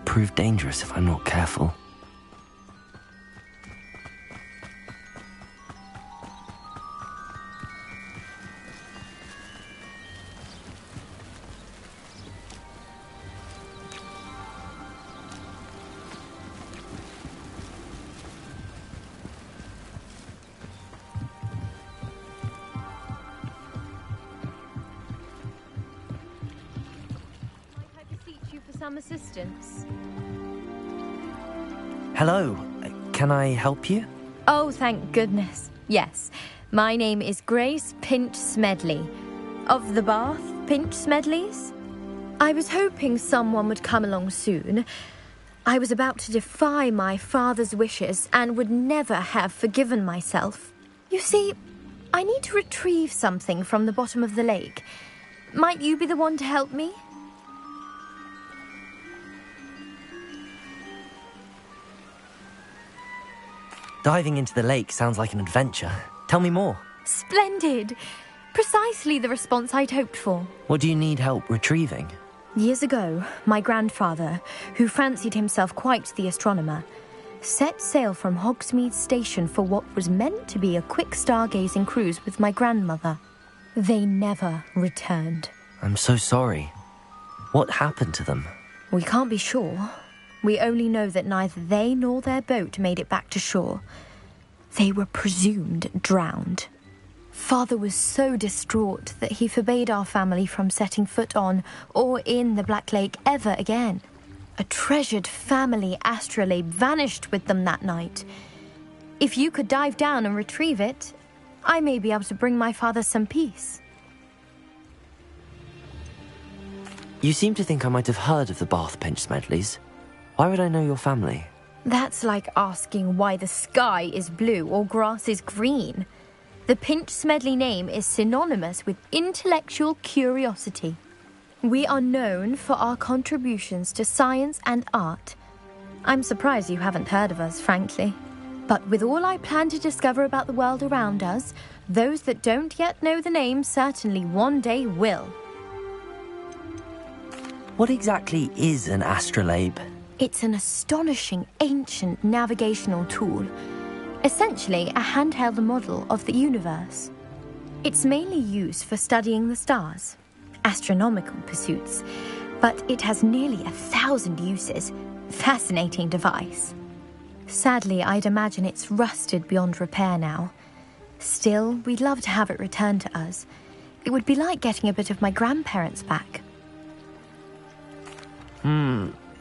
prove dangerous if I'm not careful. Some assistance. Hello, can I help you? Oh, thank goodness. Yes, my name is Grace Pinch Smedley, of the Bath Pinch Smedleys. I was hoping someone would come along soon. I was about to defy my father's wishes and would never have forgiven myself. You see, I need to retrieve something from the bottom of the lake. Might you be the one to help me? Diving into the lake sounds like an adventure. Tell me more. Splendid! Precisely the response I'd hoped for. What do you need help retrieving? Years ago, my grandfather, who fancied himself quite the astronomer, set sail from Hogsmeade Station for what was meant to be a quick stargazing cruise with my grandmother. They never returned. I'm so sorry. What happened to them? We can't be sure. We only know that neither they nor their boat made it back to shore. They were presumed drowned. Father was so distraught that he forbade our family from setting foot on or in the Black Lake ever again. A treasured family astrolabe vanished with them that night. If you could dive down and retrieve it, I may be able to bring my father some peace. You seem to think I might have heard of the Bath Pinch Smedleys. Why would I know your family? That's like asking why the sky is blue or grass is green. The Pinch Smedley name is synonymous with intellectual curiosity. We are known for our contributions to science and art. I'm surprised you haven't heard of us, frankly. But with all I plan to discover about the world around us, those that don't yet know the name certainly one day will. What exactly is an astrolabe? It's an astonishing ancient navigational tool, essentially a handheld model of the universe. It's mainly used for studying the stars, astronomical pursuits, but it has nearly 1,000 uses. Fascinating device. Sadly, I'd imagine it's rusted beyond repair now. Still, we'd love to have it returned to us. It would be like getting a bit of my grandparents back.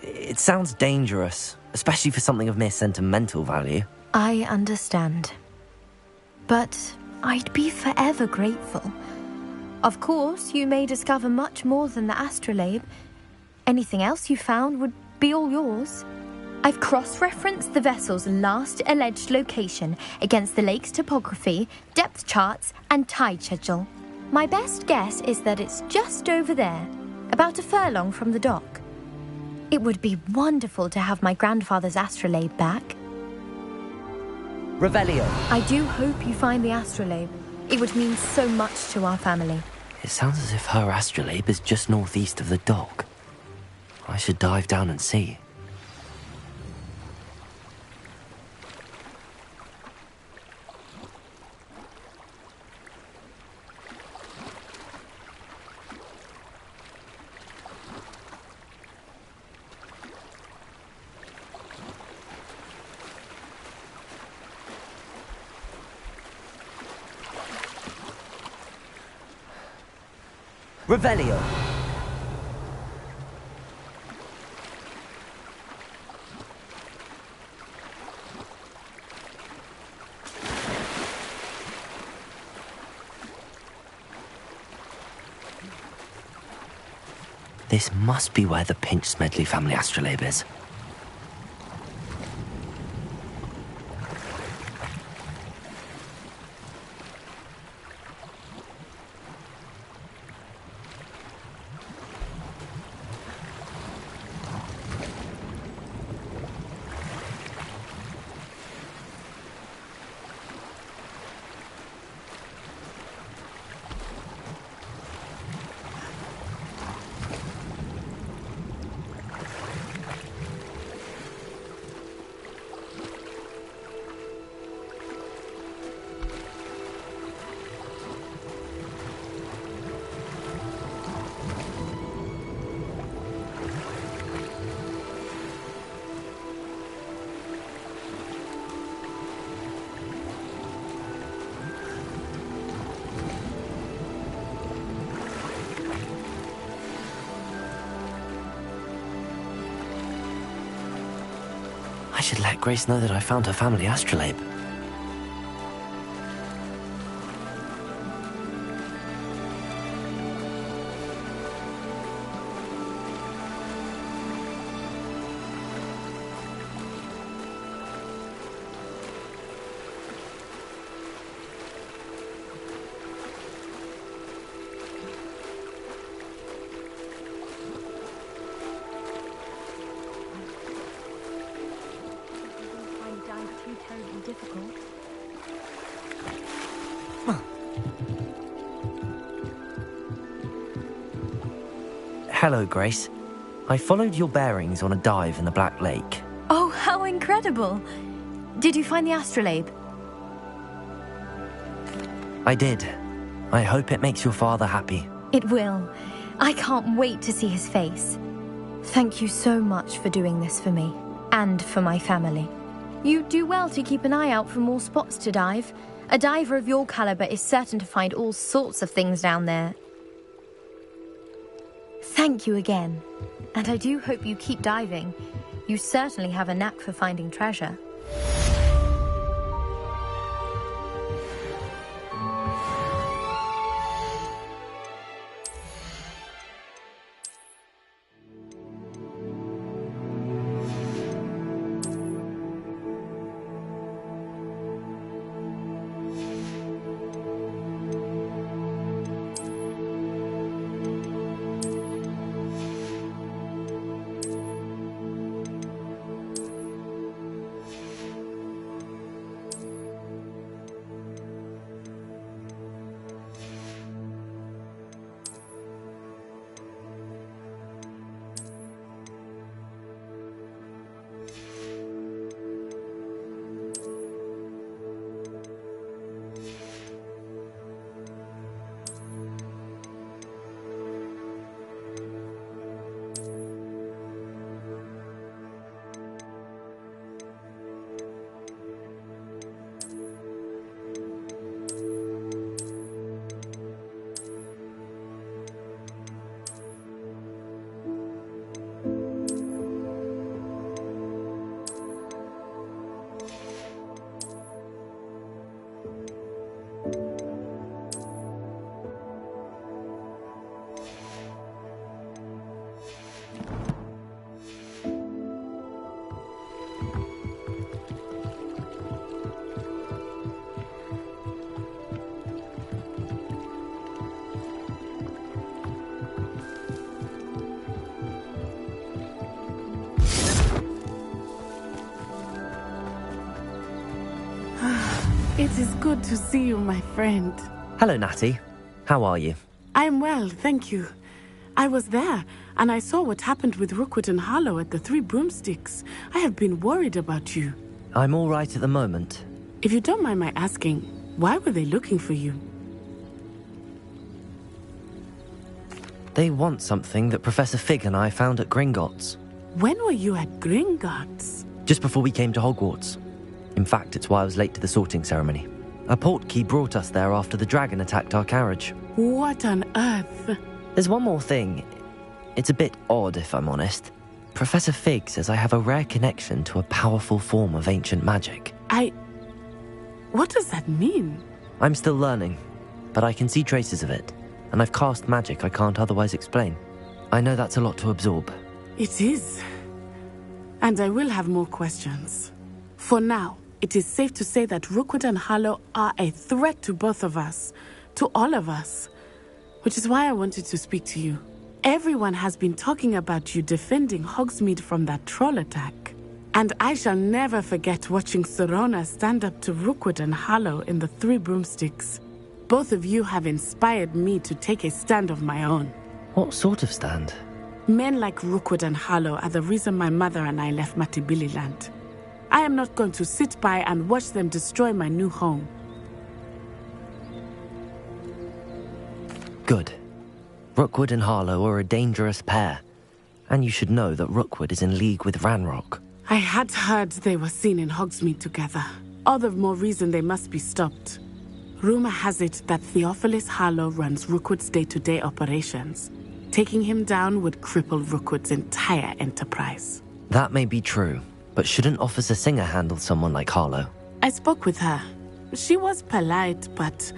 It sounds dangerous, especially for something of mere sentimental value. I understand. But I'd be forever grateful. Of course, you may discover much more than the astrolabe. Anything else you found would be all yours. I've cross-referenced the vessel's last alleged location against the lake's topography, depth charts, and tide schedule. My best guess is that it's just over there, about a furlong from the dock. It would be wonderful to have my grandfather's astrolabe back. Revelio. I do hope you find the astrolabe. It would mean so much to our family. It sounds as if her astrolabe is just northeast of the dock. I should dive down and see. Revelio. This must be where the Pinch Smedley family astrolabe is. I should let Grace know that I found her family astrolabe. Hello, Grace. I followed your bearings on a dive in the Black Lake. Oh, how incredible! Did you find the astrolabe? I did. I hope it makes your father happy. It will. I can't wait to see his face. Thank you so much for doing this for me, and for my family. You do well to keep an eye out for more spots to dive. A diver of your caliber is certain to find all sorts of things down there. Thank you again. And I do hope you keep diving. You certainly have a knack for finding treasure. It is good to see you, my friend. Hello, Natty. How are you? I am well, thank you. I was there, and I saw what happened with Rookwood and Harlow at the Three Broomsticks. I have been worried about you. I'm all right at the moment. If you don't mind my asking, why were they looking for you? They want something that Professor Fig and I found at Gringotts. When were you at Gringotts? Just before we came to Hogwarts. In fact, it's why I was late to the sorting ceremony. A portkey brought us there after the dragon attacked our carriage. What on earth? There's one more thing. It's a bit odd, if I'm honest. Professor Fig says I have a rare connection to a powerful form of ancient magic. What does that mean? I'm still learning, but I can see traces of it, and I've cast magic I can't otherwise explain. I know that's a lot to absorb. It is. And I will have more questions. For now, it is safe to say that Rookwood and Harlow are a threat to both of us, to all of us, which is why I wanted to speak to you. Everyone has been talking about you defending Hogsmeade from that troll attack. And I shall never forget watching Serona stand up to Rookwood and Harlow in the Three Broomsticks. Both of you have inspired me to take a stand of my own. What sort of stand? Men like Rookwood and Harlow are the reason my mother and I left Matabeleland. I am not going to sit by and watch them destroy my new home. Good. Rookwood and Harlow are a dangerous pair. And you should know that Rookwood is in league with Ranrock. I had heard they were seen in Hogsmeade together. All the more reason they must be stopped. Rumor has it that Theophilus Harlow runs Rookwood's day-to-day operations. Taking him down would cripple Rookwood's entire enterprise. That may be true, But shouldn't Officer Singer handle someone like Harlow? I spoke with her. She was polite, but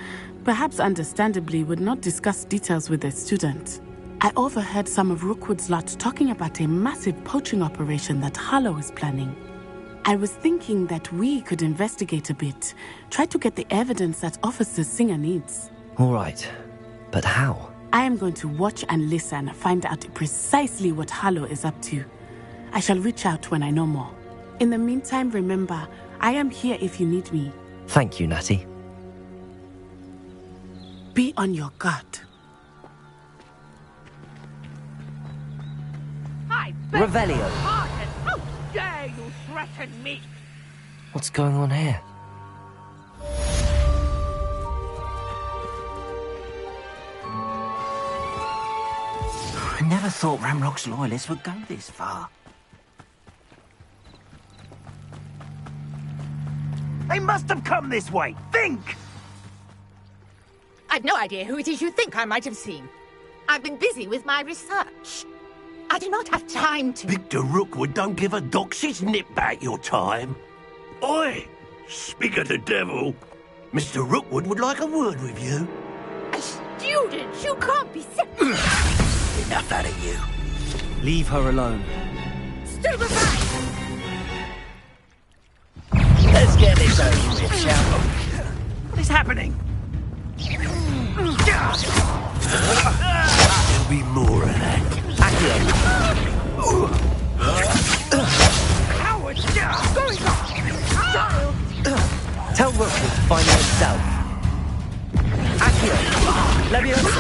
perhaps understandably would not discuss details with a student. I overheard some of Rookwood's lot talking about a massive poaching operation that Harlow is planning. I was thinking that we could investigate a bit, try to get the evidence that Officer Singer needs. All right, but how? I am going to watch and listen, find out precisely what Harlow is up to. I shall reach out when I know more. In the meantime, remember, I am here if you need me. Thank you, Natty. Be on your guard. Revelio. How dare you threaten me? What's going on here? I never thought Ramrock's loyalists would go this far. They must have come this way. Think! I've no idea who it is you think I might have seen. I've been busy with my research. I do not have time to... Victor Rookwood don't give a doxy's nip back your time. Oi! Speak of the devil. Mr. Rookwood would like a word with you. A student? You can't be sick. Enough out of you. Leave her alone. Stupefy! Let's get this over with, shall we? What is happening? There'll be more of that. Cowards! Going on! Child! Tell Rookwood to find it himself. Accio! Leviosa!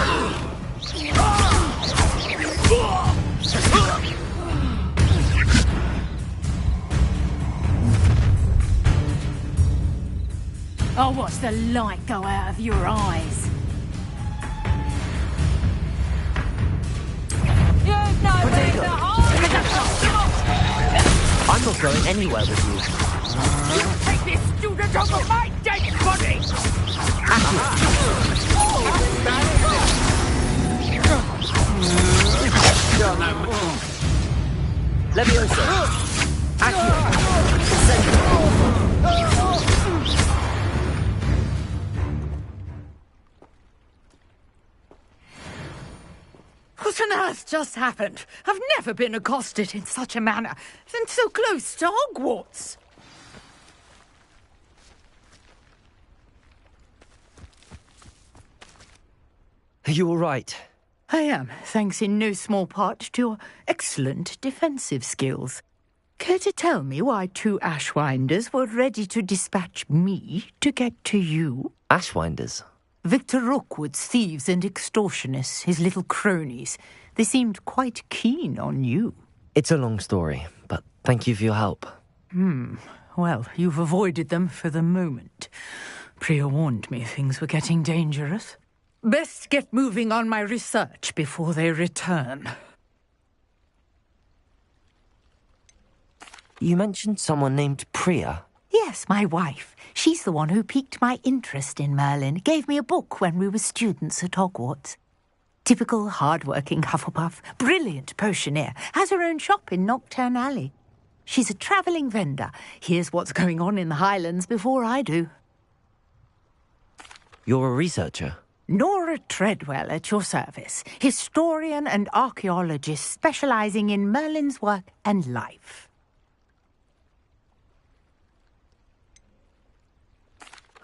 I'll watch the light go out of your eyes. You've no reason to hide! I'm not going anywhere with you. You take this student over my dead body! Leviosa! Accio! What on earth just happened? I've never been accosted in such a manner, and so close to Hogwarts. Are you all right? I am, thanks in no small part to your excellent defensive skills. Care to tell me why two Ashwinders were ready to dispatch me to get to you? Ashwinders? Victor Rookwood's thieves and extortionists, his little cronies. They seemed quite keen on you. It's a long story, but thank you for your help. Well, you've avoided them for the moment. Priya warned me things were getting dangerous. Best get moving on my research before they return. You mentioned someone named Priya. Yes, my wife. She's the one who piqued my interest in Merlin. Gave me a book when we were students at Hogwarts. Typical hard-working Hufflepuff, brilliant potioneer, has her own shop in Knockturn Alley. She's a travelling vendor. Hears what's going on in the Highlands before I do. You're a researcher? Nora Treadwell at your service. Historian and archaeologist specialising in Merlin's work and life.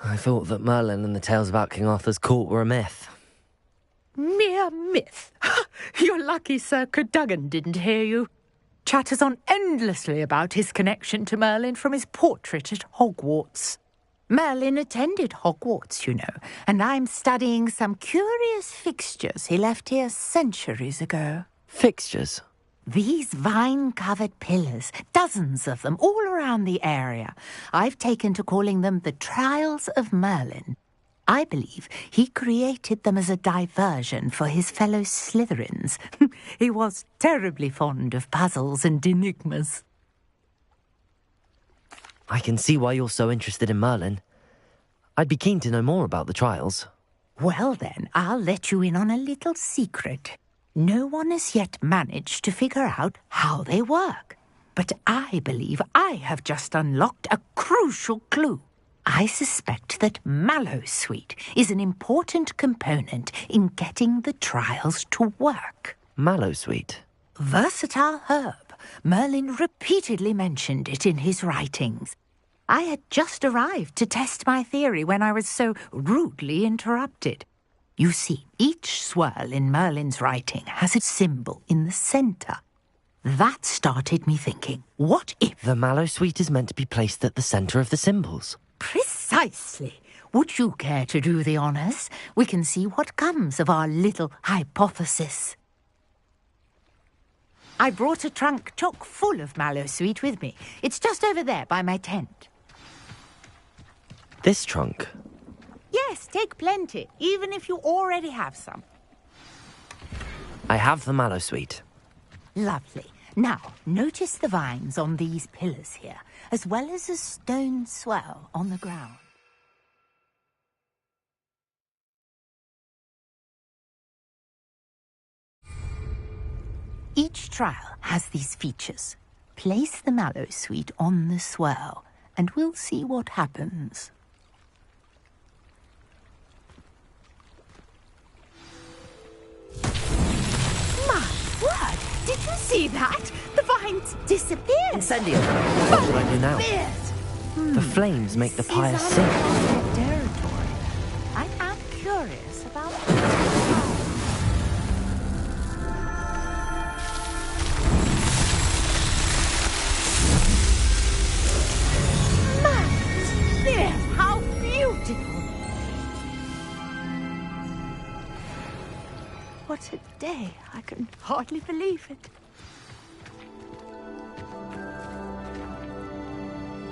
I thought that Merlin and the tales about King Arthur's court were a myth. Mere myth. You're lucky Sir Cadogan didn't hear you. Chatters on endlessly about his connection to Merlin from his portrait at Hogwarts. Merlin attended Hogwarts, you know, and I'm studying some curious fixtures he left here centuries ago. Fixtures? These vine-covered pillars, dozens of them, all around the area. I've taken to calling them the Trials of Merlin. I believe he created them as a diversion for his fellow Slytherins. He was terribly fond of puzzles and enigmas. I can see why you're so interested in Merlin. I'd be keen to know more about the trials. Well then, I'll let you in on a little secret. No one has yet managed to figure out how they work. but I believe I have just unlocked a crucial clue. I suspect that mallowsweet is an important component in getting the trials to work. Mallowsweet? Versatile herb. Merlin repeatedly mentioned it in his writings. I had just arrived to test my theory when I was so rudely interrupted. You see, each swirl in Merlin's writing has a symbol in the centre. That started me thinking, what if... The mallowsweet is meant to be placed at the centre of the symbols. Precisely. Would you care to do the honours? We can see what comes of our little hypothesis. I brought a trunk chock full of mallowsweet with me. It's just over there by my tent. This trunk? Yes, take plenty, even if you already have some. I have the mallowsweet. Lovely. Now, notice the vines on these pillars here, as well as a stone swell on the ground. Each trial has these features. Place the mallowsweet on the swell, and we'll see what happens. My word! Did you see that? The vines disappeared. Incendio! What should I do now? The flames make the pyre sink. Territory. I am curious about how beautiful! What a day! I can hardly believe it.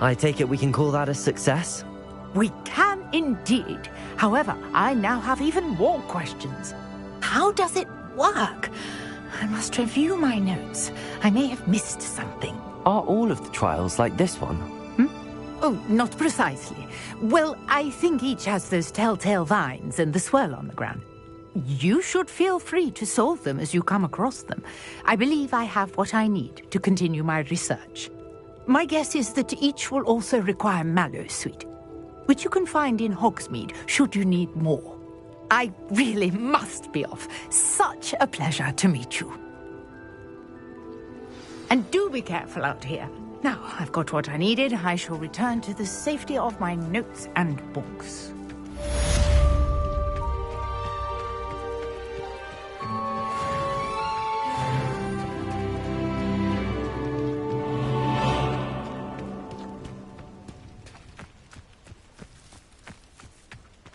I take it we can call that a success? We can indeed. However, I now have even more questions. How does it work? I must review my notes. I may have missed something. Are all of the trials like this one? Oh, not precisely. Well, I think each has those telltale vines and the swirl on the ground. You should feel free to solve them as you come across them. I believe I have what I need to continue my research. My guess is that each will also require mallowsweet, which you can find in Hogsmeade should you need more. I really must be off. Such a pleasure to meet you. And do be careful out here. Now, I've got what I needed. I shall return to the safety of my notes and books.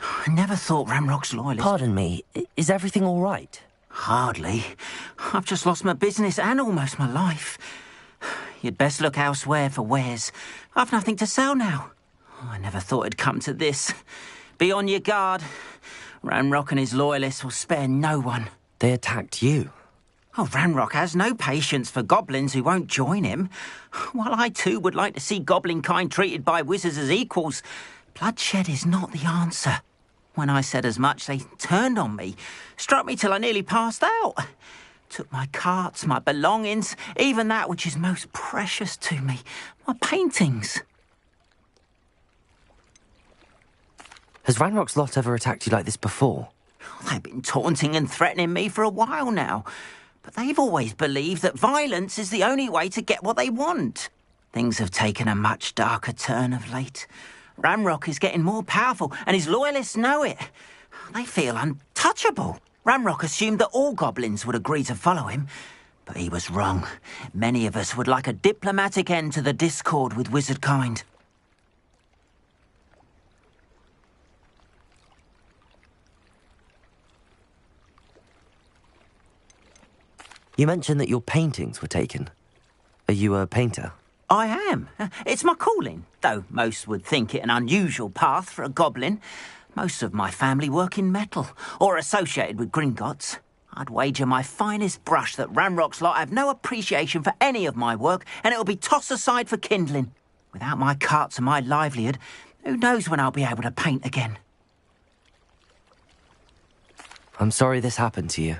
I never thought Ramrock's loyalists... Pardon me, is everything all right? Hardly. I've just lost my business and almost my life. You'd best look elsewhere for wares. I've nothing to sell now. I never thought it'd come to this. Be on your guard. Ramrock and his loyalists will spare no one. They attacked you. Oh, Ramrock has no patience for goblins who won't join him. While I too would like to see goblin kind treated by wizards as equals, bloodshed is not the answer. When I said as much, they turned on me, struck me till I nearly passed out. Took my carts, my belongings, even that which is most precious to me, my paintings. Has Ranrock's lot ever attacked you like this before? They've been taunting and threatening me for a while now, but they've always believed that violence is the only way to get what they want. Things have taken a much darker turn of late. Ramrock is getting more powerful, and his loyalists know it. They feel untouchable. Ramrock assumed that all goblins would agree to follow him, but he was wrong. Many of us would like a diplomatic end to the discord with wizard kind. You mentioned that your paintings were taken. Are you a painter? I am. It's my calling, though most would think it an unusual path for a goblin. Most of my family work in metal, or associated with Gringotts. I'd wager my finest brush that Ramrock's lot have no appreciation for any of my work, and it'll be tossed aside for kindling. Without my carts and my livelihood, who knows when I'll be able to paint again. I'm sorry this happened to you.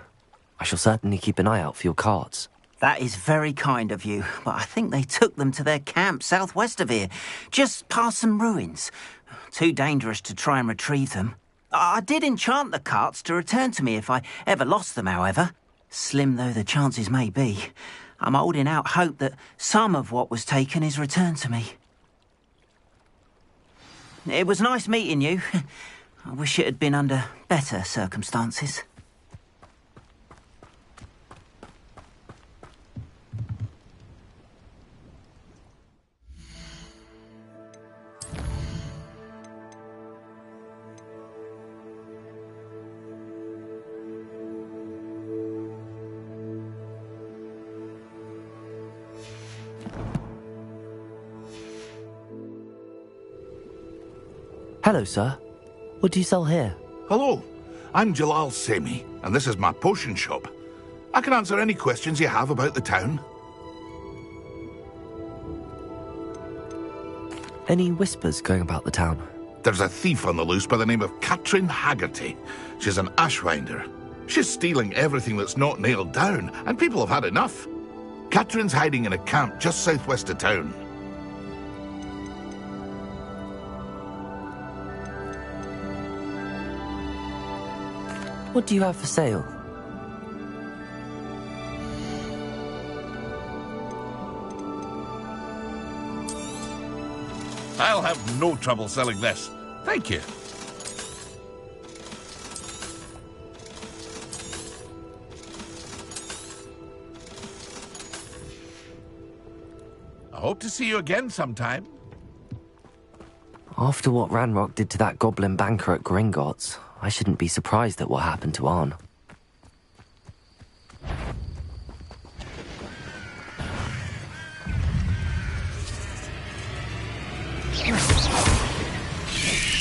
I shall certainly keep an eye out for your cards. That is very kind of you, but I think they took them to their camp southwest of here, just past some ruins. Too dangerous to try and retrieve them. I did enchant the carts to return to me if I ever lost them, however. Slim though the chances may be, I'm holding out hope that some of what was taken is returned to me. It was nice meeting you. I wish it had been under better circumstances. Hello, sir. What do you sell here? Hello, I'm Jalal Semi, and this is my potion shop. I can answer any questions you have about the town. Any whispers going about the town? There's a thief on the loose by the name of Katrin Haggerty. She's an ashwinder. She's stealing everything that's not nailed down, and people have had enough. Katrin's hiding in a camp just southwest of town. What do you have for sale? I'll have no trouble selling this. Thank you. I hope to see you again sometime. After what Ranrock did to that goblin banker at Gringotts, I shouldn't be surprised at what happened to Arn.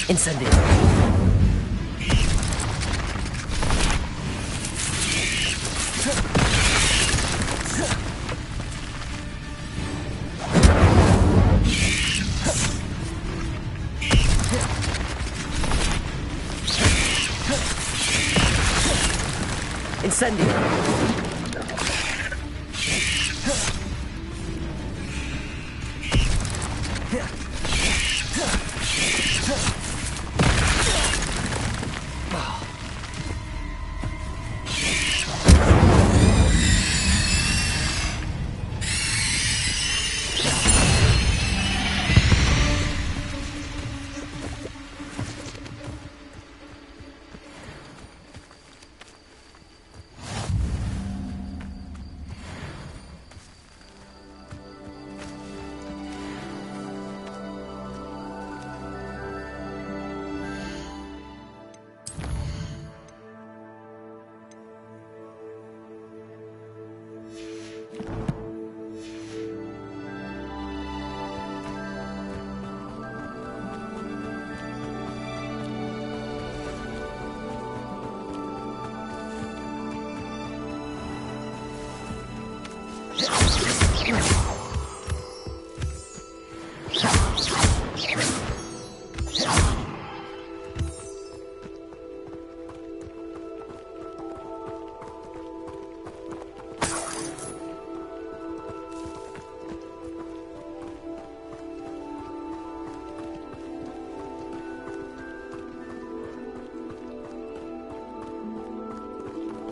Incendio. Incendio.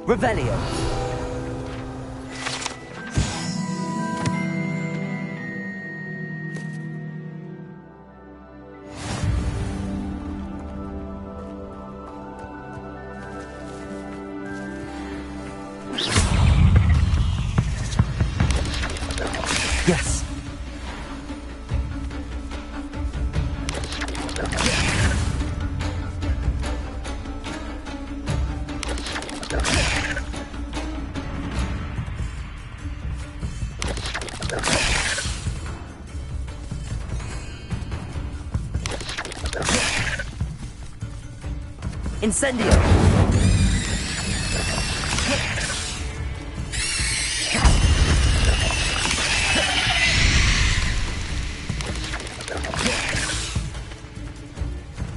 Revelio. Yes. Incendio!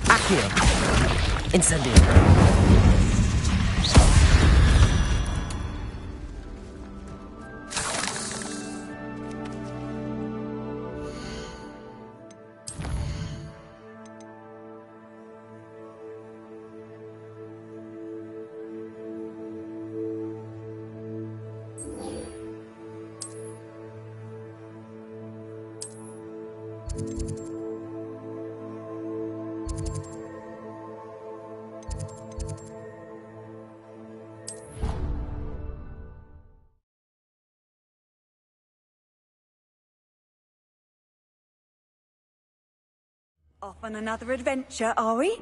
Accio! Incendio! Off on another adventure, are we?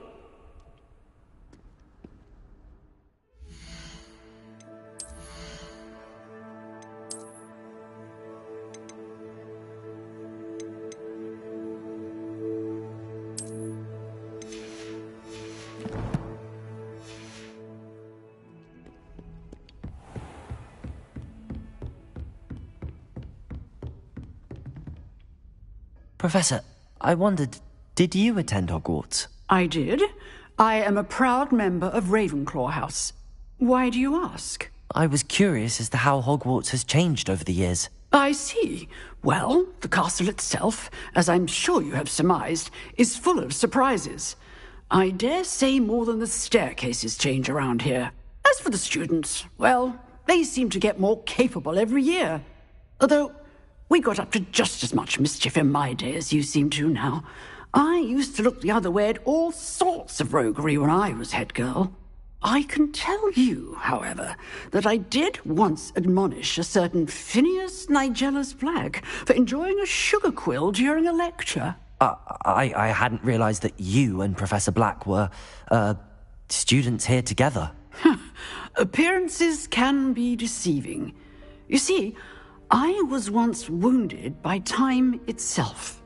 Professor, I wondered, did you attend Hogwarts? I did. I am a proud member of Ravenclaw House. Why do you ask? I was curious as to how Hogwarts has changed over the years. I see. Well, the castle itself, as I'm sure you have surmised, is full of surprises. I dare say more than the staircases change around here. As for the students, well, they seem to get more capable every year. Although, we got up to just as much mischief in my day as you seem to now. I used to look the other way at all sorts of roguery when I was head girl. I can tell you, however, that I did once admonish a certain Phineas Nigellus Black for enjoying a sugar quill during a lecture. I hadn't realized that you and Professor Black were, students here together. Appearances can be deceiving. You see, I was once wounded by time itself.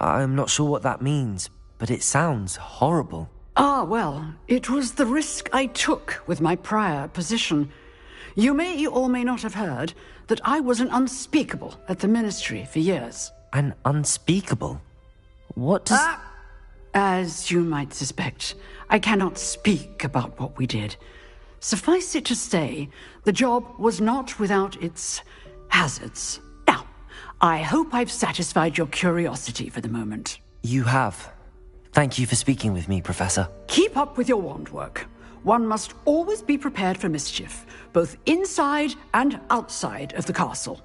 I'm not sure what that means, but it sounds horrible. Ah, well, it was the risk I took with my prior position. You may or may not have heard that I was an unspeakable at the Ministry for years. An unspeakable? What does... As you might suspect, I cannot speak about what we did. Suffice it to say, the job was not without its hazards. Now, I hope I've satisfied your curiosity for the moment. You have. Thank you for speaking with me, Professor. Keep up with your wand work. One must always be prepared for mischief, both inside and outside of the castle.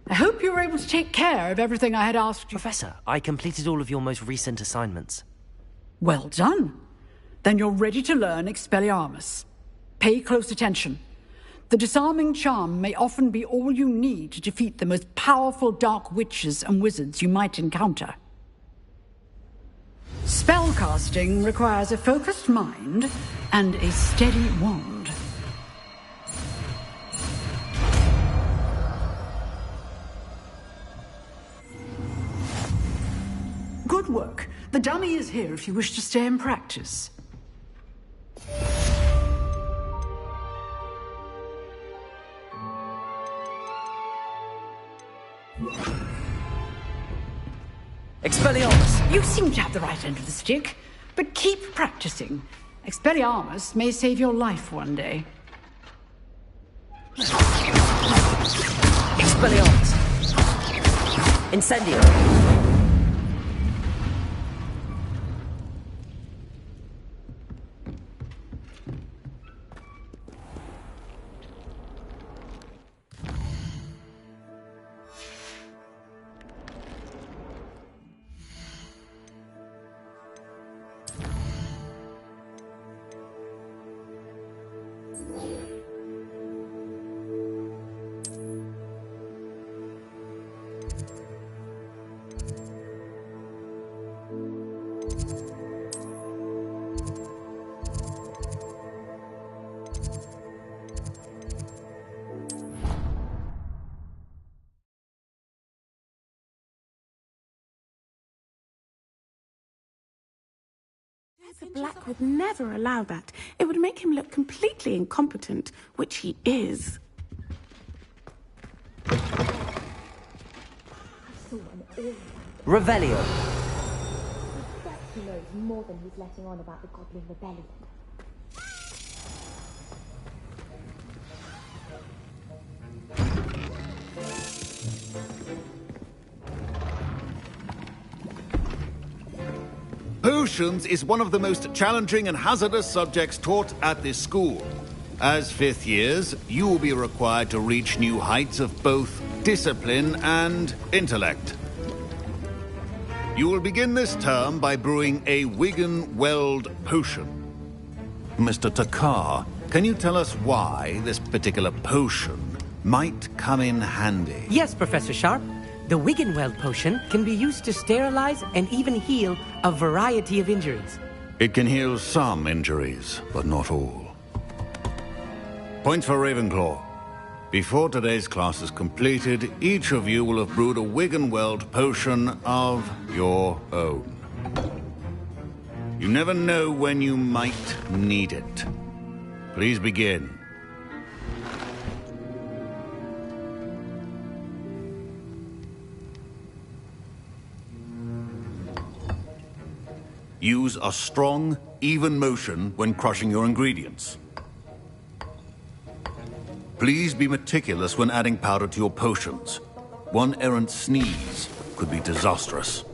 I hope you were able to take care of everything I had asked you. Professor, I completed all of your most recent assignments. Well done. Then you're ready to learn Expelliarmus. Pay close attention. The disarming charm may often be all you need to defeat the most powerful dark witches and wizards you might encounter. Spellcasting requires a focused mind and a steady wand. Good work. The dummy is here if you wish to stay and practice. Expelliarmus! You seem to have the right end of the stick, but keep practicing. Expelliarmus may save your life one day. Expelliarmus! Incendio! The Black would never allow that. It would make him look completely incompetent, which he is. Revelio! He knows more than he's letting on about the Goblin Rebellion. Potions is one of the most challenging and hazardous subjects taught at this school. As fifth years, you will be required to reach new heights of both discipline and intellect. You will begin this term by brewing a Wigan-Weld potion. Mr. Takar, can you tell us why this particular potion might come in handy? Yes, Professor Sharp. The Wiggenweld potion can be used to sterilize and even heal a variety of injuries. It can heal some injuries, but not all. Point for Ravenclaw. Before today's class is completed, each of you will have brewed a Wiggenweld potion of your own. You never know when you might need it. Please begin. Use a strong, even motion when crushing your ingredients. Please be meticulous when adding powder to your potions. One errant sneeze could be disastrous.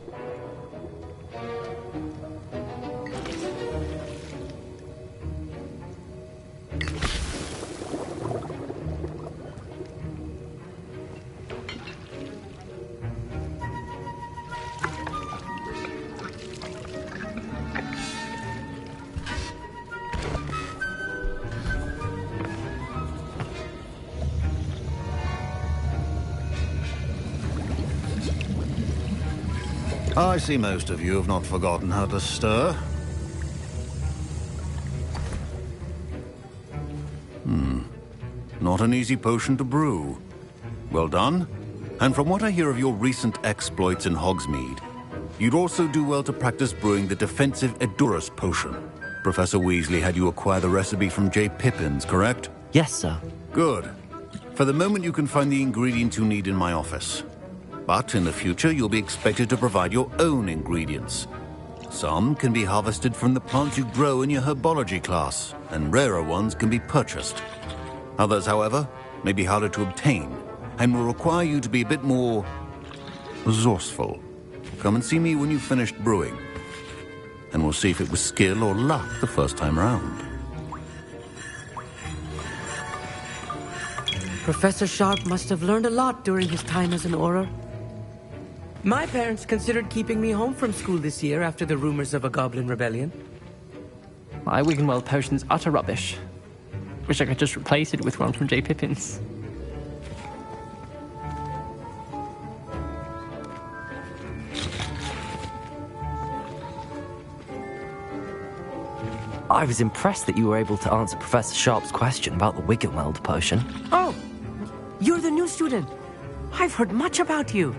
I see most of you have not forgotten how to stir. Not an easy potion to brew. Well done. And from what I hear of your recent exploits in Hogsmeade, you'd also do well to practice brewing the defensive Edurus potion. Professor Weasley had you acquire the recipe from J. Pippin's, correct? Yes, sir. Good. For the moment, you can find the ingredients you need in my office. But in the future, you'll be expected to provide your own ingredients. Some can be harvested from the plants you grow in your herbology class, and rarer ones can be purchased. Others, however, may be harder to obtain, and will require you to be a bit more resourceful. Come and see me when you've finished brewing, and we'll see if it was skill or luck the first time round. Professor Sharp must have learned a lot during his time as an Auror. My parents considered keeping me home from school this year after the rumors of a goblin rebellion. My Wiggenweld potion's utter rubbish. Wish I could just replace it with one from J. Pippin's. I was impressed that you were able to answer Professor Sharp's question about the Wiggenweld potion. Oh, you're the new student. I've heard much about you.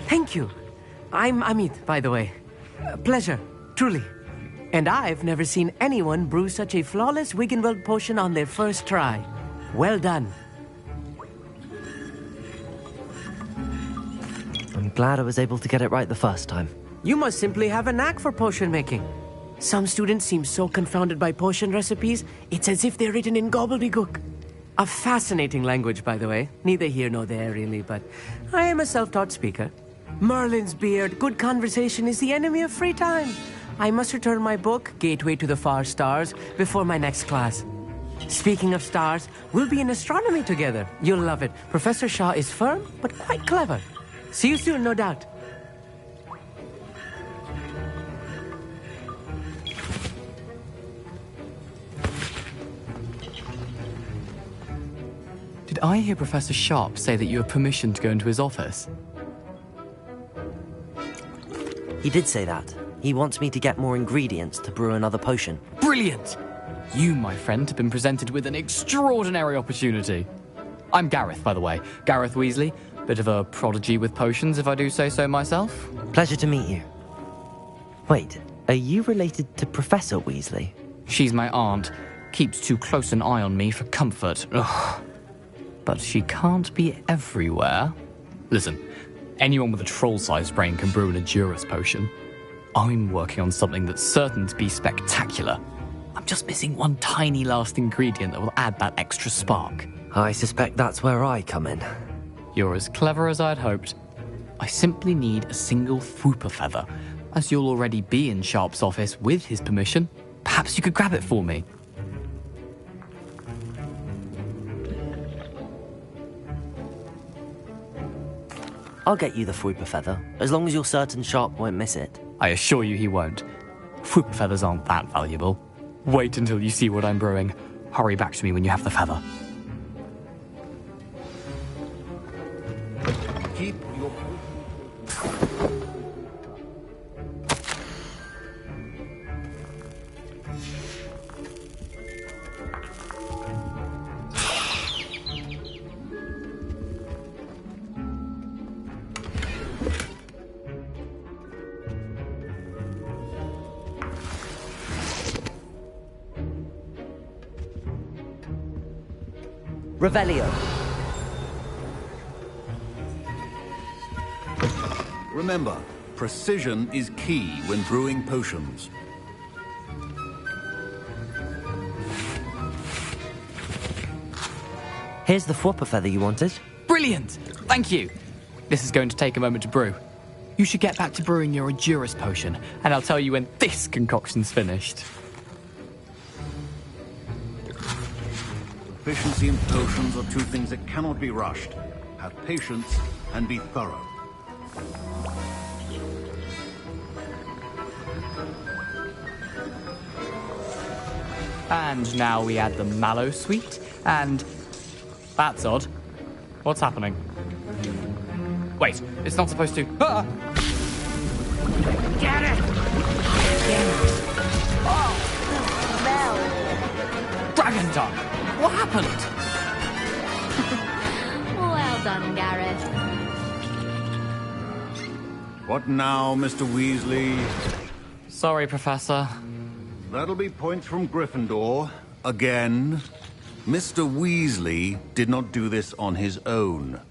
Thank you. I'm Amit, by the way. Pleasure, truly. And I've never seen anyone brew such a flawless Wiggenweld potion on their first try. Well done. I'm glad I was able to get it right the first time. You must simply have a knack for potion making. Some students seem so confounded by potion recipes, it's as if they're written in gobbledygook. A fascinating language, by the way. Neither here nor there, really, but I am a self-taught speaker. Merlin's beard, good conversation is the enemy of free time. I must return my book, Gateway to the Far Stars, before my next class. Speaking of stars, we'll be in astronomy together. You'll love it. Professor Shaw is firm, but quite clever. See you soon, no doubt. Did I hear Professor Sharp say that you have permission to go into his office? He did say that. He wants me to get more ingredients to brew another potion. Brilliant! You, my friend, have been presented with an extraordinary opportunity. I'm Gareth, by the way. Gareth Weasley. Bit of a prodigy with potions, if I do say so myself. Pleasure to meet you. Wait, are you related to Professor Weasley? She's my aunt. Keeps too close an eye on me for comfort. Ugh. But she can't be everywhere. Listen, anyone with a troll-sized brain can brew an Edurus potion. I'm working on something that's certain to be spectacular. I'm just missing one tiny last ingredient that will add that extra spark. I suspect that's where I come in. You're as clever as I'd hoped. I simply need a single Fwooper feather. As you'll already be in Sharp's office with his permission, perhaps you could grab it for me. I'll get you the Fwooper feather, as long as you're certain Sharp won't miss it. I assure you he won't. Fwooper feathers aren't that valuable. Wait until you see what I'm brewing. Hurry back to me when you have the feather. Keep your... Revelio. Remember, precision is key when brewing potions. Here's the Fwooper feather you wanted. Brilliant! Thank you! This is going to take a moment to brew. You should get back to brewing your Edurus potion, and I'll tell you when this concoction's finished. Efficiency and potions are two things that cannot be rushed. Have patience and be thorough. And now we add the mallow sweet, and... That's odd. What's happening? Wait, it's not supposed to... Ah! Get it! Oh, smell. Dragon tongue! What happened? Well done, Gareth. What now, Mr. Weasley? Sorry, Professor. That'll be points from Gryffindor. Again. Mr. Weasley did not do this on his own.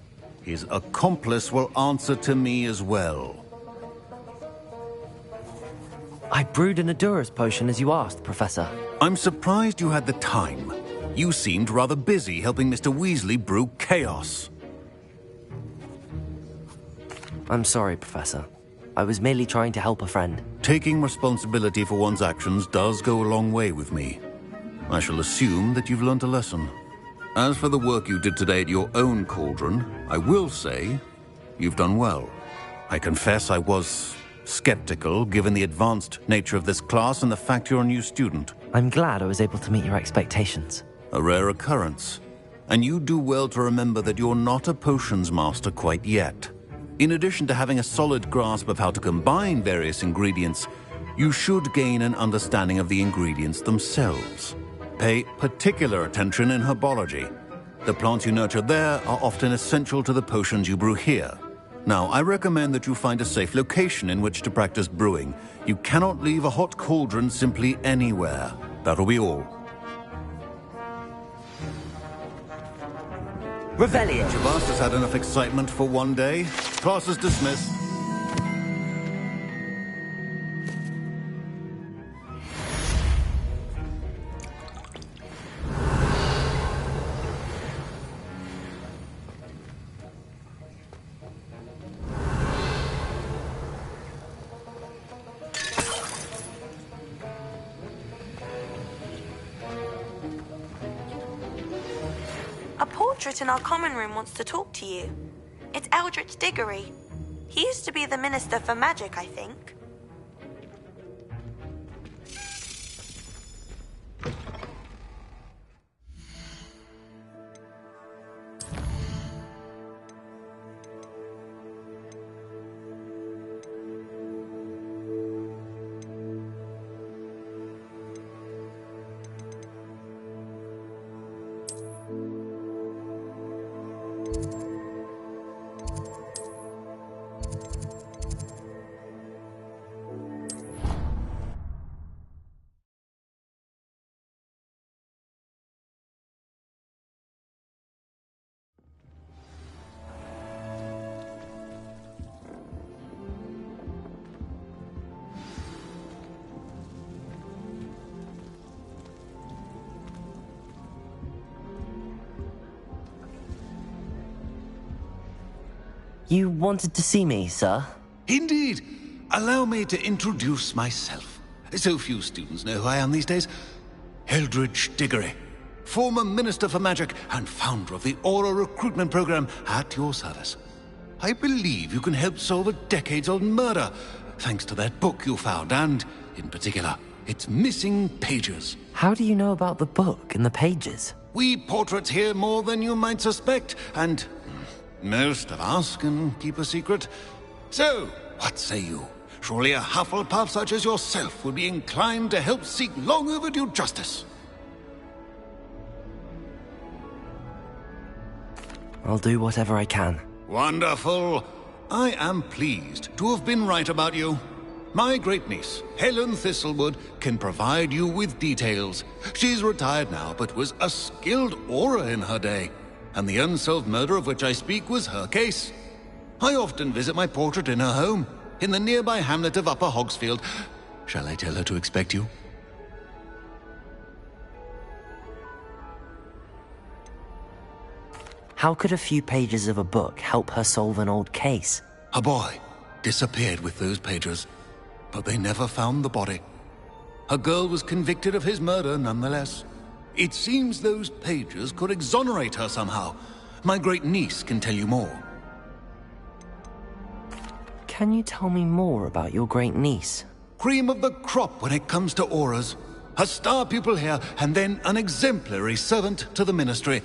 His accomplice will answer to me as well. I brewed an Edurus potion as you asked, Professor. I'm surprised you had the time. You seemed rather busy helping Mr. Weasley brew chaos. I'm sorry, Professor. I was merely trying to help a friend. Taking responsibility for one's actions does go a long way with me. I shall assume that you've learnt a lesson. As for the work you did today at your own cauldron, I will say you've done well. I confess I was skeptical, given the advanced nature of this class and the fact you're a new student. I'm glad I was able to meet your expectations. A rare occurrence. And you do well to remember that you're not a potions master quite yet. In addition to having a solid grasp of how to combine various ingredients, you should gain an understanding of the ingredients themselves. Pay particular attention in herbology. The plants you nurture there are often essential to the potions you brew here. Now, I recommend that you find a safe location in which to practice brewing. You cannot leave a hot cauldron simply anywhere. That'll be all. Revelio. Javast has had enough excitement for one day. Class is dismissed. A portrait in our common room wants to talk to you. It's Eldritch Diggory. He used to be the Minister for Magic, I think. You wanted to see me, sir? Indeed. Allow me to introduce myself. So few students know who I am these days. Eldritch Diggory, former Minister for Magic and founder of the Aura Recruitment Program, at your service. I believe you can help solve a decades-old murder, thanks to that book you found, and, in particular, its missing pages. How do you know about the book and the pages? We portraits hear more than you might suspect, and most of us can keep a secret. So, what say you? Surely a Hufflepuff such as yourself would be inclined to help seek long overdue justice. I'll do whatever I can. Wonderful. I am pleased to have been right about you. My great-niece, Helen Thistlewood, can provide you with details. She's retired now, but was a skilled aura in her day. And the unsolved murder of which I speak was her case. I often visit my portrait in her home, in the nearby hamlet of Upper Hogsfield. Shall I tell her to expect you? How could a few pages of a book help her solve an old case? A boy disappeared with those pages, but they never found the body. A girl was convicted of his murder nonetheless. It seems those pages could exonerate her somehow. My great-niece can tell you more. Can you tell me more about your great-niece? Cream of the crop when it comes to auras. A star pupil here, and then an exemplary servant to the ministry.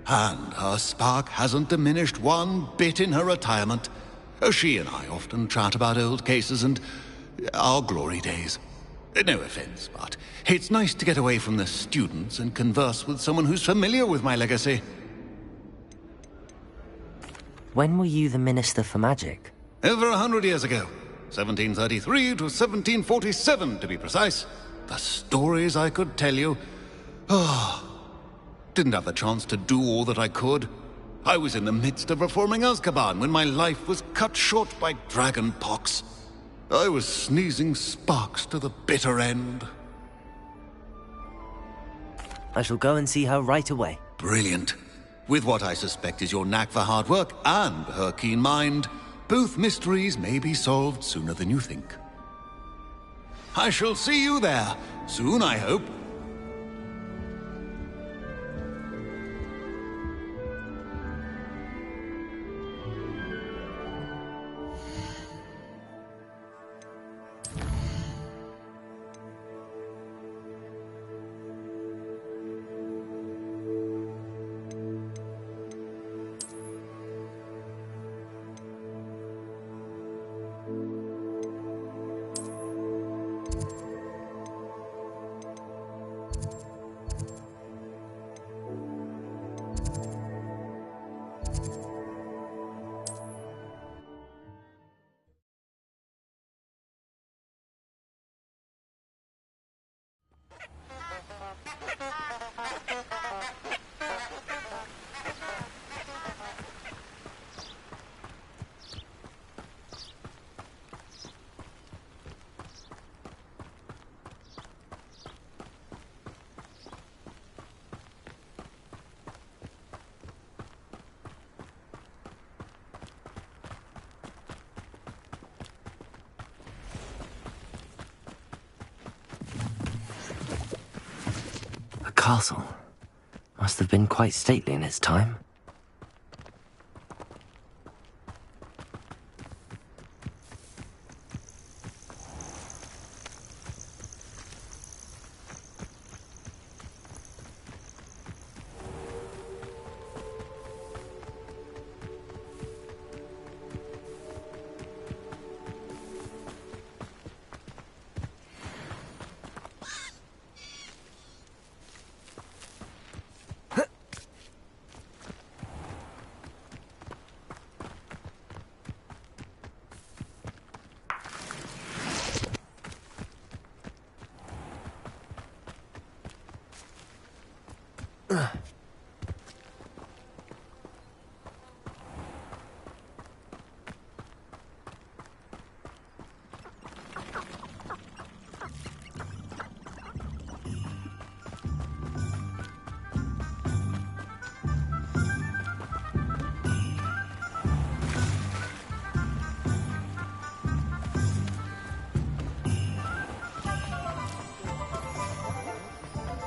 And her spark hasn't diminished one bit in her retirement. She and I often chat about old cases and our glory days. No offense, but it's nice to get away from the students and converse with someone who's familiar with my legacy. When were you the Minister for Magic? Over 100 years ago. 1733 to 1747, to be precise. The stories I could tell you. Didn't have the chance to do all that I could. I was in the midst of reforming Azkaban when my life was cut short by dragon pox. I was sneezing sparks to the bitter end. I shall go and see her right away. Brilliant. With what I suspect is your knack for hard work and her keen mind, both mysteries may be solved sooner than you think. I shall see you there, soon I hope. castle. Must have been quite stately in its time.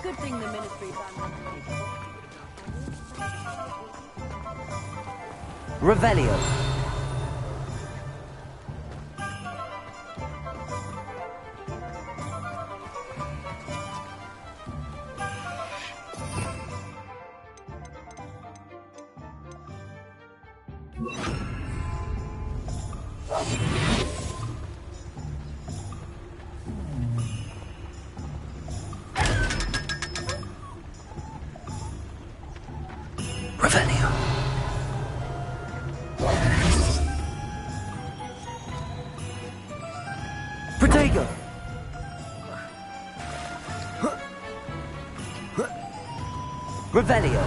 Good thing the ministry banned Revelio. Revelio. Protego. Revelio.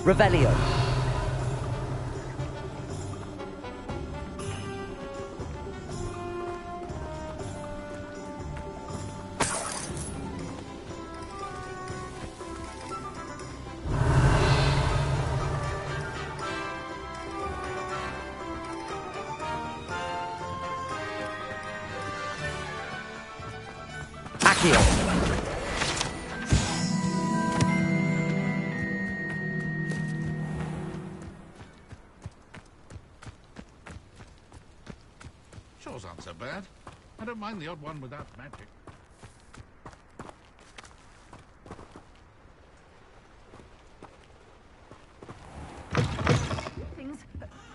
Revelio. Accio. Chores aren't so bad. I don't mind the odd one without magic. Things.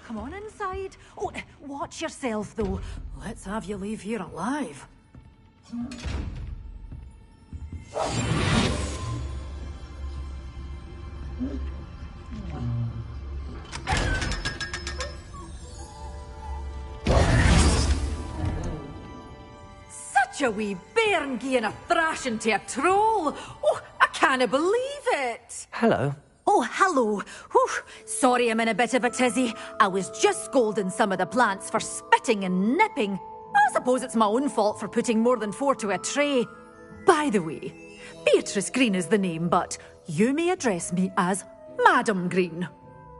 Come on inside. Oh, watch yourself, though. Let's have you leave here alive. Such a wee bairn gieing a thrashing to a troll. Oh, I can't believe it. Hello. Oh, hello. Whew. Sorry I'm in a bit of a tizzy. I was just scolding some of the plants for spitting and nipping. I suppose it's my own fault for putting more than 4 to a tray. By the way, Beatrice Green is the name, but you may address me as Madam Green.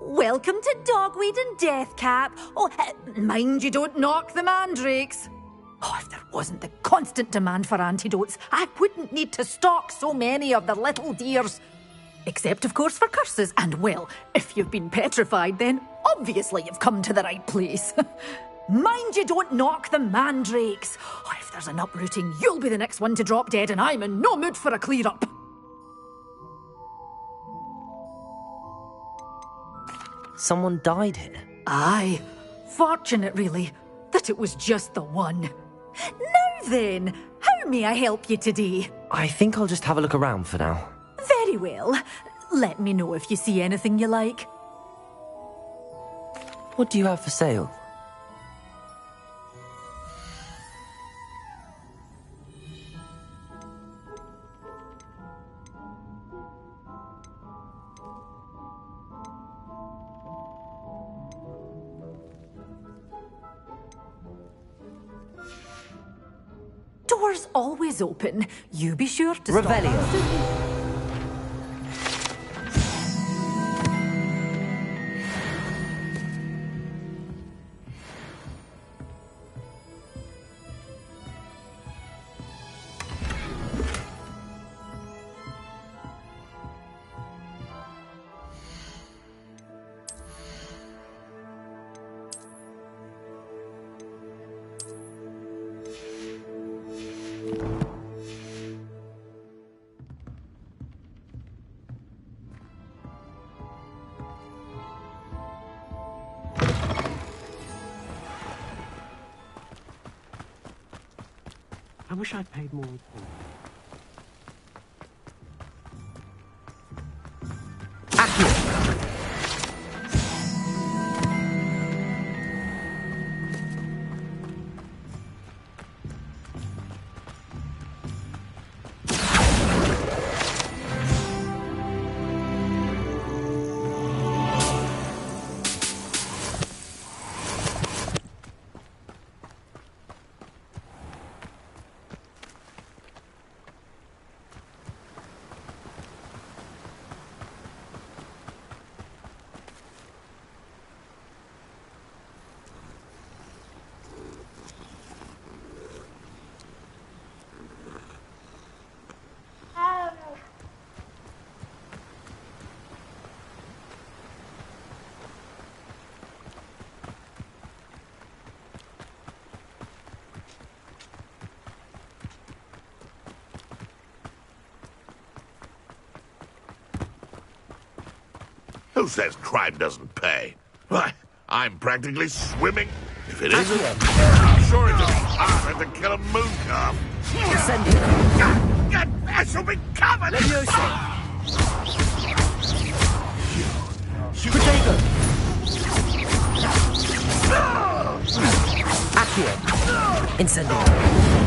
Welcome to Dogweed and Deathcap. Oh, mind you don't knock the mandrakes. Oh, if there wasn't the constant demand for antidotes, I wouldn't need to stock so many of the little dears. Except, of course, for curses. And, well, if you've been petrified, then obviously you've come to the right place. Mind you don't knock the mandrakes. Oh, if there's an uprooting, you'll be the next one to drop dead, and I'm in no mood for a clear-up. Someone died here. Aye. Fortunate, really, that it was just the one. Now then, how may I help you today? I think I'll just have a look around for now. Very well. Let me know if you see anything you like. What do you have for sale? door's always open. You be sure to Revelio. stop. I wish I'd paid more attention. Who says crime doesn't pay? Why, I'm practically swimming. If it isn't, I'm sure it isn't harder to kill a moon calf. Send it. I shall be covered in Potato. Accio. Incendio.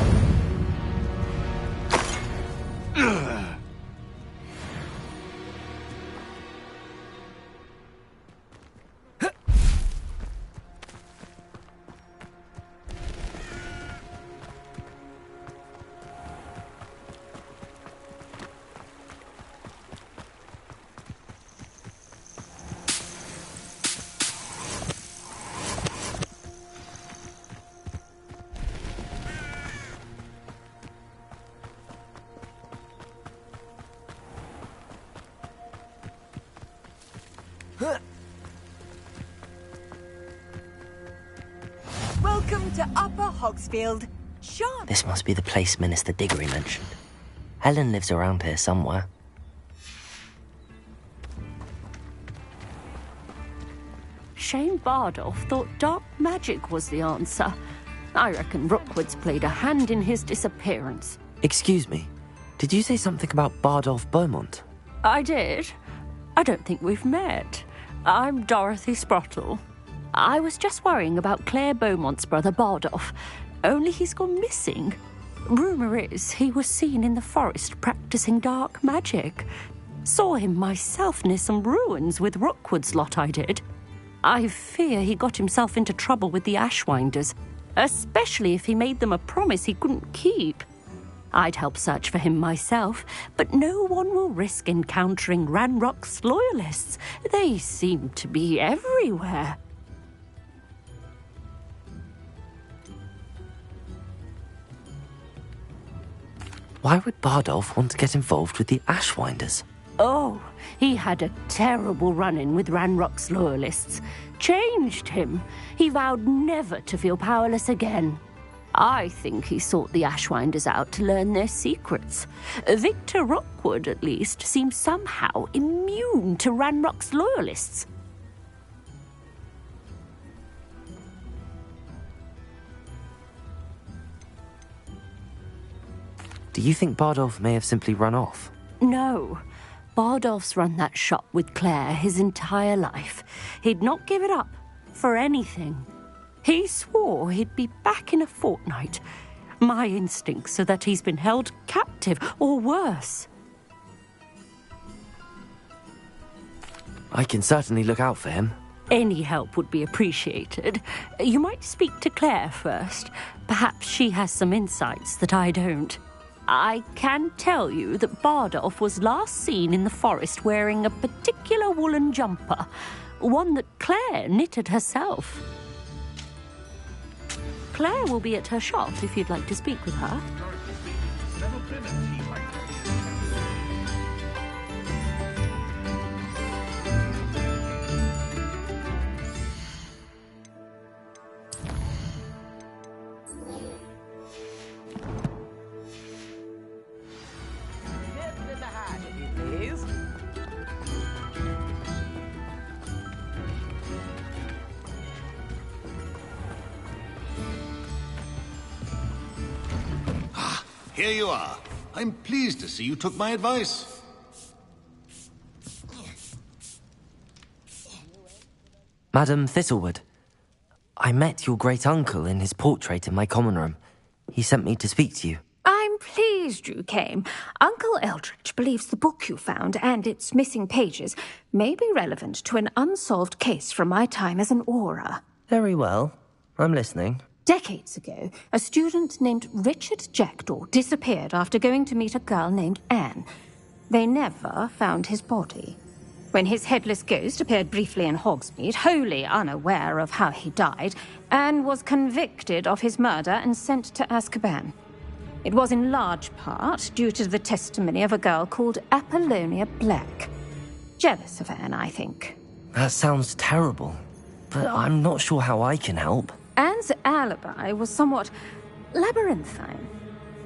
Welcome to Upper Hogsfield. Sean. This must be the place Minister Diggory mentioned. Helen lives around here somewhere. Shane Bardolph thought dark magic was the answer. I reckon Rookwood's played a hand in his disappearance. Excuse me, did you say something about Bardolph Beaumont? I did. I don't think we've met. I'm Dorothy Sprottle. I was just worrying about Claire Beaumont's brother Bardolph, only he's gone missing. Rumour is he was seen in the forest practicing dark magic. Saw him myself near some ruins with Rookwood's lot I did. I fear he got himself into trouble with the Ashwinders, especially if he made them a promise he couldn't keep. I'd help search for him myself, but no one will risk encountering Ranrock's loyalists. They seem to be everywhere. Why would Bardolph want to get involved with the Ashwinders? Oh, he had a terrible run-in with Ranrock's loyalists. Changed him. He vowed never to feel powerless again. I think he sought the Ashwinders out to learn their secrets. Victor Rookwood, at least, seems somehow immune to Ranrock's loyalists. Do you think Bardolph may have simply run off? No. Bardolph's run that shop with Claire his entire life. He'd not give it up for anything. He swore he'd be back in a fortnight. My instincts are that he's been held captive, or worse. I can certainly look out for him. Any help would be appreciated. You might speak to Claire first. Perhaps she has some insights that I don't. I can tell you that Bardolph was last seen in the forest wearing a particular woolen jumper, one that Claire knitted herself. Claire will be at her shop if you'd like to speak with her. Here you are. I'm pleased to see you took my advice. Madam Thistlewood, I met your great-uncle in his portrait in my common room. He sent me to speak to you. I'm pleased you came. Uncle Eldritch believes the book you found and its missing pages may be relevant to an unsolved case from my time as an Auror. Very well. I'm listening. Decades ago, a student named Richard Jackdaw disappeared after going to meet a girl named Anne. They never found his body. When his headless ghost appeared briefly in Hogsmeade, wholly unaware of how he died, Anne was convicted of his murder and sent to Azkaban. It was in large part due to the testimony of a girl called Apollonia Black. Jealous of Anne, I think. That sounds terrible, but I'm not sure how I can help. Anne's alibi was somewhat labyrinthine.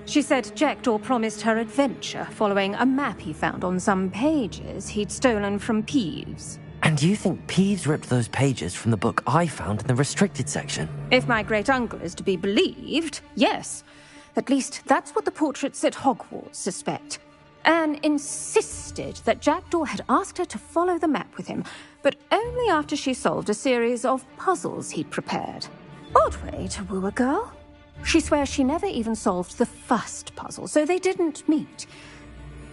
She said Jackdaw promised her adventure following a map he found on some pages he'd stolen from Peeves. And you think Peeves ripped those pages from the book I found in the restricted section? If my great-uncle is to be believed, yes. At least that's what the portraits at Hogwarts suspect. Anne insisted that Jackdaw had asked her to follow the map with him, but only after she solved a series of puzzles he'd prepared. Odd way to woo a girl. She swears she never even solved the first puzzle, so they didn't meet.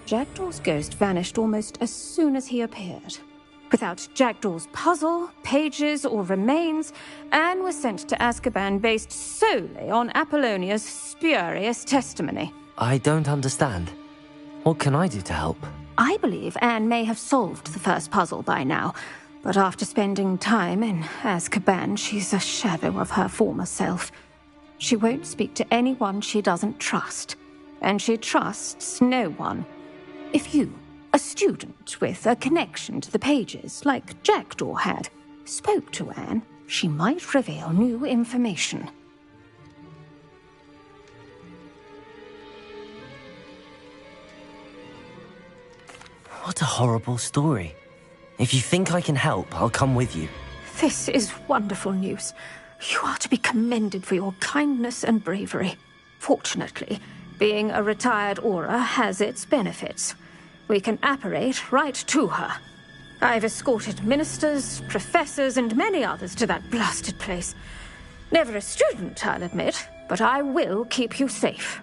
Jackdaw's ghost vanished almost as soon as he appeared. Without Jackdaw's puzzle, pages, or remains, Anne was sent to Azkaban based solely on Apollonia's spurious testimony. I don't understand. What can I do to help? I believe Anne may have solved the first puzzle by now, but after spending time in Azkaban, she's a shadow of her former self. She won't speak to anyone she doesn't trust, and she trusts no one. If you, a student with a connection to the pages, like Jackdaw had, spoke to Anne, she might reveal new information. What a horrible story. If you think I can help, I'll come with you. This is wonderful news. You are to be commended for your kindness and bravery. Fortunately, being a retired Auror has its benefits. We can apparate right to her. I've escorted ministers, professors, and many others to that blasted place. Never a student, I'll admit, but I will keep you safe.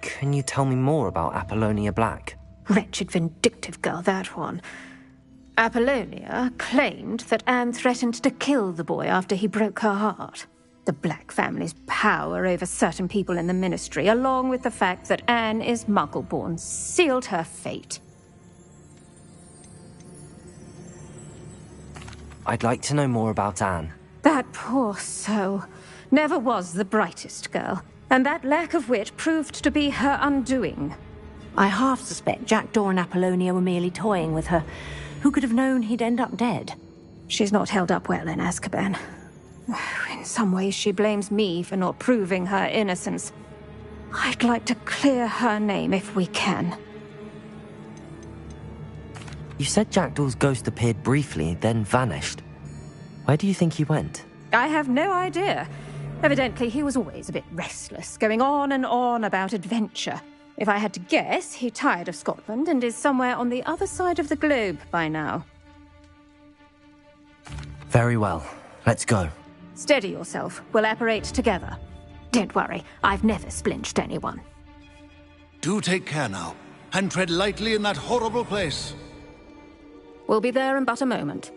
Can you tell me more about Apollonia Black? Wretched, vindictive girl, that one. Apollonia claimed that Anne threatened to kill the boy after he broke her heart. The Black family's power over certain people in the Ministry, along with the fact that Anne is Muggle-born, sealed her fate. I'd like to know more about Anne. That poor soul never was the brightest girl, and that lack of wit proved to be her undoing. I half suspect Jackdaw and Apollonia were merely toying with her. Who could have known he'd end up dead? She's not held up well in Azkaban. In some ways, she blames me for not proving her innocence. I'd like to clear her name if we can. You said Jackdaw's ghost appeared briefly, then vanished. Where do you think he went? I have no idea. Evidently, he was always a bit restless, going on and on about adventure. If I had to guess, he tired of Scotland and is somewhere on the other side of the globe by now. Very well. Let's go. Steady yourself. We'll apparate together. Don't worry, I've never splinched anyone. Do take care now. and tread lightly in that horrible place. We'll be there in but a moment.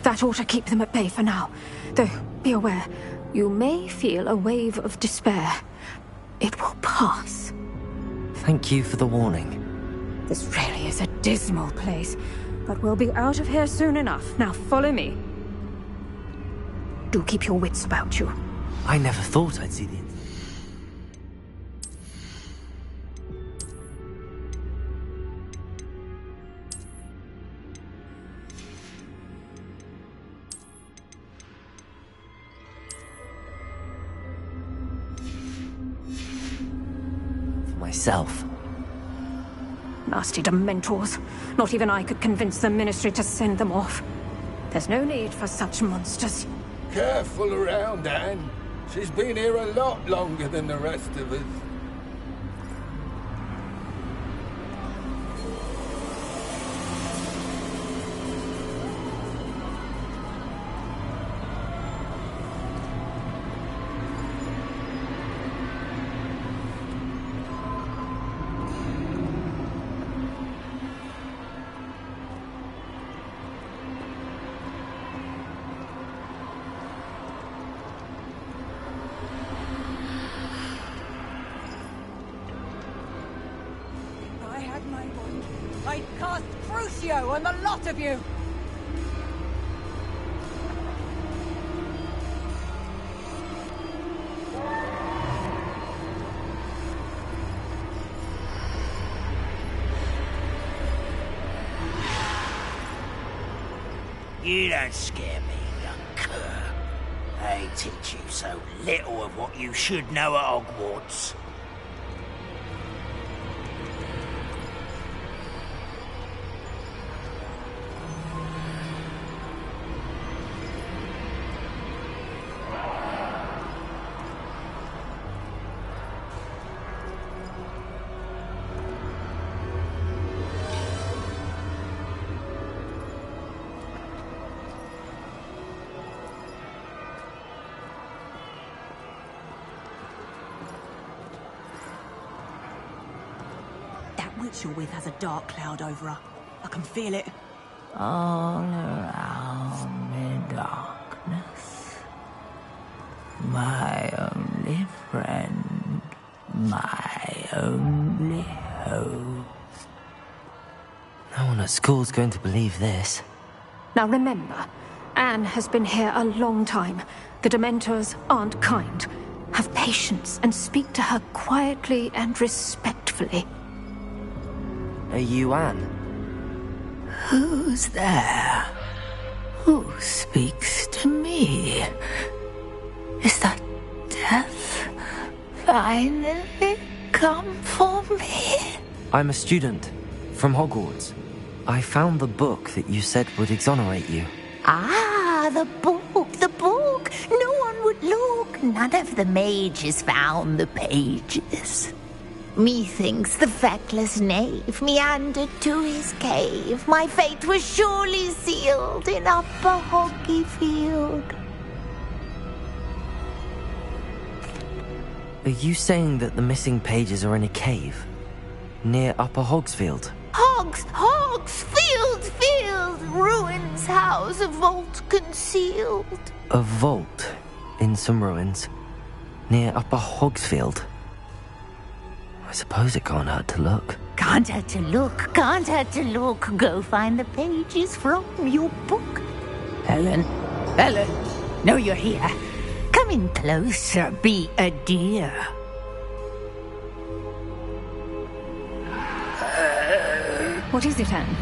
That ought to keep them at bay for now. Though, be aware, you may feel a wave of despair. It will pass. Thank you for the warning. This really is a dismal place, but we'll be out of here soon enough. Now follow me. Do keep your wits about you. I never thought I'd see the... myself. Nasty Dementors. Not even I could convince the Ministry to send them off. There's no need for such monsters. Careful around, Anne. She's been here a lot longer than the rest of us. I'd cast Crucio on the lot of you! You don't scare me, young cur. They teach you so little of what you should know at Hogwarts. Witch you're with has a dark cloud over her. I can feel it. All around me darkness. My only friend. My only hope. No one at school's going to believe this. Now remember, Anne has been here a long time. The Dementors aren't kind. Have patience and speak to her quietly and respectfully. Are you Anne? Who's there? Who speaks to me? Is that death finally come for me? I'm a student from Hogwarts. I found the book that you said would exonerate you. Ah, the book, the book. No one would look. None of the mages found the pages. Methinks the feckless knave meandered to his cave. My fate was surely sealed in Upper Hoggyfield. Are you saying that the missing pages are in a cave? Near Upper Hogsfield? Hogsfield, ruins house, a vault concealed. A vault in some ruins? Near Upper Hogsfield? I suppose it can't hurt to look. Can't hurt to look, can't hurt to look. Go find the pages from your book. Helen, know you're here. Come in closer, be a dear. What is it, Anne?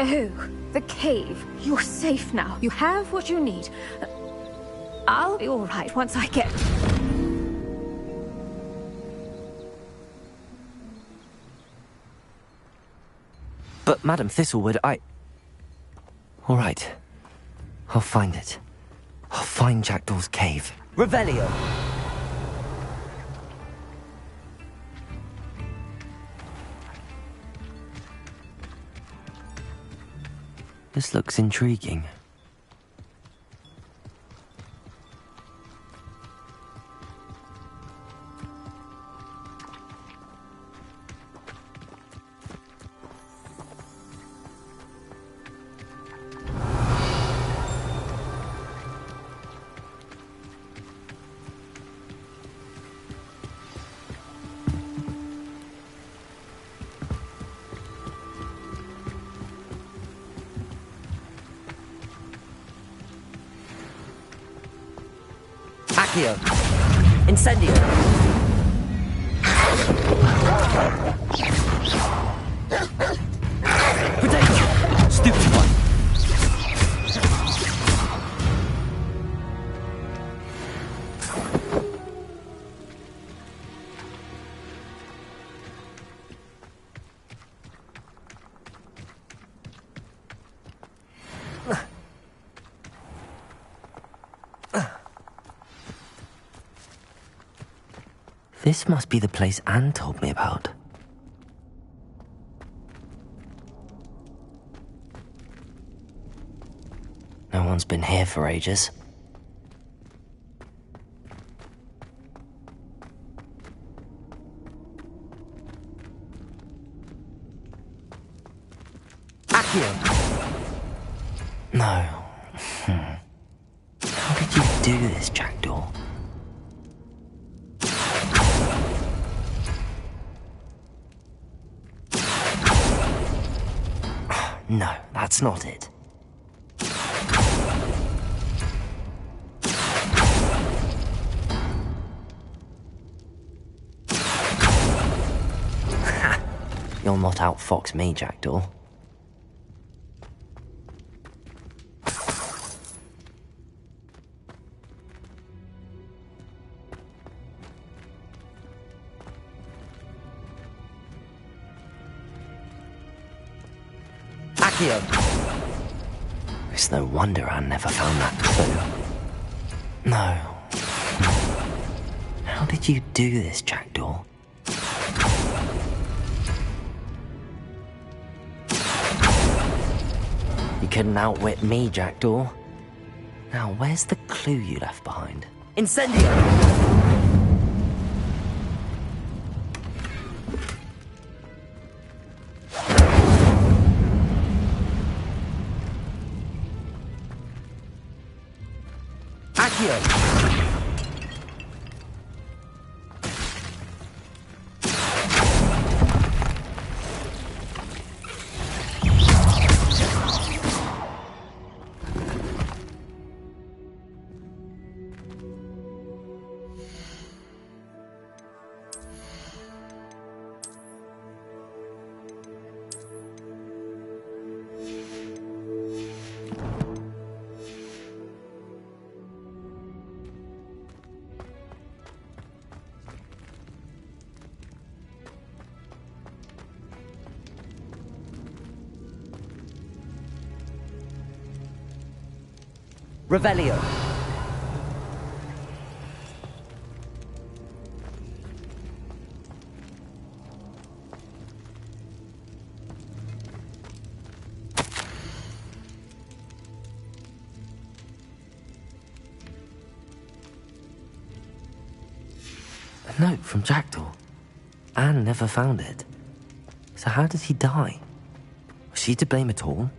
Oh, the cave. You're safe now. You have what you need. I'll be all right once I get... But, Madam Thistlewood, All right. I'll find it. I'll find Jackdaw's cave. Revelio! This looks intriguing. Accio. Incendio. Potato. Stupid one. This must be the place Anne told me about. No one's been here for ages. Accio! No. How did you do this, Jackdaw? No, that's not it. You'll not outfox me, Jackdaw. It's no wonder I never found that clue. No. How did you do this, Jackdaw? You couldn't outwit me, Jackdaw. Now, where's the clue you left behind? Incendio! Revelio. A note from Jackdaw. Anne never found it. So how did he die? Was she to blame at all?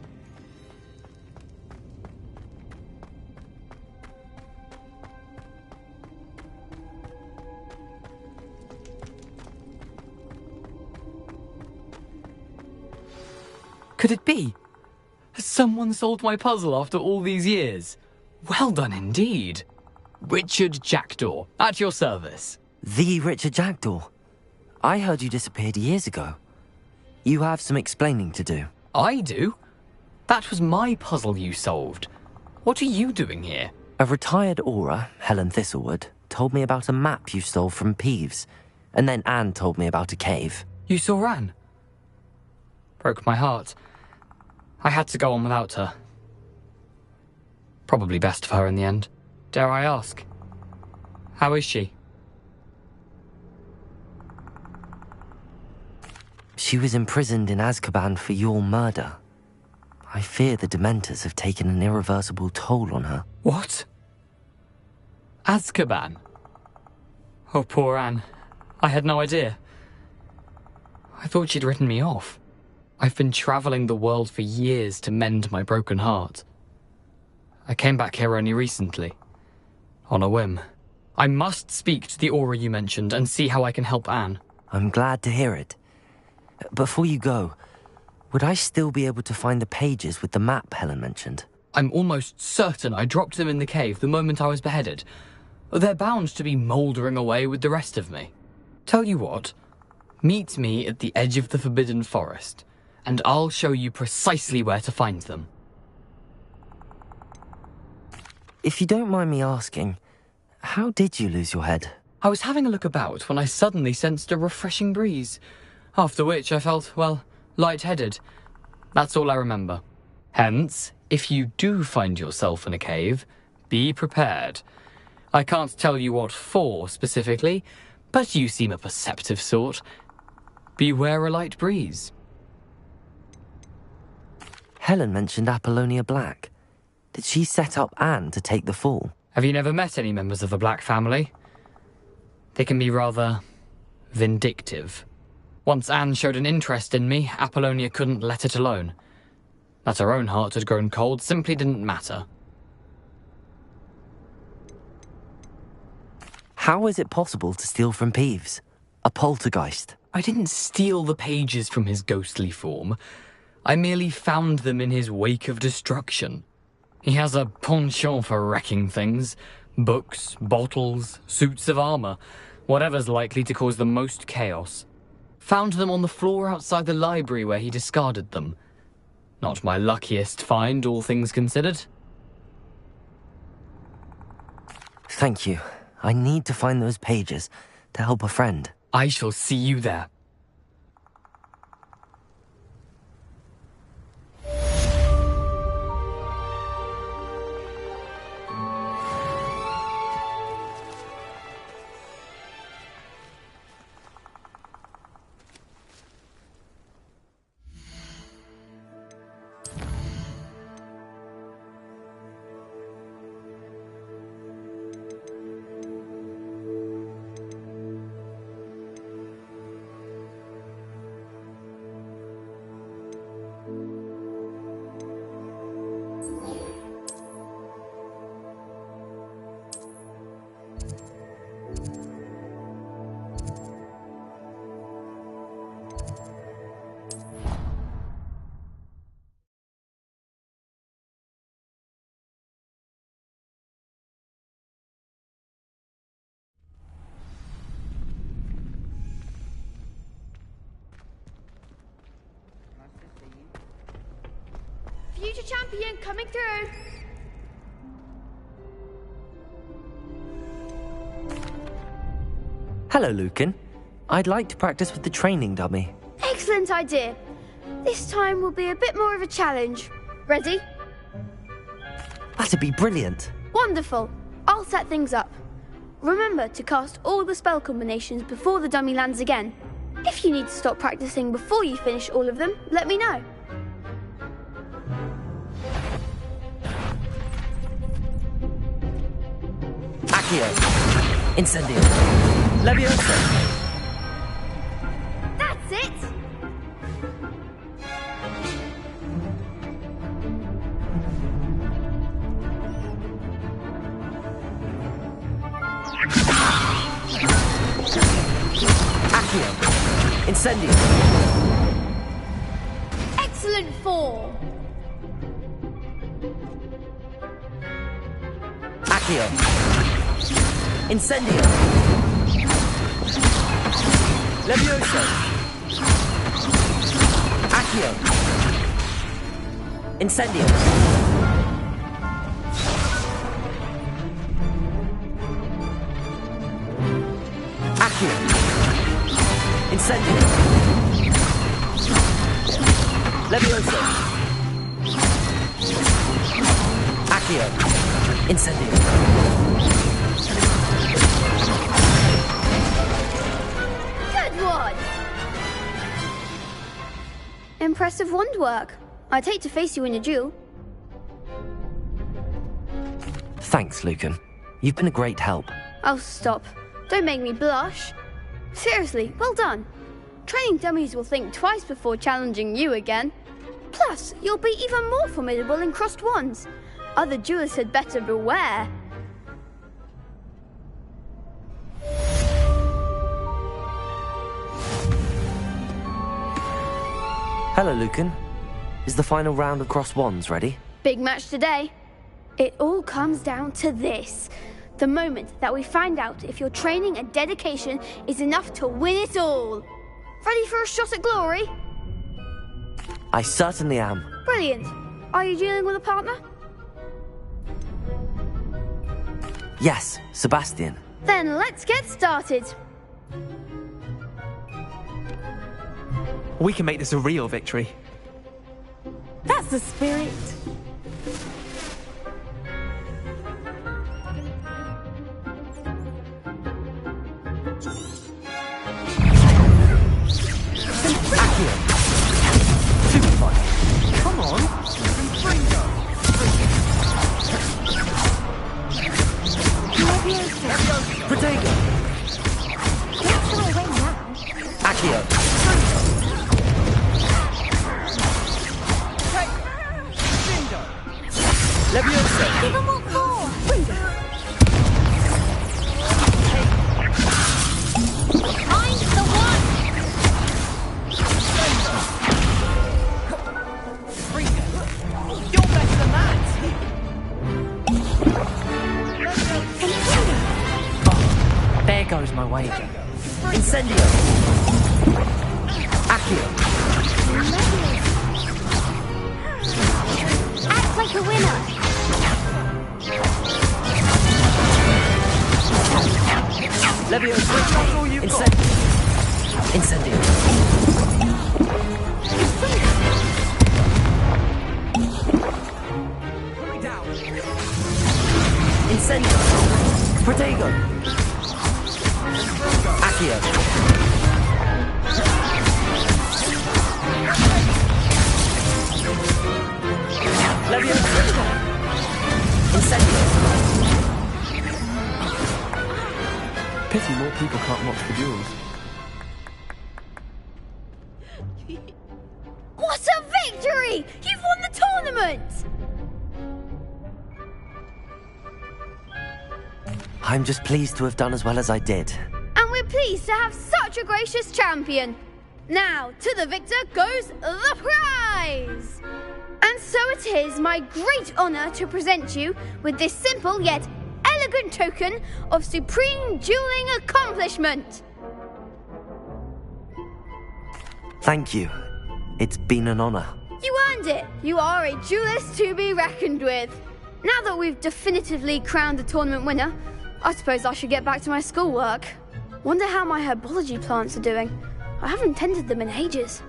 Could it be? Has someone solved my puzzle after all these years? Well done indeed. Richard Jackdaw, at your service. The Richard Jackdaw? I heard you disappeared years ago. You have some explaining to do. I do? That was my puzzle you solved. What are you doing here? A retired aura, Helen Thistlewood, told me about a map you stole from Peeves, and then Anne told me about a cave. You saw Anne? Broke my heart. I had to go on without her. Probably best for her in the end. Dare I ask? How is she? She was imprisoned in Azkaban for your murder. I fear the Dementors have taken an irreversible toll on her. What? Azkaban? Oh, poor Anne. I had no idea. I thought she'd written me off. I've been travelling the world for years to mend my broken heart. I came back here only recently. On a whim. I must speak to the aura you mentioned and see how I can help Anne. I'm glad to hear it. Before you go, would I still be able to find the pages with the map Helen mentioned? I'm almost certain I dropped them in the cave the moment I was beheaded. They're bound to be mouldering away with the rest of me. Tell you what, meet me at the edge of the Forbidden Forest, and I'll show you precisely where to find them. If you don't mind me asking, how did you lose your head? I was having a look about when I suddenly sensed a refreshing breeze, after which I felt, well, lightheaded. That's all I remember. Hence, if you do find yourself in a cave, be prepared. I can't tell you what for specifically, but you seem a perceptive sort. Beware a light breeze. Helen mentioned Apollonia Black. Did she set up Anne to take the fall? Have you never met any members of the Black family? They can be rather vindictive. Once Anne showed an interest in me, Apollonia couldn't let it alone. That her own heart had grown cold simply didn't matter. How is it possible to steal from Peeves? A poltergeist? I didn't steal the pages from his ghostly form. I merely found them in his wake of destruction. He has a penchant for wrecking things. Books, bottles, suits of armor. Whatever's likely to cause the most chaos. Found them on the floor outside the library where he discarded them. Not my luckiest find, all things considered. Thank you. I need to find those pages to help a friend. I shall see you there. Future champion coming through. Hello, Lucan. I'd like to practice with the training dummy. Excellent idea. This time will be a bit more of a challenge. Ready? That'd be brilliant. Wonderful. I'll set things up. Remember to cast all the spell combinations before the dummy lands again. If you need to stop practicing before you finish all of them, let me know. Accio. Incendio. Leviosa. That's it! Accio. Incendio. Excellent form! Accio. Incendio. Leviosa. Accio. Incendio! Accio! Incendio! Levioso! Accio! Incendio! Good one! Impressive wand work. I'd hate to face you in a duel. Thanks, Lucan. You've been a great help. Oh, stop. Don't make me blush. Seriously, well done. Training dummies will think twice before challenging you again. Plus, you'll be even more formidable in crossed wands. Other duelists had better beware. Hello, Lucan. Is the final round of crossed wands ready? Big match today. It all comes down to this. The moment that we find out if your training and dedication is enough to win it all. Ready for a shot at glory? I certainly am. Brilliant. Are you dealing with a partner? Yes, Sebastian. Then let's get started. We can make this a real victory. That's the spirit. Accio! Super fun! Come on! Protego! Accio! Levioso! Give them what for! Find the one! You're better than that! Oh, there goes my wager. Incendio! Accio! Act like a winner! Levioso! Incendio! Incendio! Protego! Accio! Levioso! Incendio! Pity more people can't watch the duels. What a victory! You've won the tournament! I'm just pleased to have done as well as I did. And we're pleased to have such a gracious champion. Now, to the victor goes the prize! And so it is my great honor to present you with this simple yet elegant token of supreme dueling accomplishment. Thank you. It's been an honor. You earned it. You are a duelist to be reckoned with. Now that we've definitively crowned the tournament winner, I suppose I should get back to my schoolwork. Wonder how my herbology plants are doing. I haven't tended them in ages.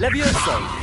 Levioso!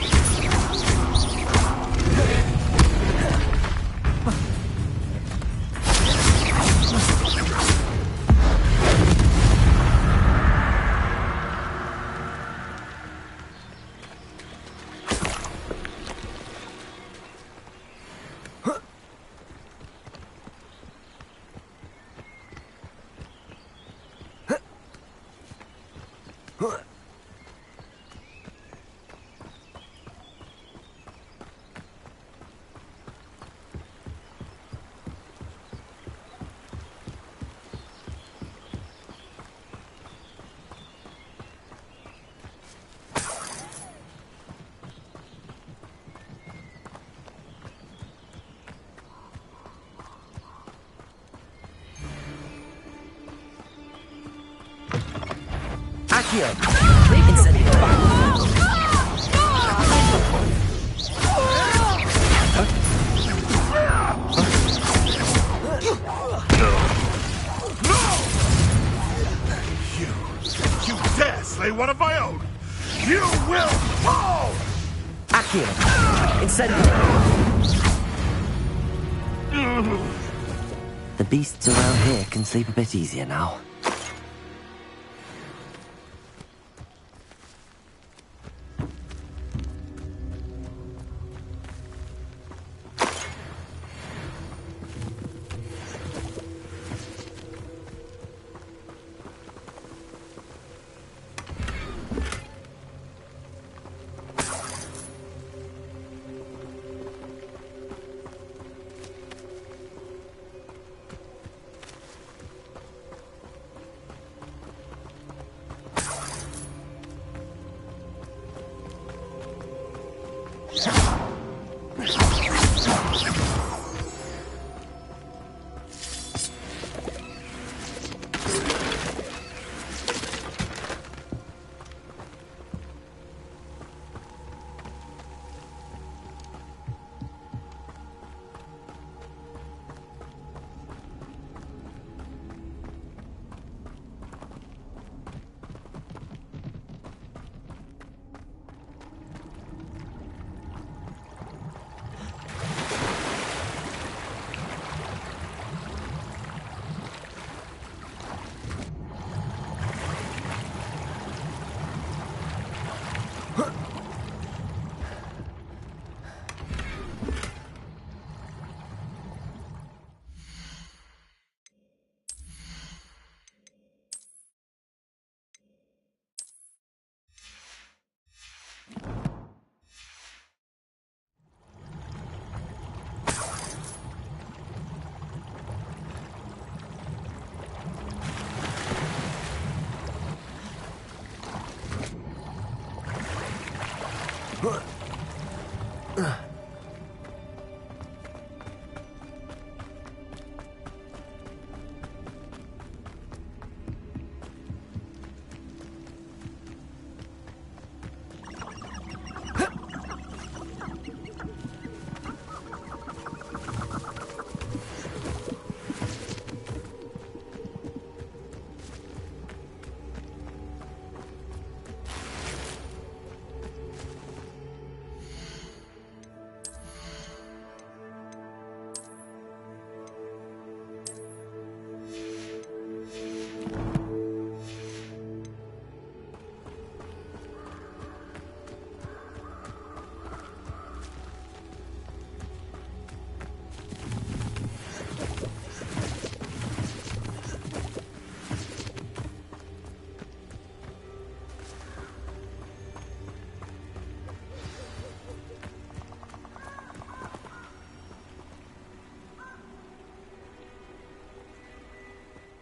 Accio! You dare slay one of my own! You will fall! Accio! Incendio! The beasts around here can sleep a bit easier now.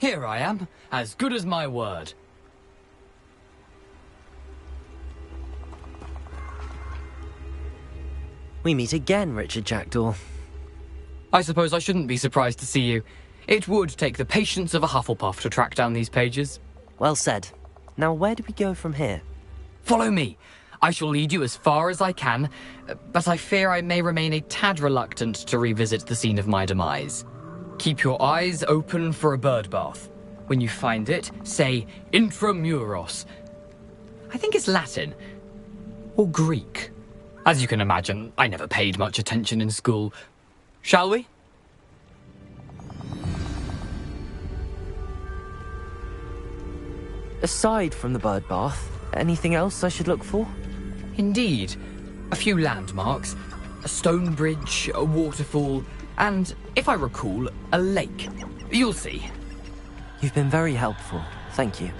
Here I am, as good as my word. We meet again, Richard Jackdaw. I suppose I shouldn't be surprised to see you. It would take the patience of a Hufflepuff to track down these pages. Well said. Now where do we go from here? Follow me. I shall lead you as far as I can, but I fear I may remain a tad reluctant to revisit the scene of my demise. Keep your eyes open for a bird bath. When you find it, say intramuros. I think it's Latin. Or Greek. As you can imagine, I never paid much attention in school. Shall we? Aside from the bird bath, anything else I should look for? Indeed. A few landmarks, a stone bridge, a waterfall, and, if I recall, a lake. You'll see. You've been very helpful. Thank you.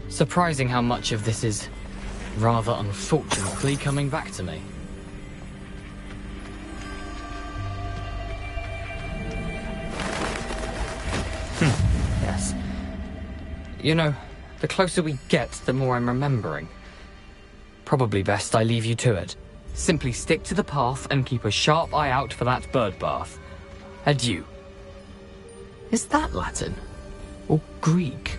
Surprising how much of this is, rather unfortunately, coming back to me. Yes. You know, the closer we get, the more I'm remembering. Probably best I leave you to it. Simply stick to the path and keep a sharp eye out for that bird bath. Adieu. Is that Latin? Or Greek?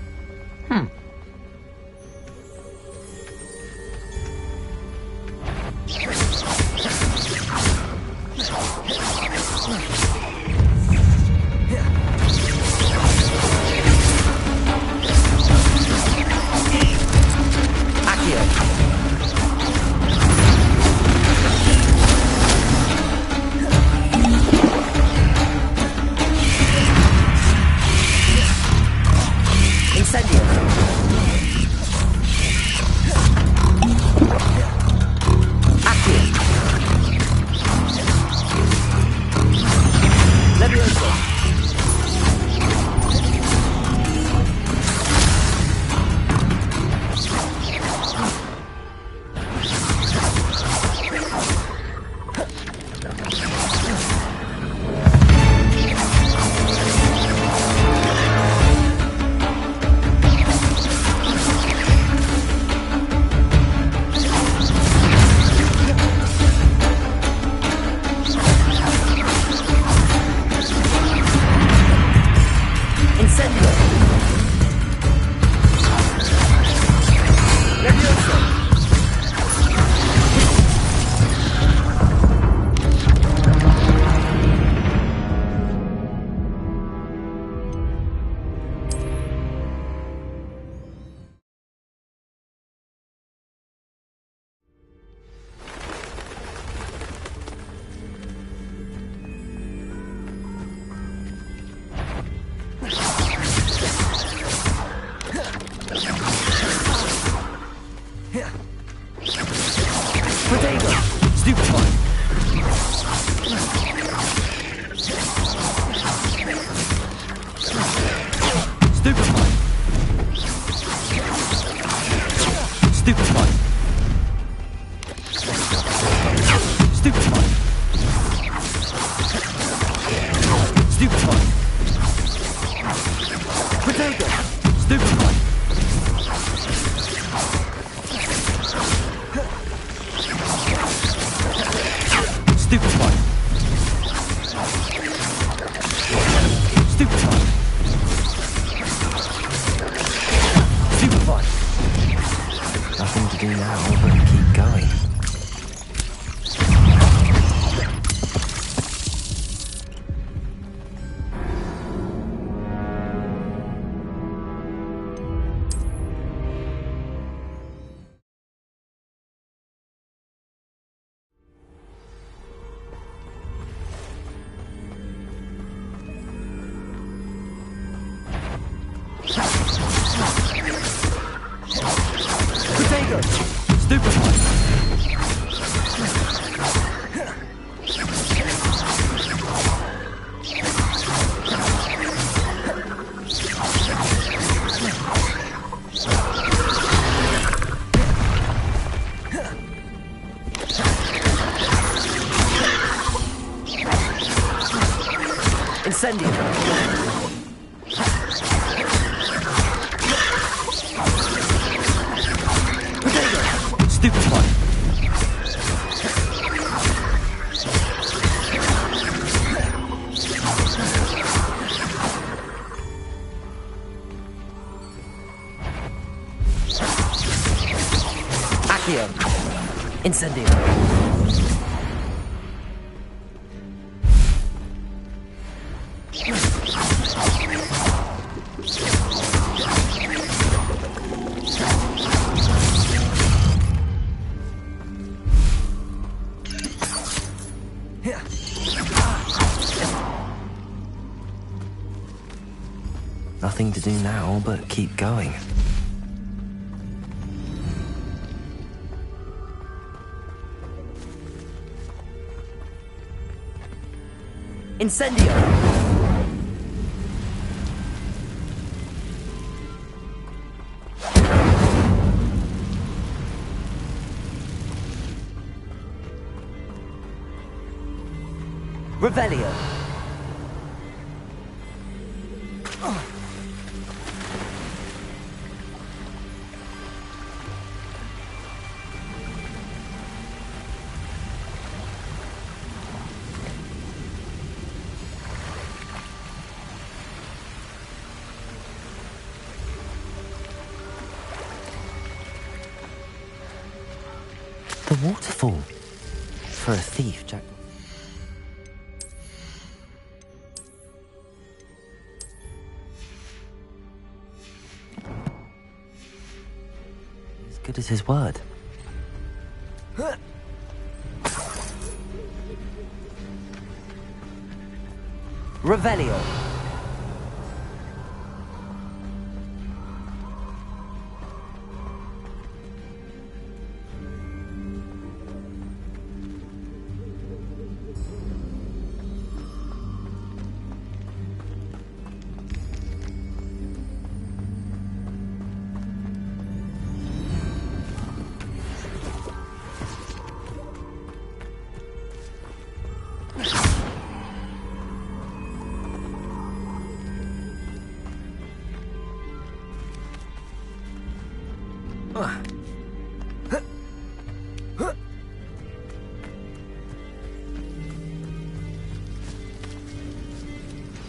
Incendio! Accio. Incendio. Nothing to do now but keep going. Incendio! Revelio! The waterfall. For a thief, Jack. As good as his word. Revelio.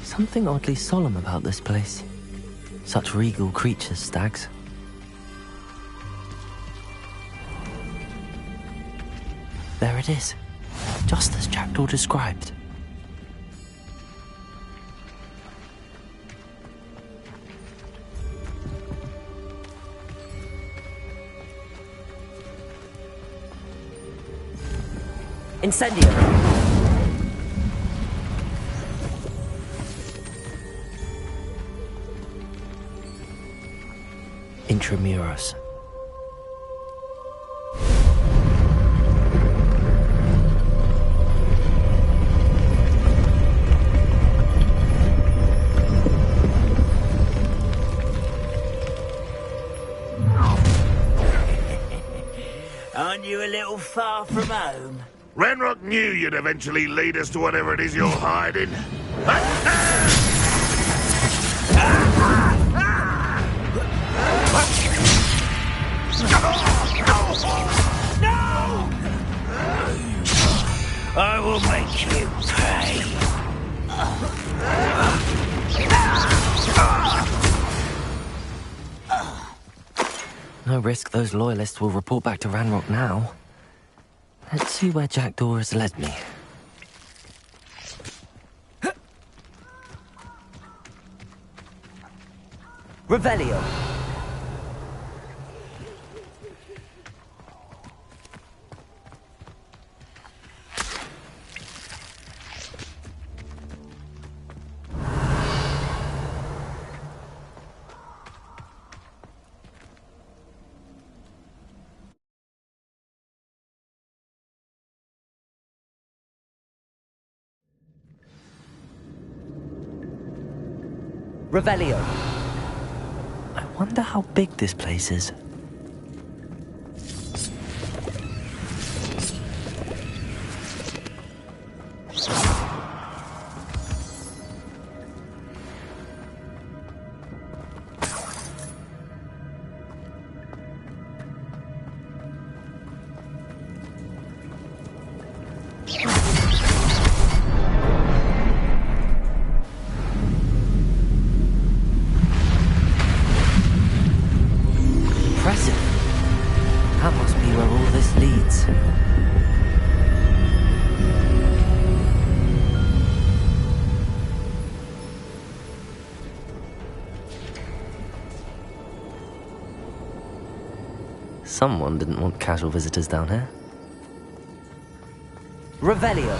Something oddly solemn about this place. Such regal creatures, stags. There it is, just as Jackdaw described. Incendio! Intramuros. Aren't you a little far from home? Ranrock knew you'd eventually lead us to whatever it is you're hiding. I will make you pay. No risk those loyalists will report back to Ranrock now. Let's see where Jackdaw has led me. Revelio! Revelio. I wonder how big this place is. Someone didn't want casual visitors down here. Revelio.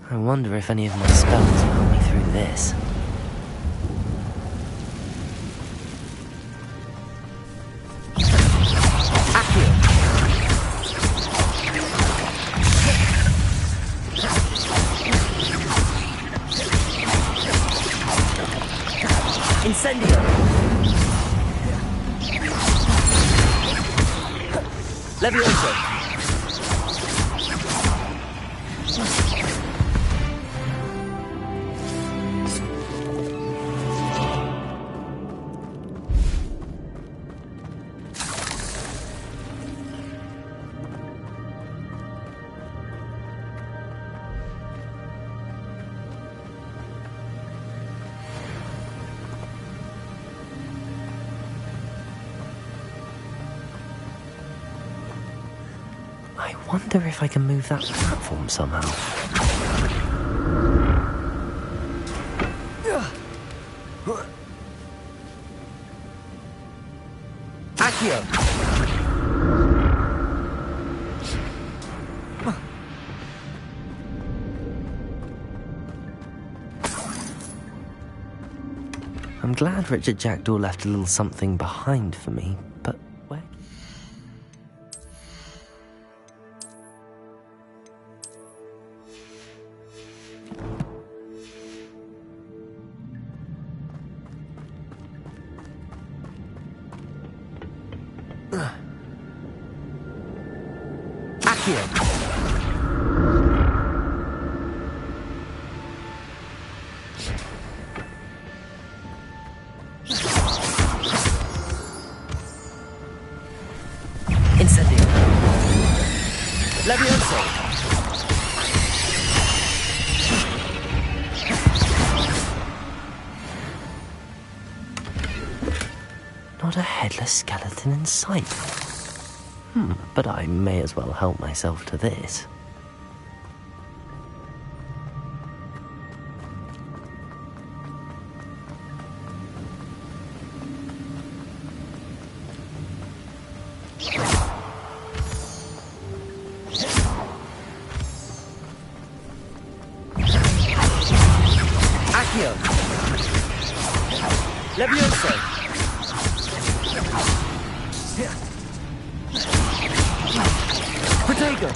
I wonder if any of my spells will help me through this. Incendio! Levioso! I wonder if I can move that platform somehow. Accio! I'm glad Richard Jackdaw left a little something behind for me, but where? Accio! Incendio! Levioso! Not a headless skeleton in sight. But I may as well help myself to this. Accio! Levioso! Protego!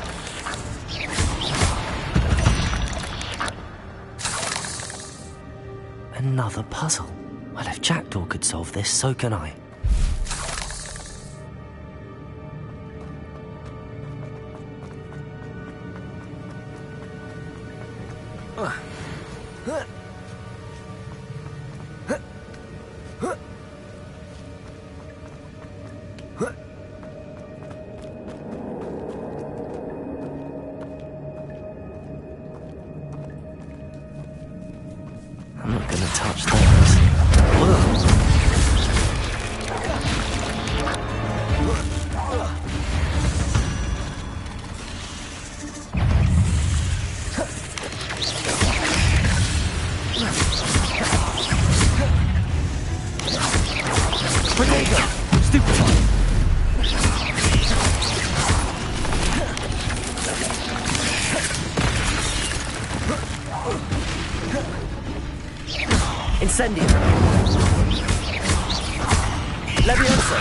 Another puzzle. Well, if Jackdaw could solve this, so can I. I'm not gonna touch those. Protego! Stupefy! Incendio! Levioso!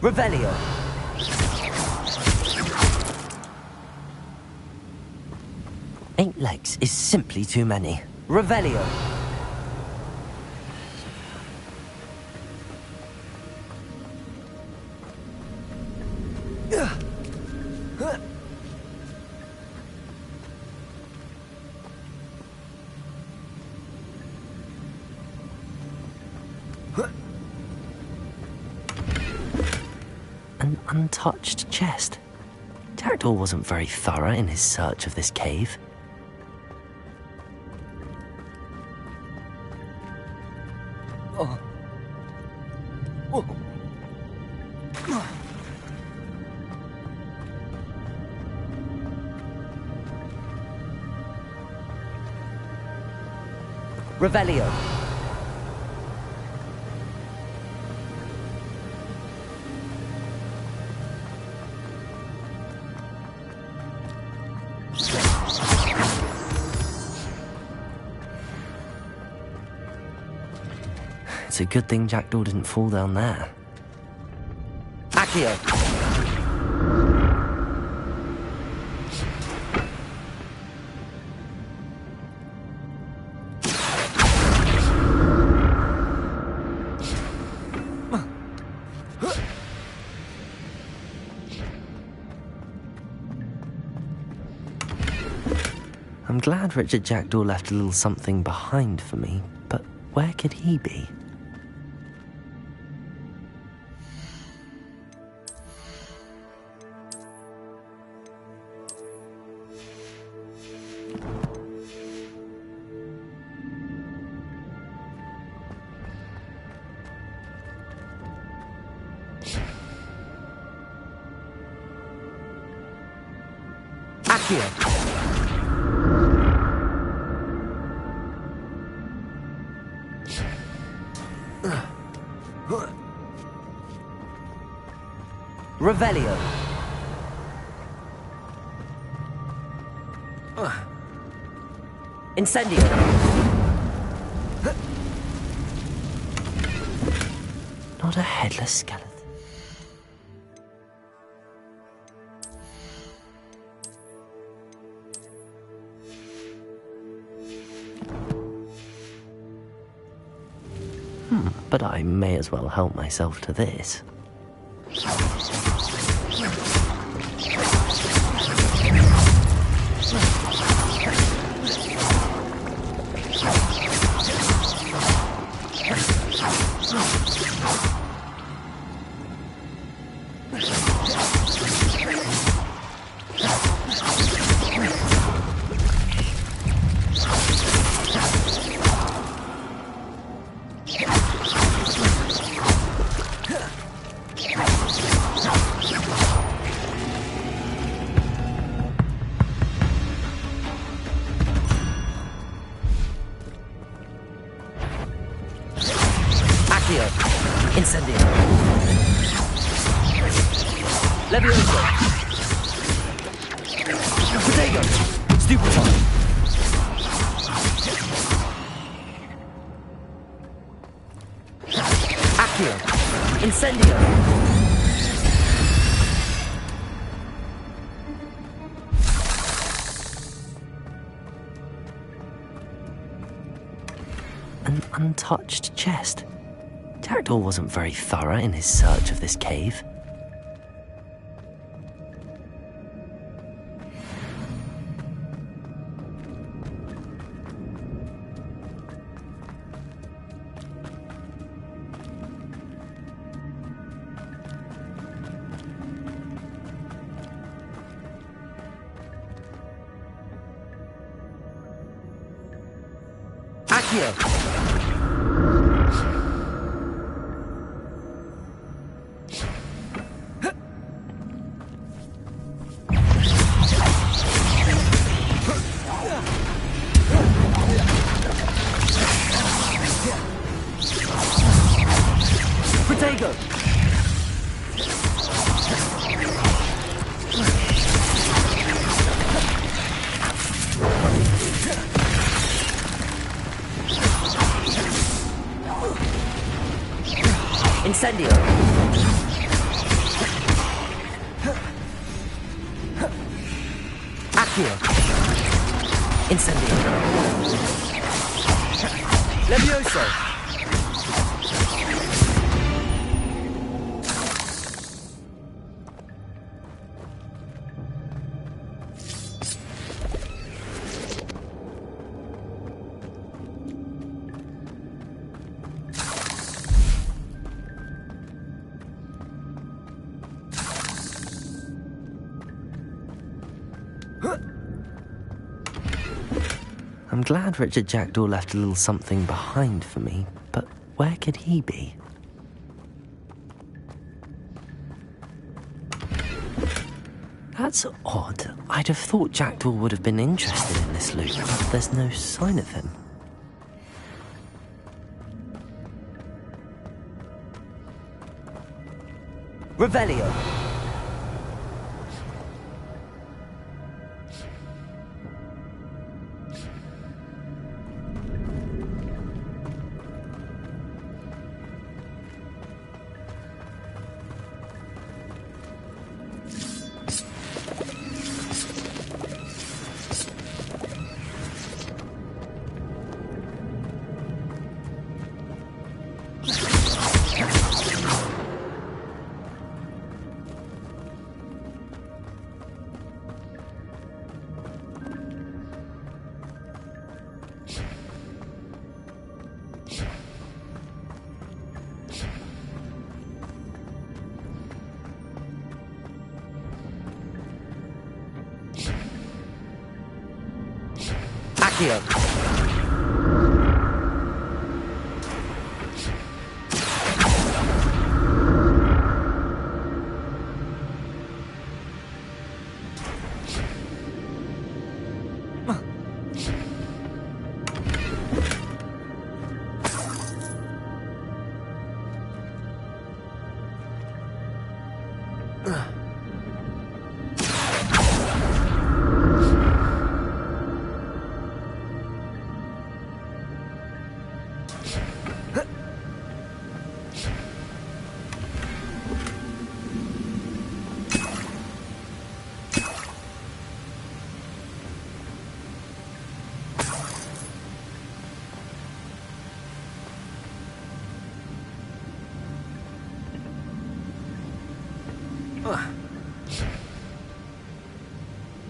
Revelio. Eight legs is simply too many. Revelio. An untouched chest. Jackdaw wasn't very thorough in his search of this cave. Oh. Whoa. Revelio. It's a good thing Jackdaw didn't fall down there. Accio! I'm glad Richard Jackdaw left a little something behind for me, but where could he be? Accio! Revelio. Incendio. Not a headless skeleton. But I may as well help myself to this. Incendio. Levioso. Potato. Stupefy. Accio. Incendio. An untouched chest. Jackdaw wasn't very thorough in his search of this cave. Accio! Protego! Incendio! Accio! Incendio! Levioso! I'm glad Richard Jackdaw left a little something behind for me, but where could he be? That's odd. I'd have thought Jackdaw would have been interested in this loot, but there's no sign of him. Revelio! Accio!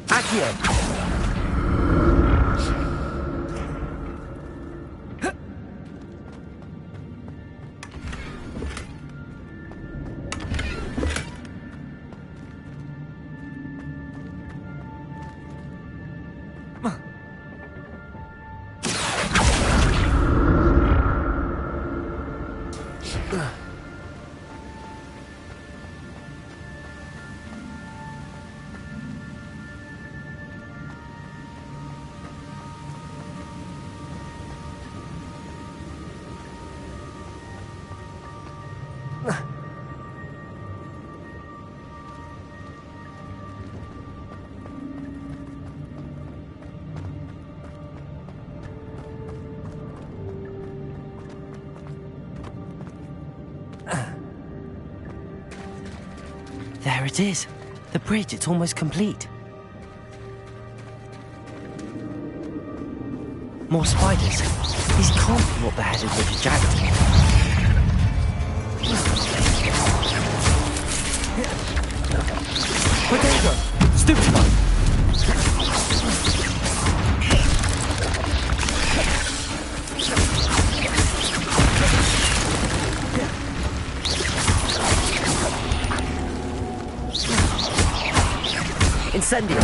Accio! There it is. The bridge, it's almost complete. More spiders. These can't be what beheaded Richard Jackdaw. Potato! Stupid one! Incendio!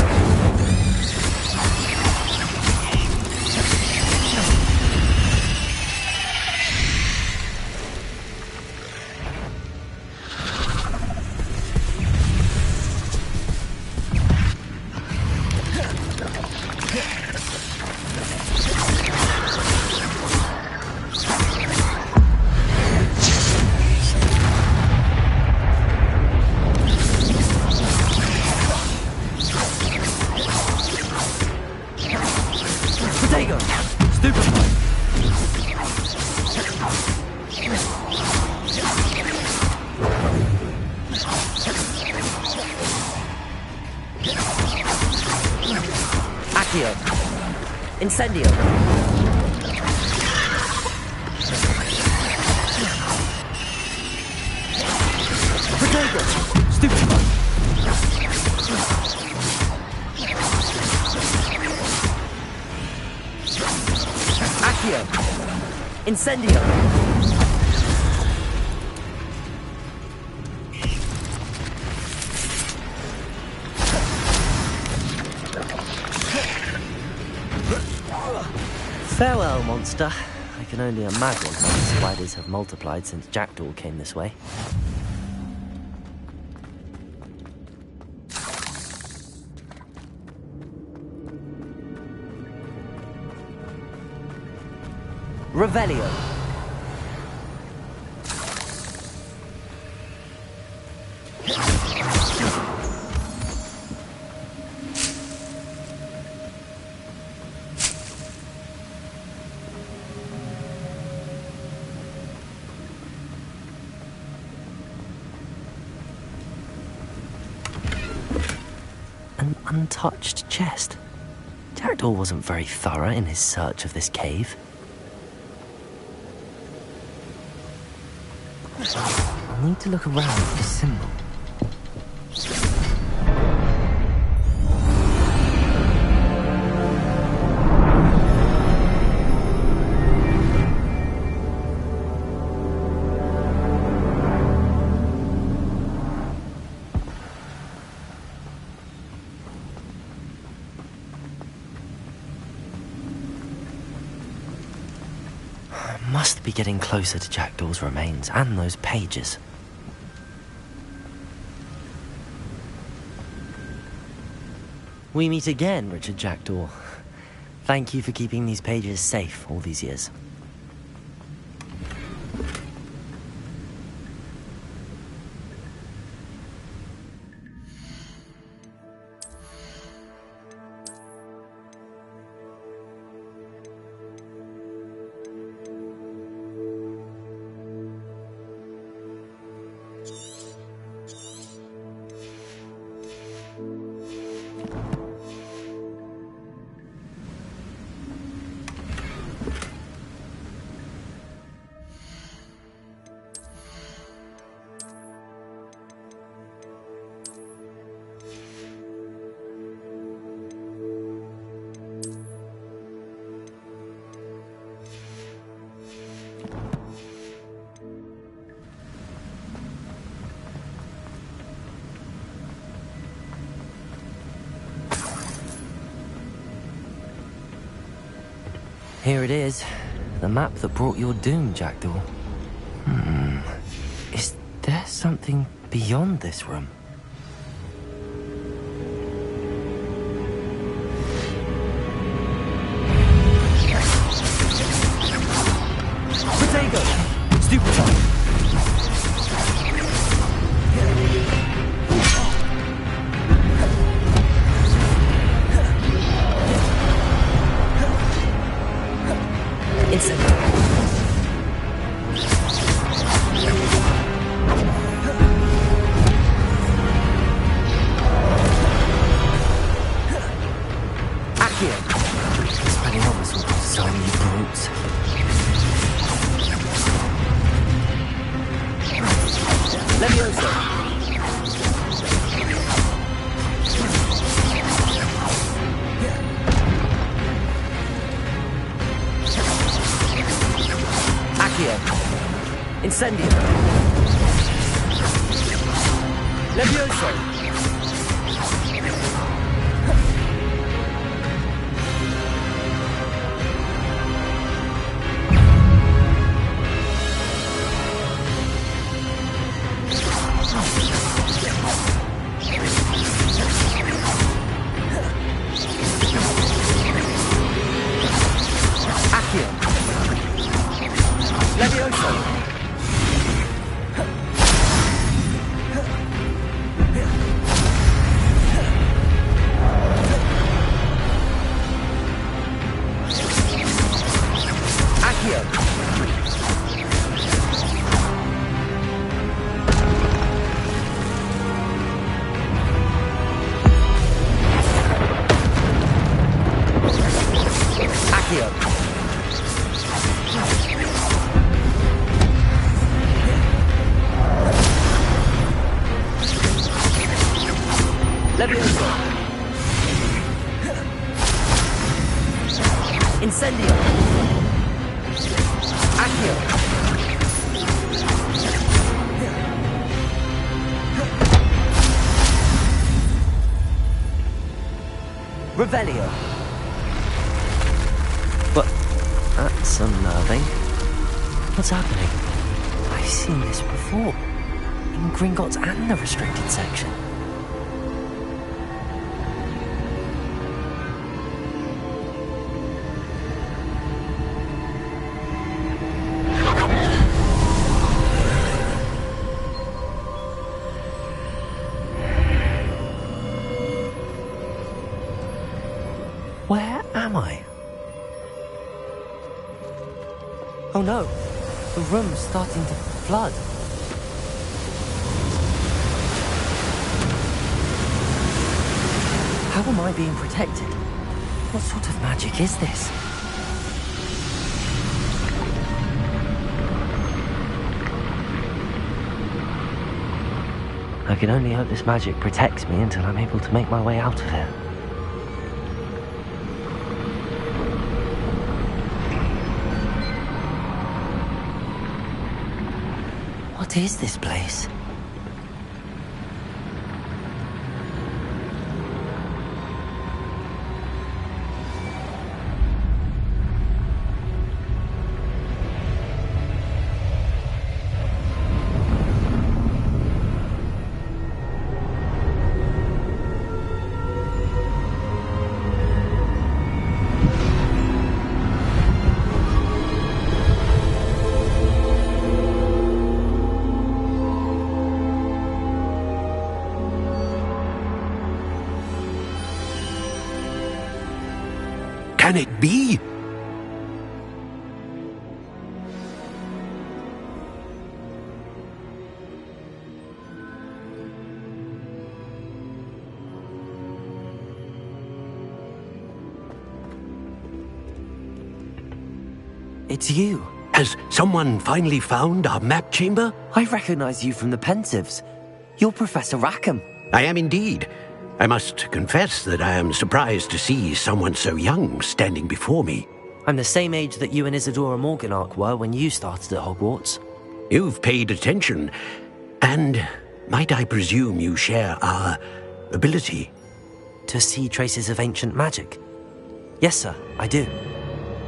Accio. Incendio. Protego. Stupefy. Accio. Incendio. Farewell, monster. I can only imagine how the spiders have multiplied since Jackdaw came this way. Revelio. An untouched chest. Jackdaw wasn't very thorough in his search of this cave. I'll need to look around for the symbol. Must be getting closer to Jackdaw's remains and those pages. We meet again, Richard Jackdaw. Thank you for keeping these pages safe all these years. Here it is. The map that brought your doom, Jackdaw. Is there something beyond this room? Protego! Stupefy! Incendio. Levioso. Accio. Levioso. Accio. Levioso. Incendio. Accio. Revelio. But that's unnerving. What's happening? I've seen this before. In Gringotts and the restricted section. Where am I? Oh no, the room's starting to flood. How am I being protected? What sort of magic is this? I can only hope this magic protects me until I'm able to make my way out of here. What is this place? Can it be? It's you. Has someone finally found our map chamber? I recognize you from the Pensives. You're Professor Rackham. I am indeed. I must confess that I am surprised to see someone so young standing before me. I'm the same age that you and Isadora Morganach were when you started at Hogwarts. You've paid attention, and might I presume you share our ability? To see traces of ancient magic? Yes, sir, I do.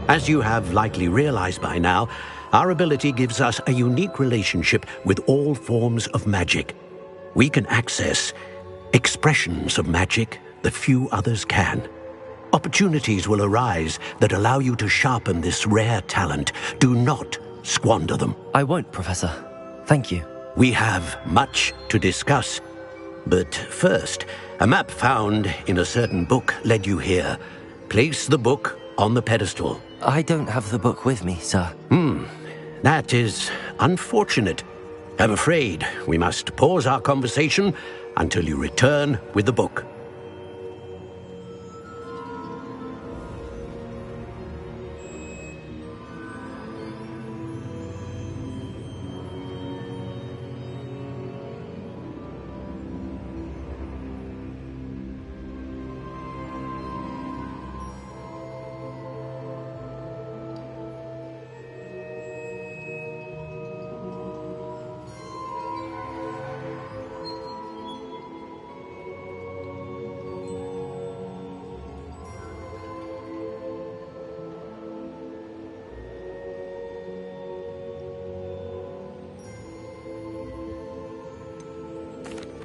As you have likely realized by now, our ability gives us a unique relationship with all forms of magic. We can access expressions of magic that few others can. Opportunities will arise that allow you to sharpen this rare talent. Do not squander them. I won't, Professor. Thank you. We have much to discuss. But first, a map found in a certain book led you here. Place the book on the pedestal. I don't have the book with me, sir. That is unfortunate. I'm afraid we must pause our conversation until you return with the book.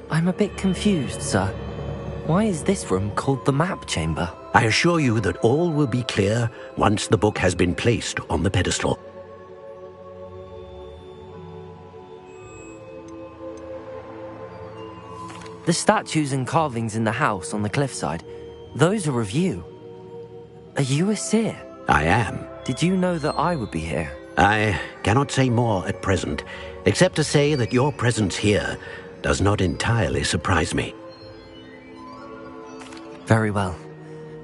I'm a bit confused, sir. Why is this room called the map chamber? I assure you that all will be clear once the book has been placed on the pedestal. The statues and carvings in the house on the cliffside, those are of you. Are you a seer? I am. Did you know that I would be here? I cannot say more at present, except to say that your presence here does not entirely surprise me. Very well.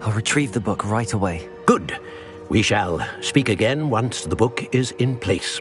I'll retrieve the book right away. Good. We shall speak again once the book is in place.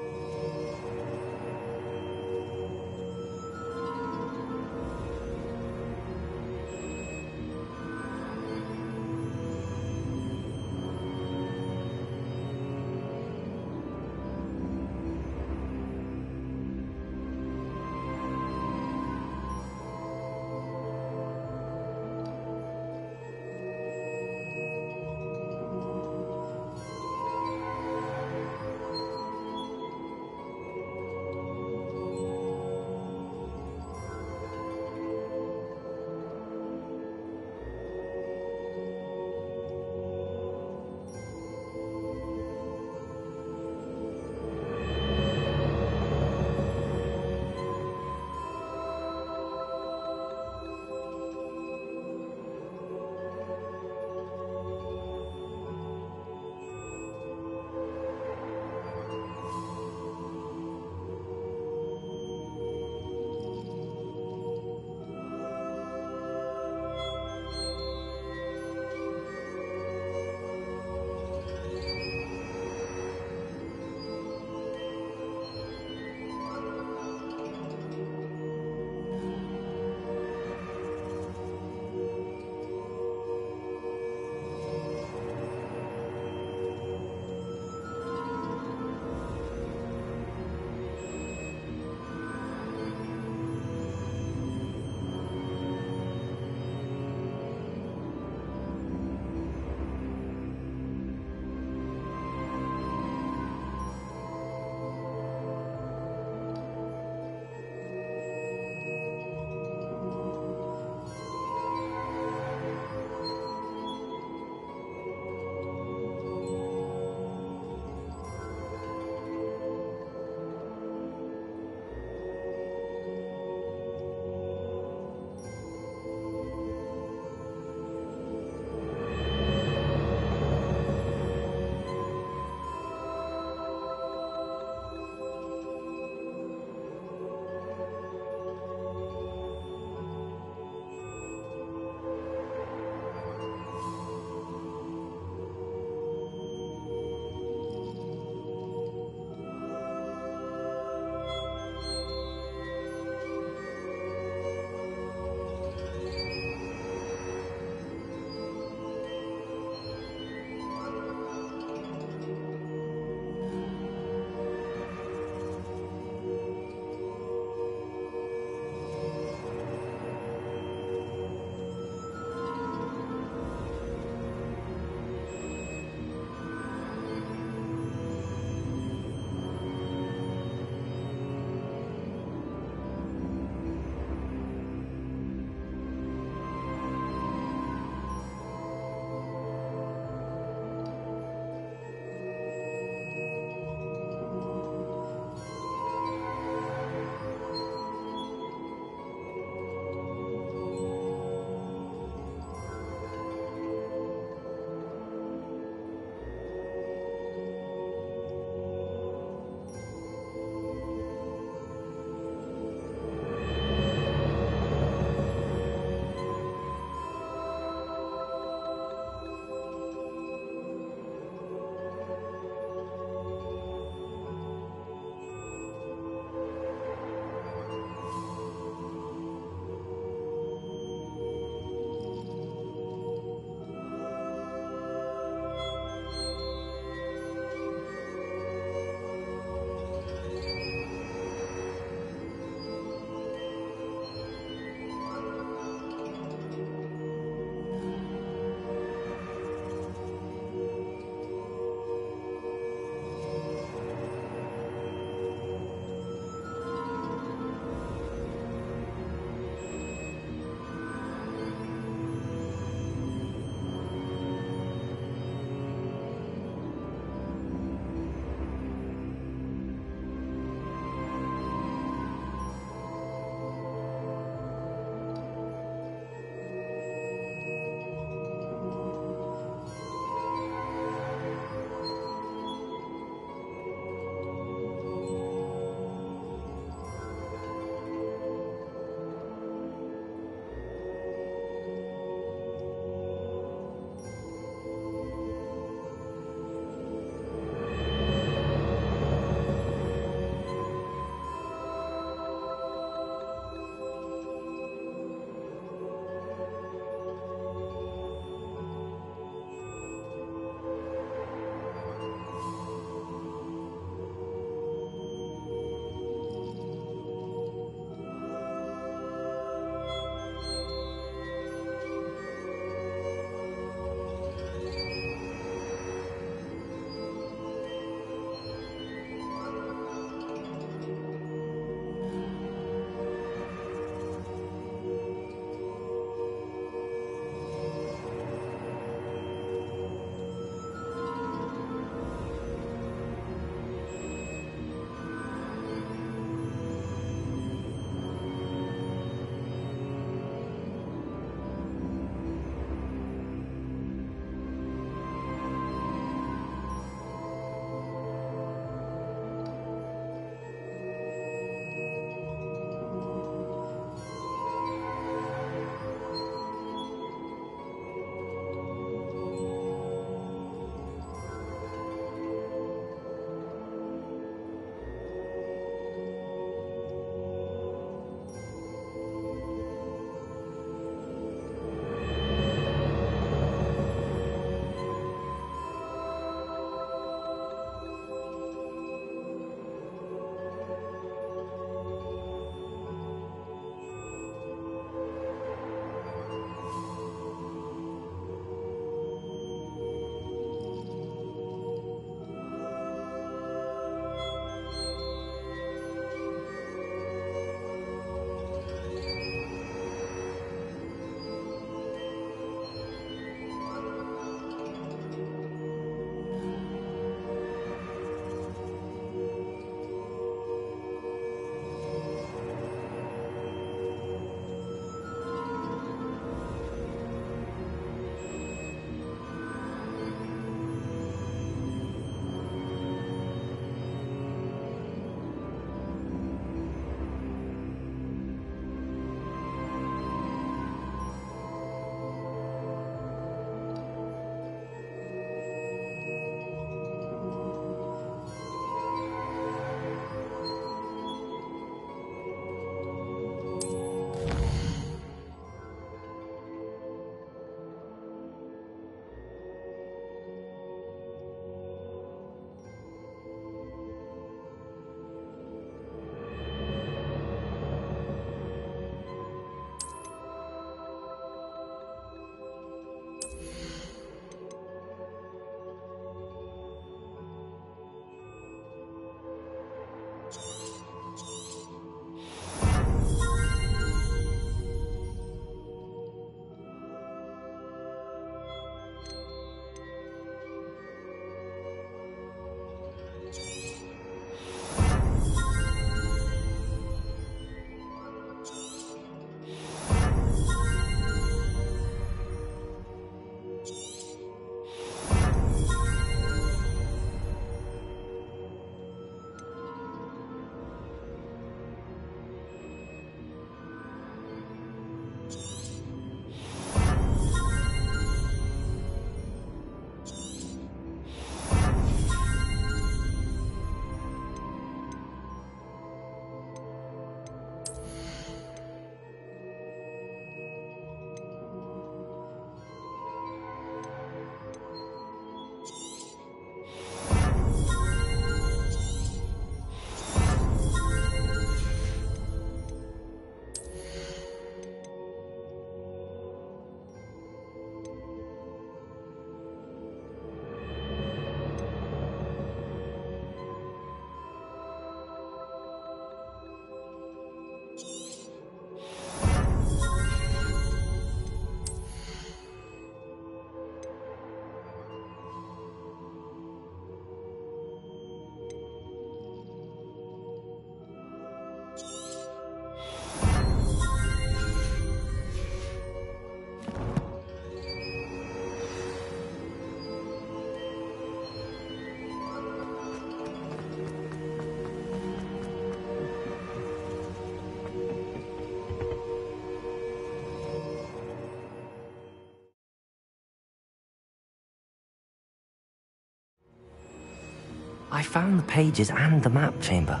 I found the pages and the map chamber.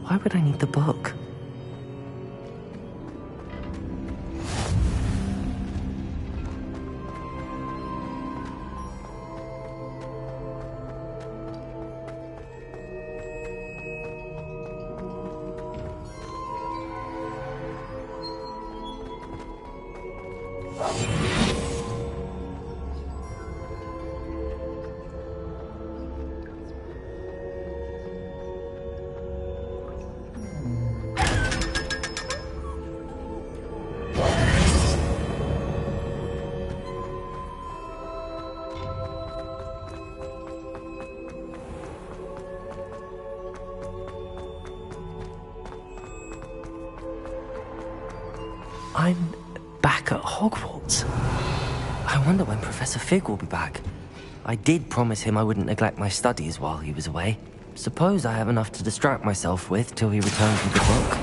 Why would I need the book? I'm back at Hogwarts. I wonder when Professor Fig will be back. I did promise him I wouldn't neglect my studies while he was away. Suppose I have enough to distract myself with till he returns with the book.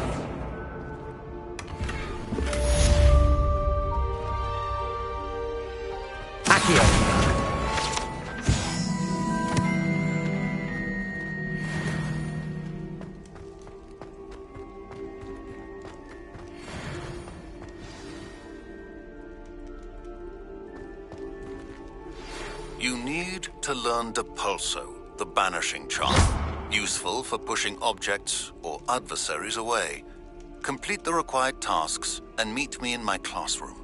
Accio! You need to learn Depulso, the banishing charm. Useful for pushing objects or adversaries away. Complete the required tasks and meet me in my classroom.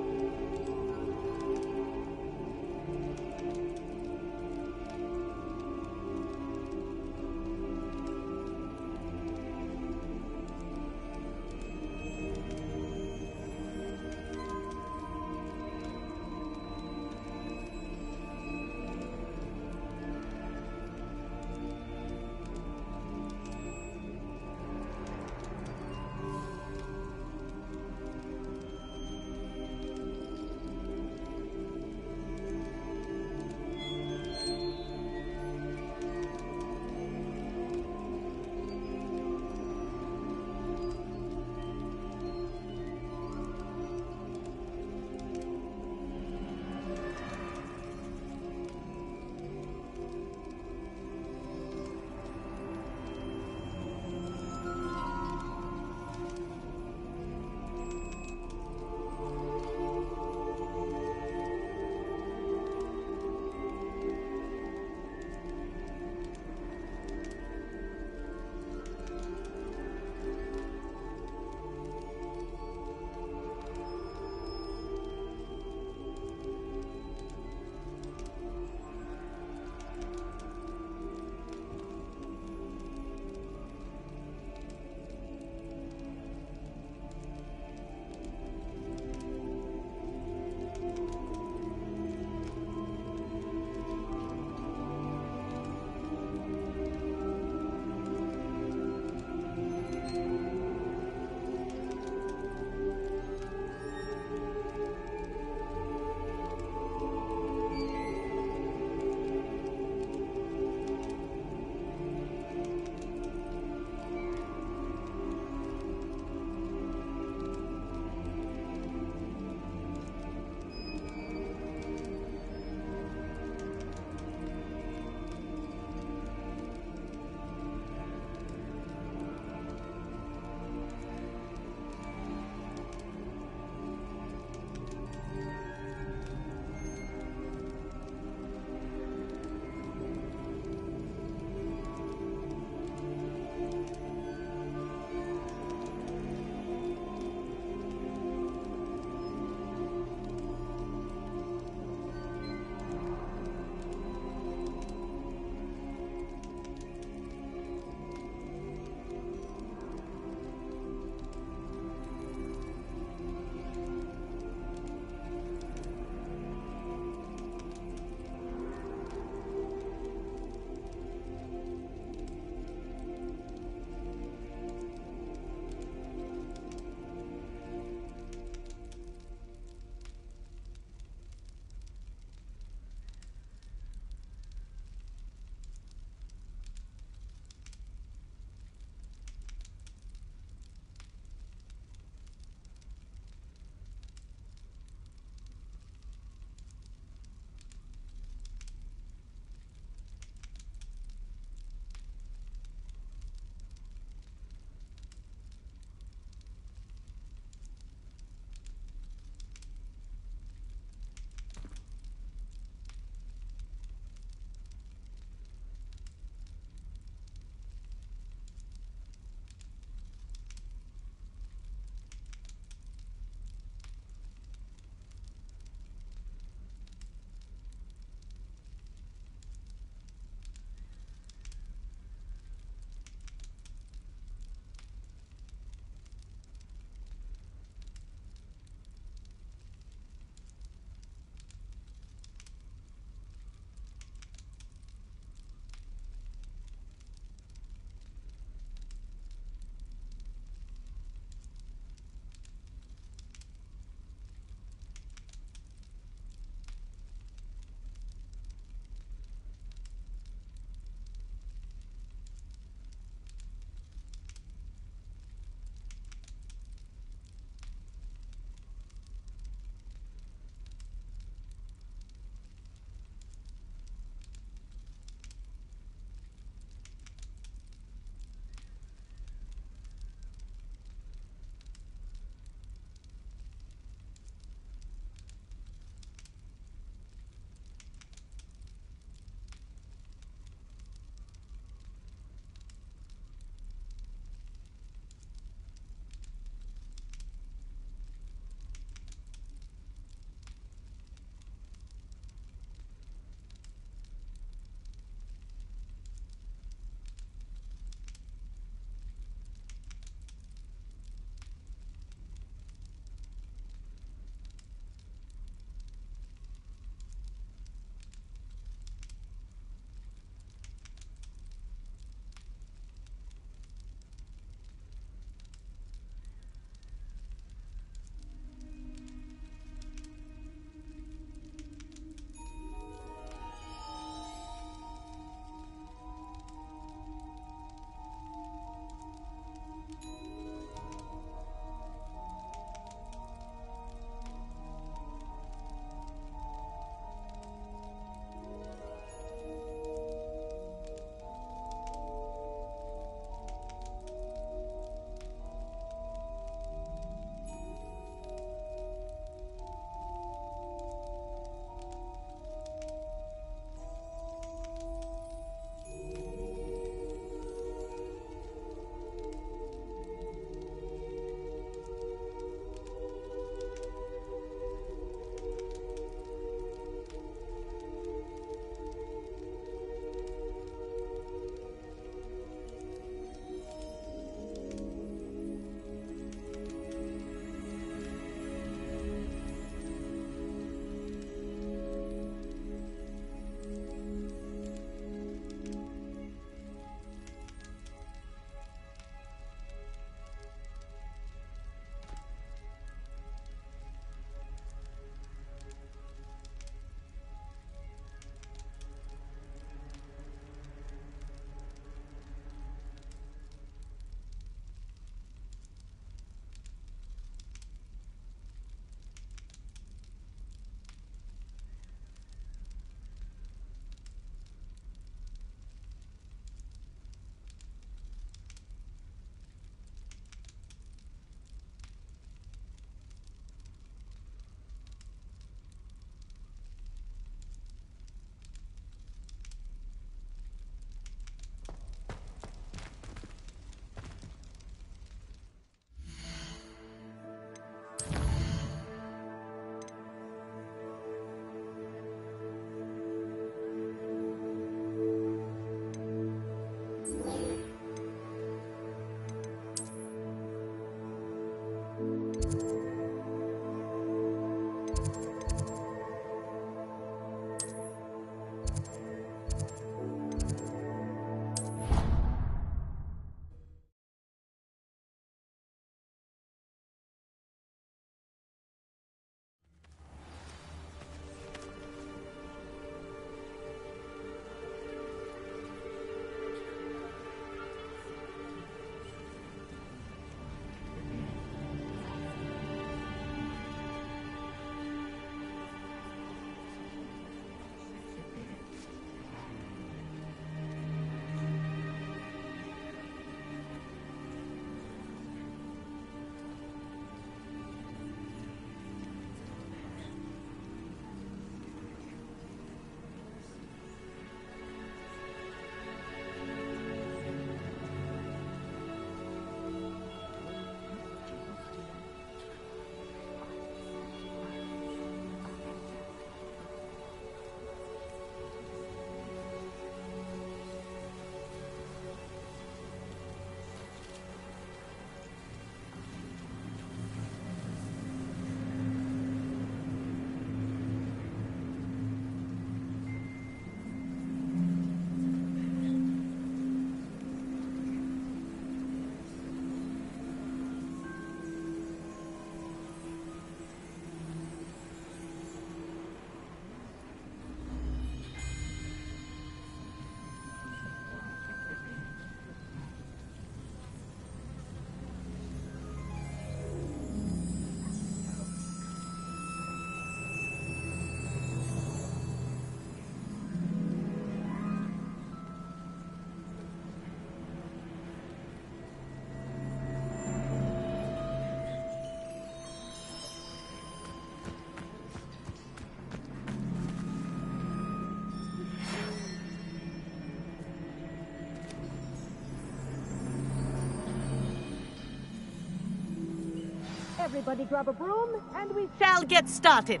Everybody grab a broom, and we shall get started.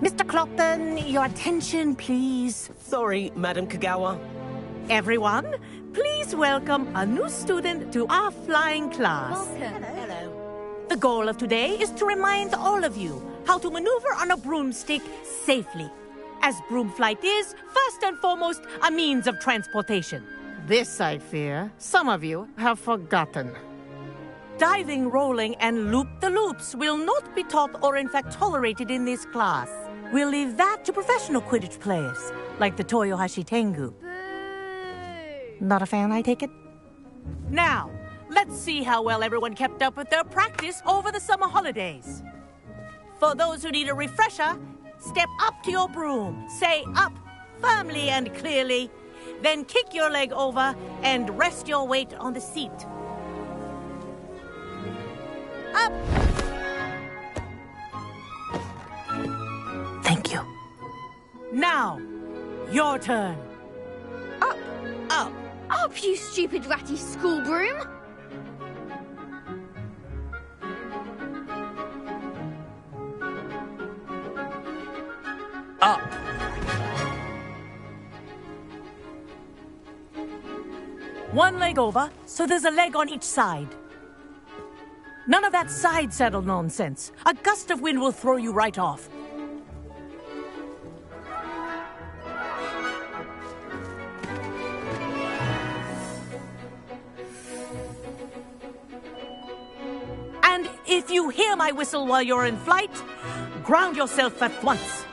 Mr. Clopton, your attention, please. Sorry, Madam Kagawa. Everyone, please welcome a new student to our flying class. Welcome. Hello. The goal of today is to remind all of you how to maneuver on a broomstick safely, as broom flight is, first and foremost, a means of transportation. This, I fear, some of you have forgotten. Diving, rolling, and loop-the-loops will not be taught or in fact tolerated in this class. We'll leave that to professional Quidditch players, like the Toyohashi Tengu. Not a fan, I take it? Now, let's see how well everyone kept up with their practice over the summer holidays. For those who need a refresher, step up to your broom, say up firmly and clearly, then kick your leg over and rest your weight on the seat. Up! Thank you. Now, your turn. Up! Up! Up, you stupid ratty school broom! Up. One leg over, so there's a leg on each side. None of that side saddle nonsense. A gust of wind will throw you right off. And if you hear my whistle while you're in flight, ground yourself at once.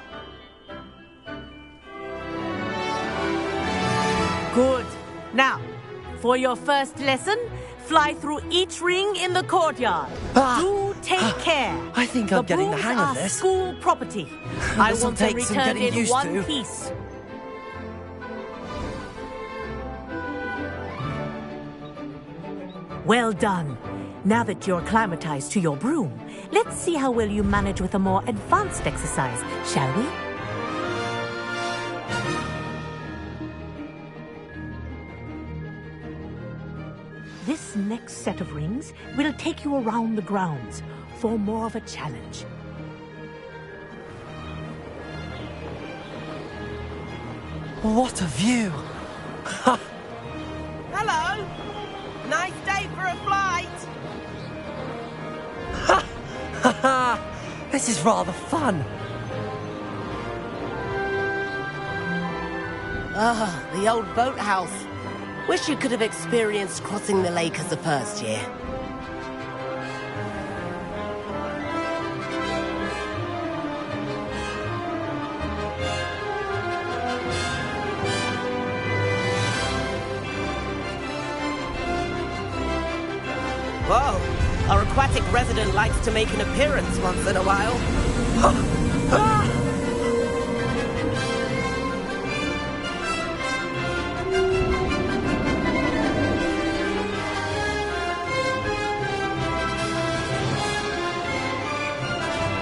Good. Now, for your first lesson, fly through each ring in the courtyard. Do take care. I think I'm getting the hang of brooms are this. School property. I This'll want them take some returned getting in used one to. piece. Well done. Now that you're acclimatized to your broom, let's see how well you manage with a more advanced exercise, shall we? This next set of rings will take you around the grounds for more of a challenge. What a view! Hello! Nice day for a flight! This is rather fun. Ah, the old boathouse. Wish you could have experienced crossing the lake as a first year. Whoa, our aquatic resident likes to make an appearance once in a while.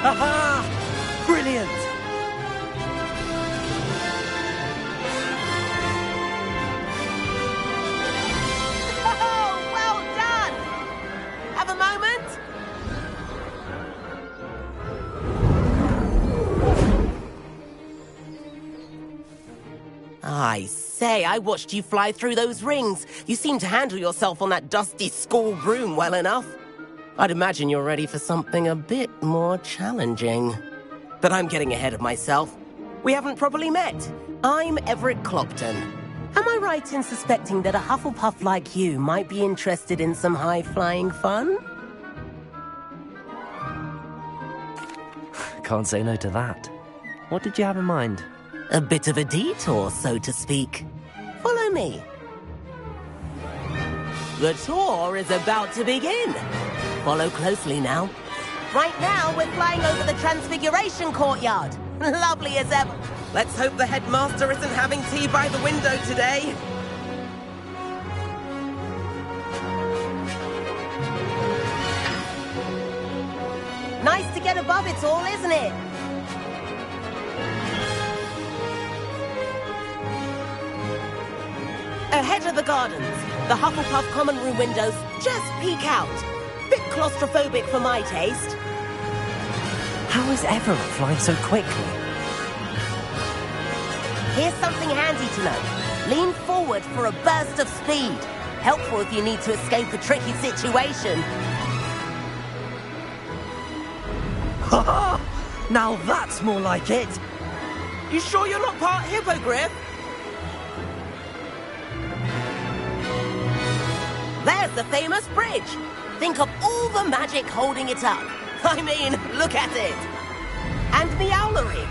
Aha! Brilliant! Oh, well done! Have a moment? I say, I watched you fly through those rings. You seem to handle yourself on that dusty school broom well enough. I'd imagine you're ready for something a bit more challenging. But I'm getting ahead of myself. We haven't properly met. I'm Everett Clopton. Am I right in suspecting that a Hufflepuff like you might be interested in some high-flying fun? Can't say no to that. What did you have in mind? A bit of a detour, so to speak. Follow me. The tour is about to begin. Follow closely now. Right now, we're flying over the Transfiguration Courtyard. Lovely as ever. Let's hope the headmaster isn't having tea by the window today. Nice to get above it all, isn't it? Ahead of the gardens, The Hufflepuff common room windows just peek out. Bit claustrophobic for my taste. How is Everett flying so quickly? Here's something handy to know. Lean forward for a burst of speed. Helpful if you need to escape a tricky situation. Now that's more like it. You sure you're not part hippogriff? There's the famous bridge. Think of all the magic holding it up. I mean, look at it. And the owlery.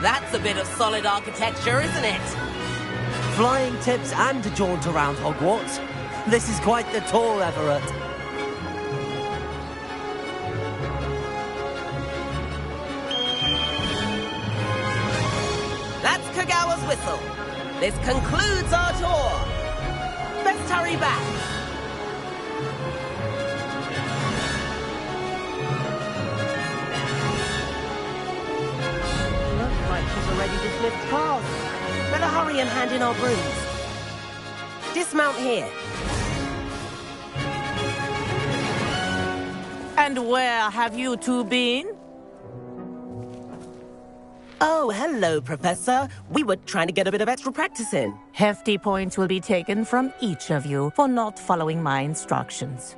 That's a bit of solid architecture, isn't it? Flying tips and a jaunt around Hogwarts. This is quite the tour, Everett. That's Kagawa's whistle. This concludes our tour. Best hurry back. Looks like she's already dismissed class. Better hurry and hand in our brooms. Dismount here. And where have you two been? Oh, hello, Professor. We were trying to get a bit of extra practice in. Hefty points will be taken from each of you for not following my instructions.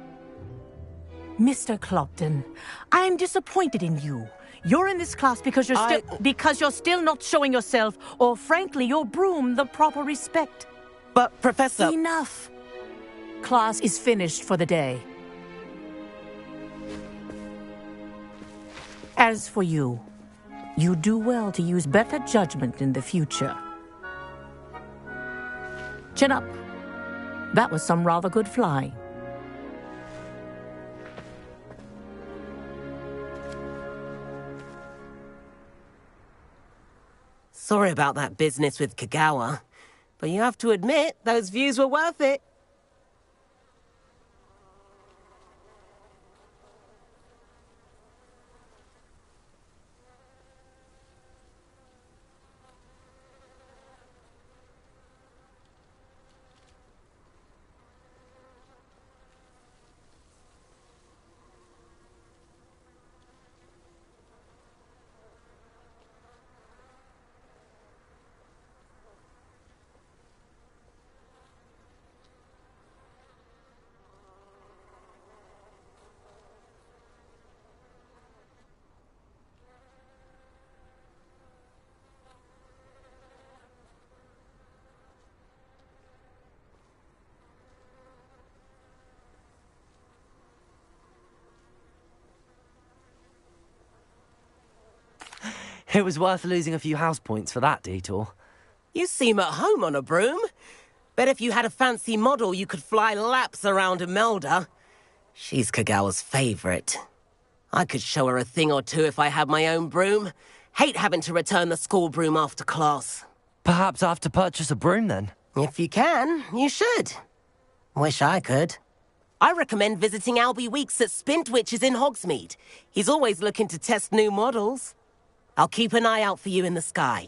Mr. Clopton, I am disappointed in you. You're in this class because you're still not showing yourself, or frankly, your broom the proper respect. But, Professor... Enough. Class is finished for the day. As for you, you do well to use better judgment in the future. Chin up. That was some rather good flying. Sorry about that business with Kagawa, but you have to admit, those views were worth it. It was worth losing a few house points for that detour. You seem at home on a broom. Bet if you had a fancy model, you could fly laps around Imelda. She's Kagawa's favorite. I could show her a thing or two if I had my own broom. Hate having to return the school broom after class. Perhaps I have to purchase a broom then? If you can, you should. Wish I could. I recommend visiting Albie Weeks at Spintwitches in Hogsmeade. He's always looking to test new models. I'll keep an eye out for you in the sky.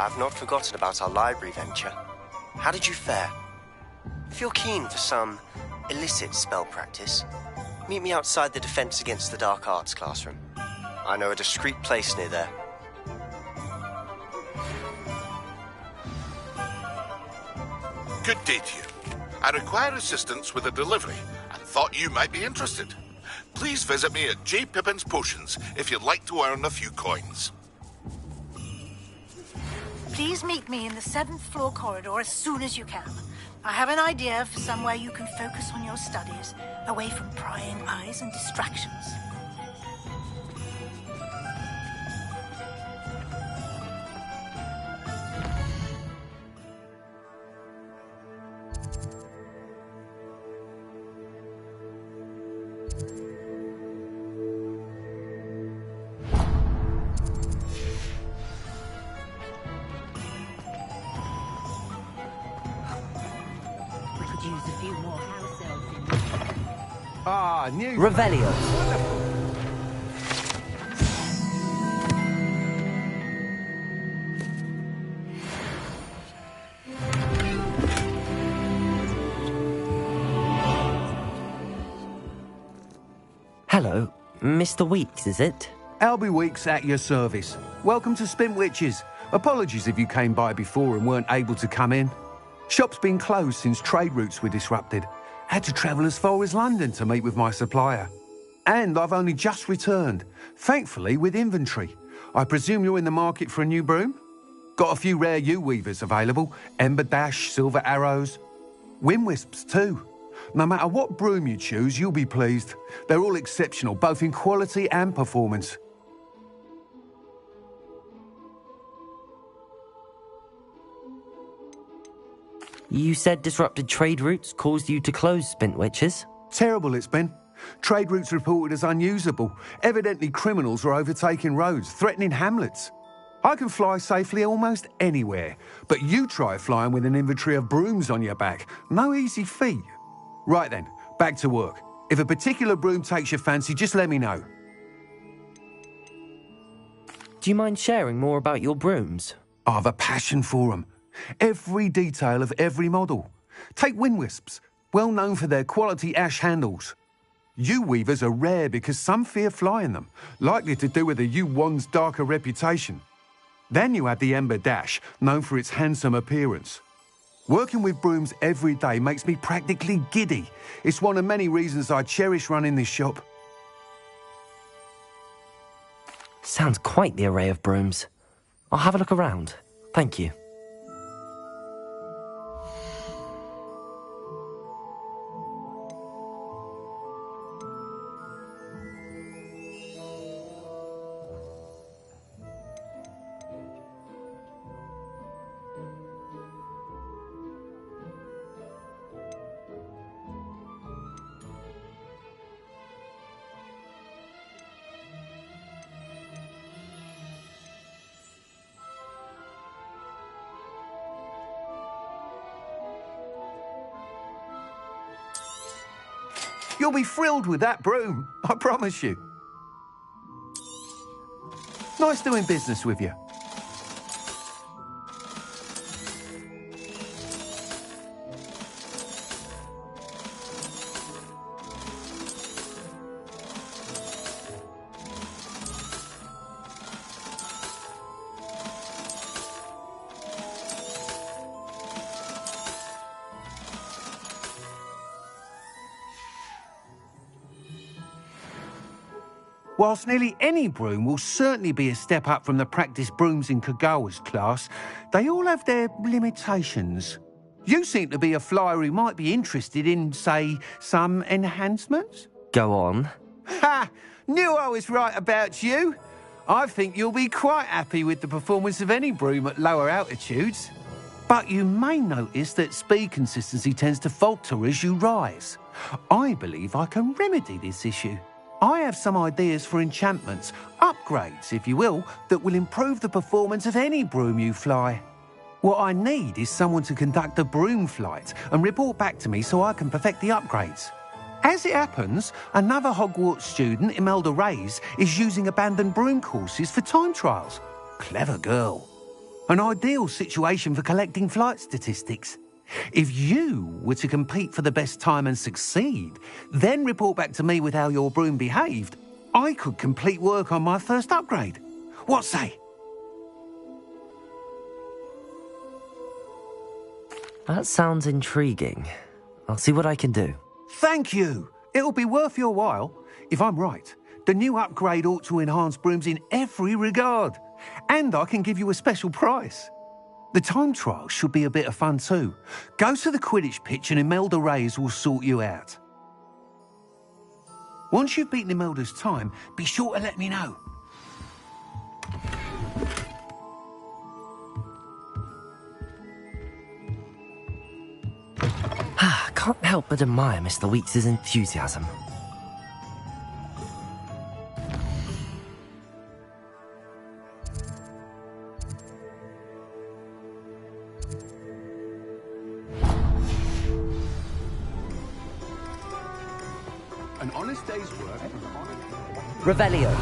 I've not forgotten about our library venture. How did you fare? If you're keen for some illicit spell practice, meet me outside the Defense Against the Dark Arts classroom. I know a discreet place near there. Good day to you. I require assistance with a delivery and thought you might be interested. Please visit me at J. Pippin's Potions if you'd like to earn a few coins. Please meet me in the 7th floor corridor as soon as you can. I have an idea for somewhere you can focus on your studies, away from prying eyes and distractions. Revelio. Hello, Mr. Weeks, is it? Albie Weeks at your service. Welcome to Spintwitches. Apologies if you came by before and weren't able to come in. Shop's been closed since trade routes were disrupted. Had to travel as far as London to meet with my supplier. And I've only just returned, thankfully with inventory. I presume you're in the market for a new broom? Got a few rare yew-weavers available. Ember Dash, Silver Arrows. Wind Wisps too. No matter what broom you choose, you'll be pleased. They're all exceptional, both in quality and performance. You said disrupted trade routes caused you to close Spintwitches? Terrible it's been. Trade routes reported as unusable. Evidently criminals are overtaking roads, threatening hamlets. I can fly safely almost anywhere, but you try flying with an inventory of brooms on your back. No easy feat. Right then, back to work. If a particular broom takes your fancy, just let me know. Do you mind sharing more about your brooms? I've a passion for them. Every detail of every model. Take Wind Wisps, well known for their quality ash handles. Yew-weavers are rare because some fear flying them, likely to do with the yew wand's darker reputation. Then you have the Ember Dash, known for its handsome appearance. Working with brooms every day makes me practically giddy. It's one of many reasons I cherish running this shop. Sounds quite the array of brooms. I'll have a look around. Thank you. You'll be thrilled with that broom, I promise you. Nice doing business with you. Whilst nearly any broom will certainly be a step up from the practice brooms in Kagawa's class, they all have their limitations. You seem to be a flyer who might be interested in, say, some enhancements? Go on. Ha! Knew I was right about you. I think you'll be quite happy with the performance of any broom at lower altitudes. But you may notice that speed consistency tends to falter as you rise. I believe I can remedy this issue. I have some ideas for enchantments, upgrades, if you will, that will improve the performance of any broom you fly. What I need is someone to conduct a broom flight and report back to me so I can perfect the upgrades. As it happens, another Hogwarts student, Imelda Reyes, is using abandoned broom courses for time trials. Clever girl. An ideal situation for collecting flight statistics. If you were to compete for the best time and succeed, then report back to me with how your broom behaved, I could complete work on my first upgrade. What say? That sounds intriguing. I'll see what I can do. Thank you. It'll be worth your while. If I'm right, the new upgrade ought to enhance brooms in every regard. And I can give you a special price. The time trial should be a bit of fun too. Go to the Quidditch pitch and Imelda Reyes will sort you out. Once you've beaten Imelda's time, be sure to let me know. Can't help but admire Mr. Weeks' enthusiasm. An honest day's work. Revelio.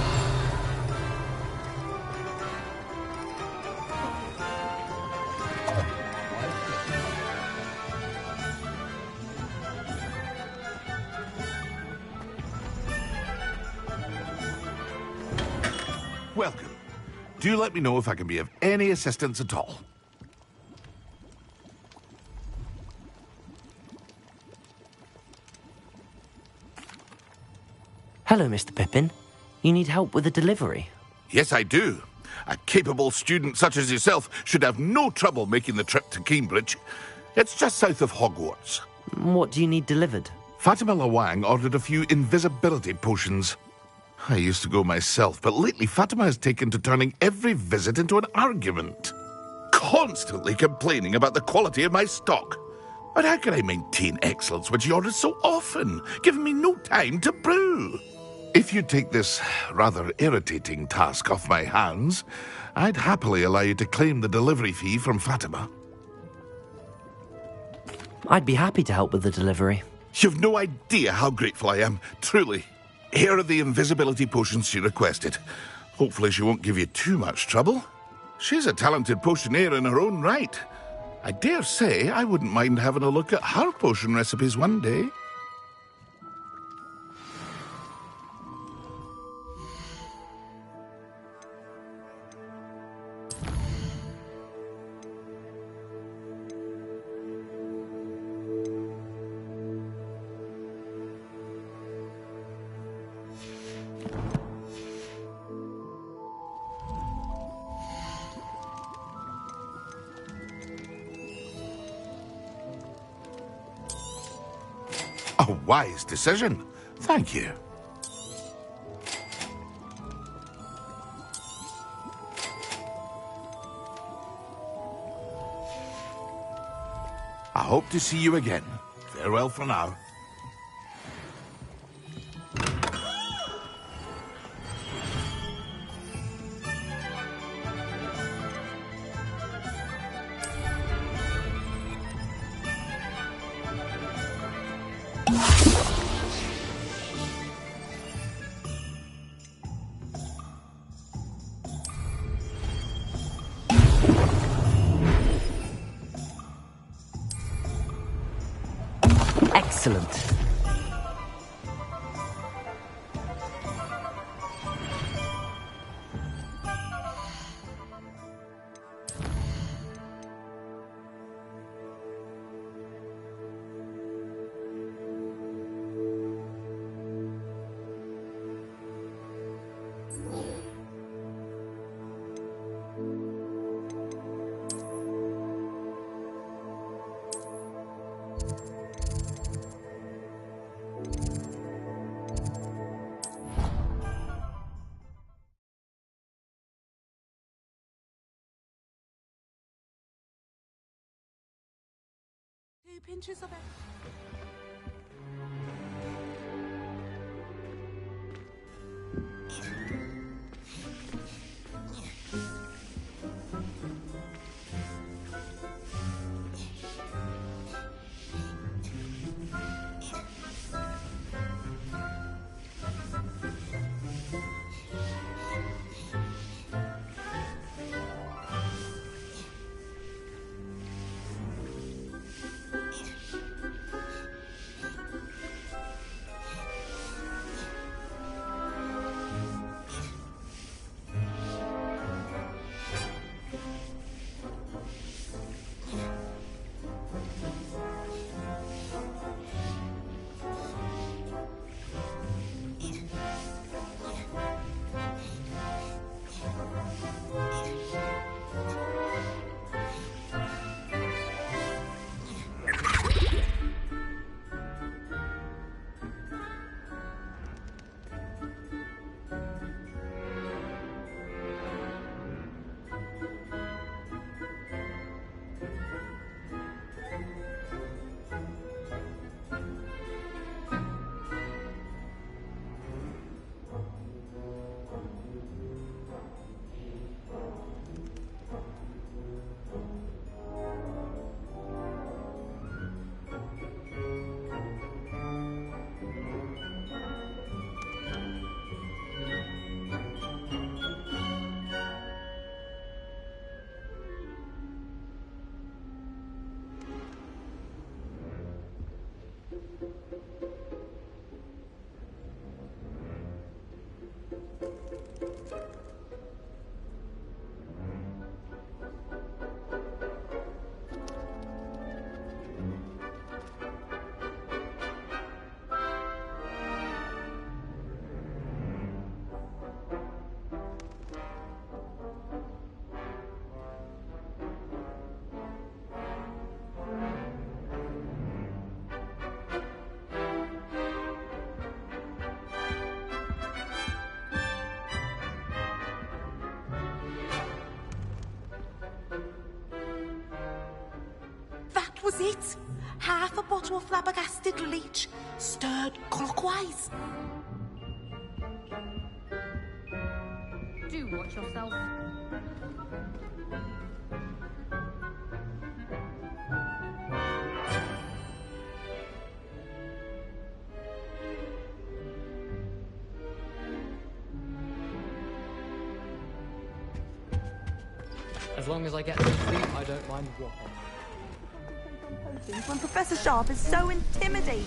Welcome. Do let me know if I can be of any assistance at all. Hello, Mr. Pippin. You need help with a delivery? Yes, I do. A capable student such as yourself should have no trouble making the trip to Cambridge. It's just south of Hogwarts. What do you need delivered? Fatima Lawang ordered a few invisibility potions. I used to go myself, but lately Fatima has taken to turning every visit into an argument. Constantly complaining about the quality of my stock. But how can I maintain excellence when she orders so often, giving me no time to brew? If you take this rather irritating task off my hands, I'd happily allow you to claim the delivery fee from Fatima. I'd be happy to help with the delivery. You've no idea how grateful I am, truly. Here are the invisibility potions she requested. Hopefully she won't give you too much trouble. She's a talented potioneer in her own right. I dare say I wouldn't mind having a look at her potion recipes one day. A wise decision. Thank you. I hope to see you again. Farewell for now. Excellent. Pinches of it. was it. Half a bottle of flabbergasted leech, stirred clockwise. Do watch yourself. As long as I get some sleep, I don't mind walking. When Professor Sharp is so intimidating.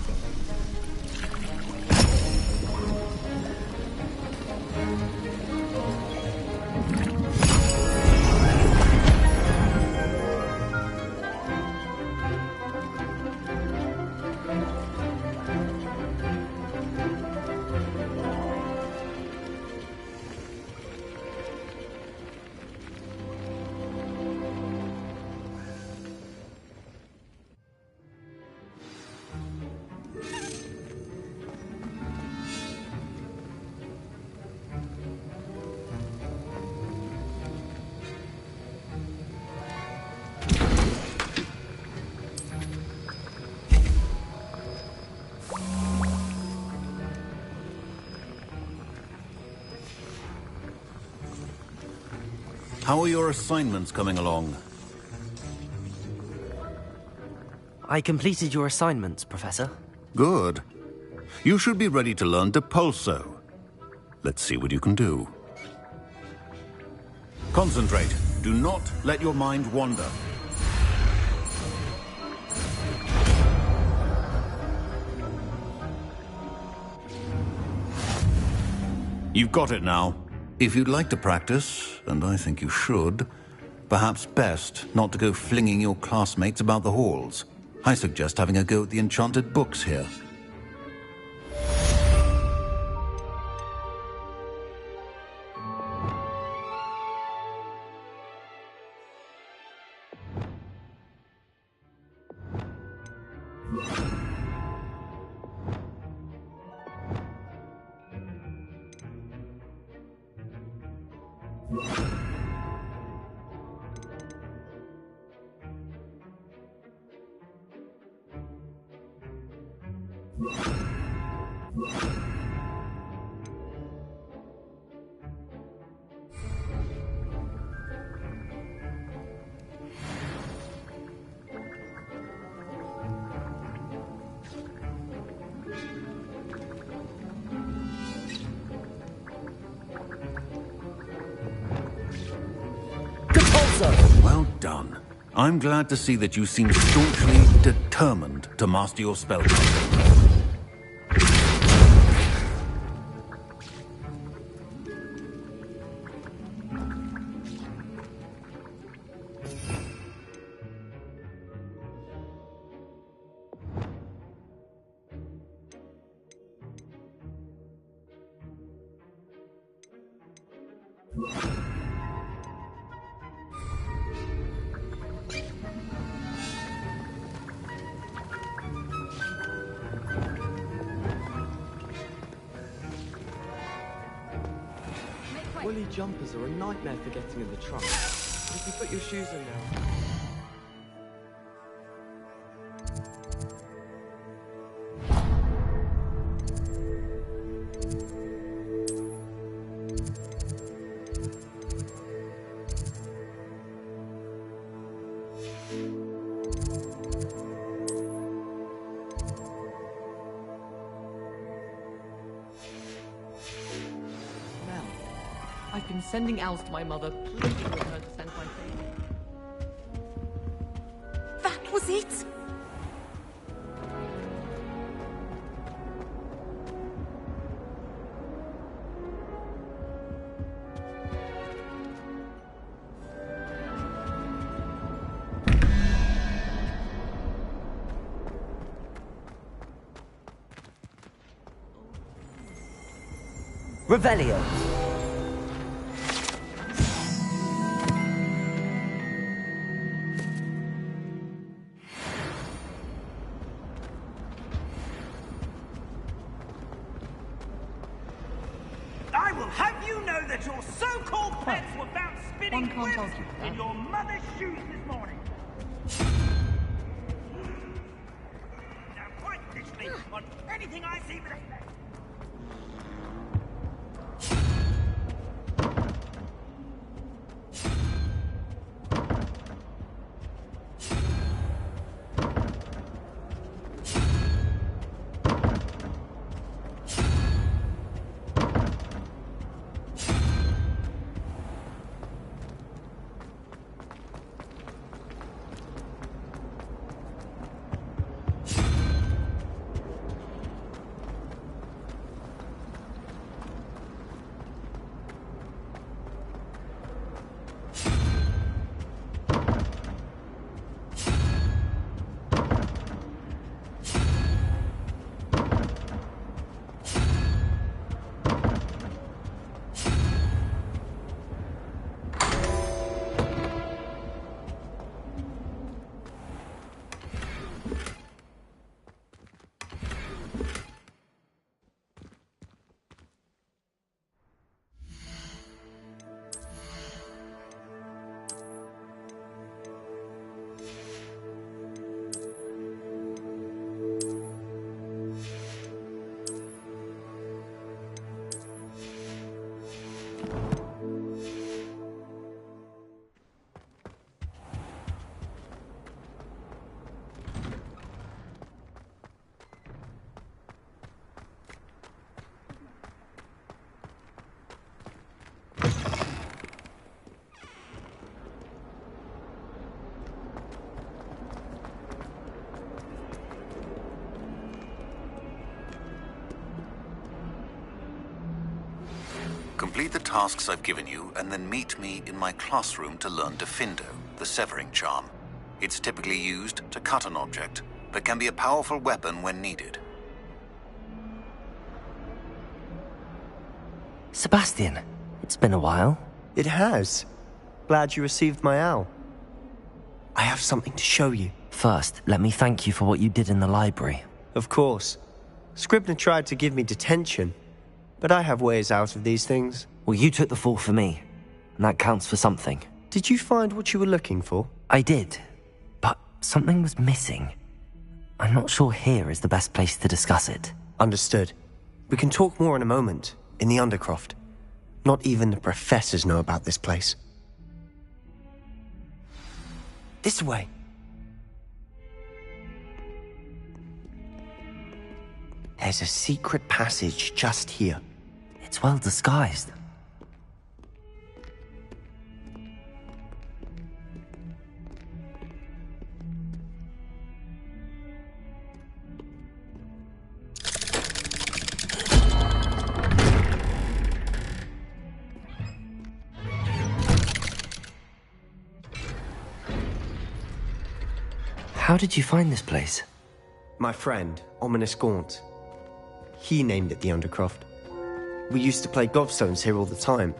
How are your assignments coming along? I completed your assignments, Professor. Good. You should be ready to learn Depulso. Let's see what you can do. Concentrate. Do not let your mind wander. You've got it now. If you'd like to practice, and I think you should, perhaps best not to go flinging your classmates about the halls. I suggest having a go at the enchanted books here. Well done. I'm glad to see that you seem staunchly determined to master your spellcasting. Woolly jumpers are a nightmare for getting in the trunk. But if you put your shoes in there... I've been sending owls to my mother, pleading with her to send my baby. That was it. Revelio. I will have you know that your so-called pets were found spinning One can't webs argue with that. in your mother's shoes this morning. on anything I see with a... Complete the tasks I've given you, and then meet me in my classroom to learn Defindo, the severing charm. It's typically used to cut an object, but can be a powerful weapon when needed. Sebastian, it's been a while. It has. Glad you received my owl. I have something to show you. First, let me thank you for what you did in the library. Of course. Scribner tried to give me detention, but I have ways out of these things. Well, you took the fall for me, and that counts for something. Did you find what you were looking for? I did, but something was missing. I'm not sure here is the best place to discuss it. Understood. We can talk more in a moment, in the Undercroft. Not even the professors know about this place. This way. There's a secret passage just here. It's well disguised. How did you find this place? My friend, Ominous Gaunt. He named it the Undercroft. We used to play gobstones here all the time.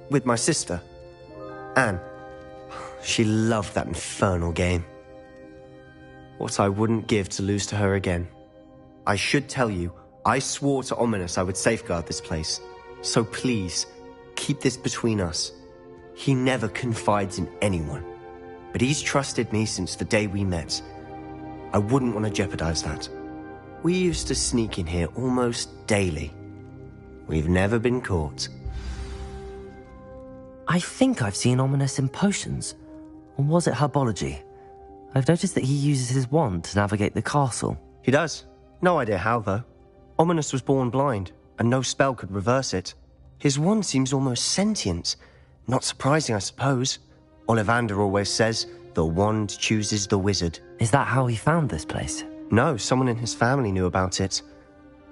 With my sister, Anne. She loved that infernal game. What I wouldn't give to lose to her again. I should tell you, I swore to Ominous I would safeguard this place. So please, keep this between us. He never confides in anyone. But he's trusted me since the day we met. I wouldn't want to jeopardize that. We used to sneak in here almost daily. We've never been caught. I think I've seen Ominous in potions. Or was it herbology? I've noticed that he uses his wand to navigate the castle. He does. No idea how, though. Ominous was born blind, and no spell could reverse it. His wand seems almost sentient. Not surprising, I suppose. Ollivander always says, the wand chooses the wizard. Is that how he found this place? No, someone in his family knew about it.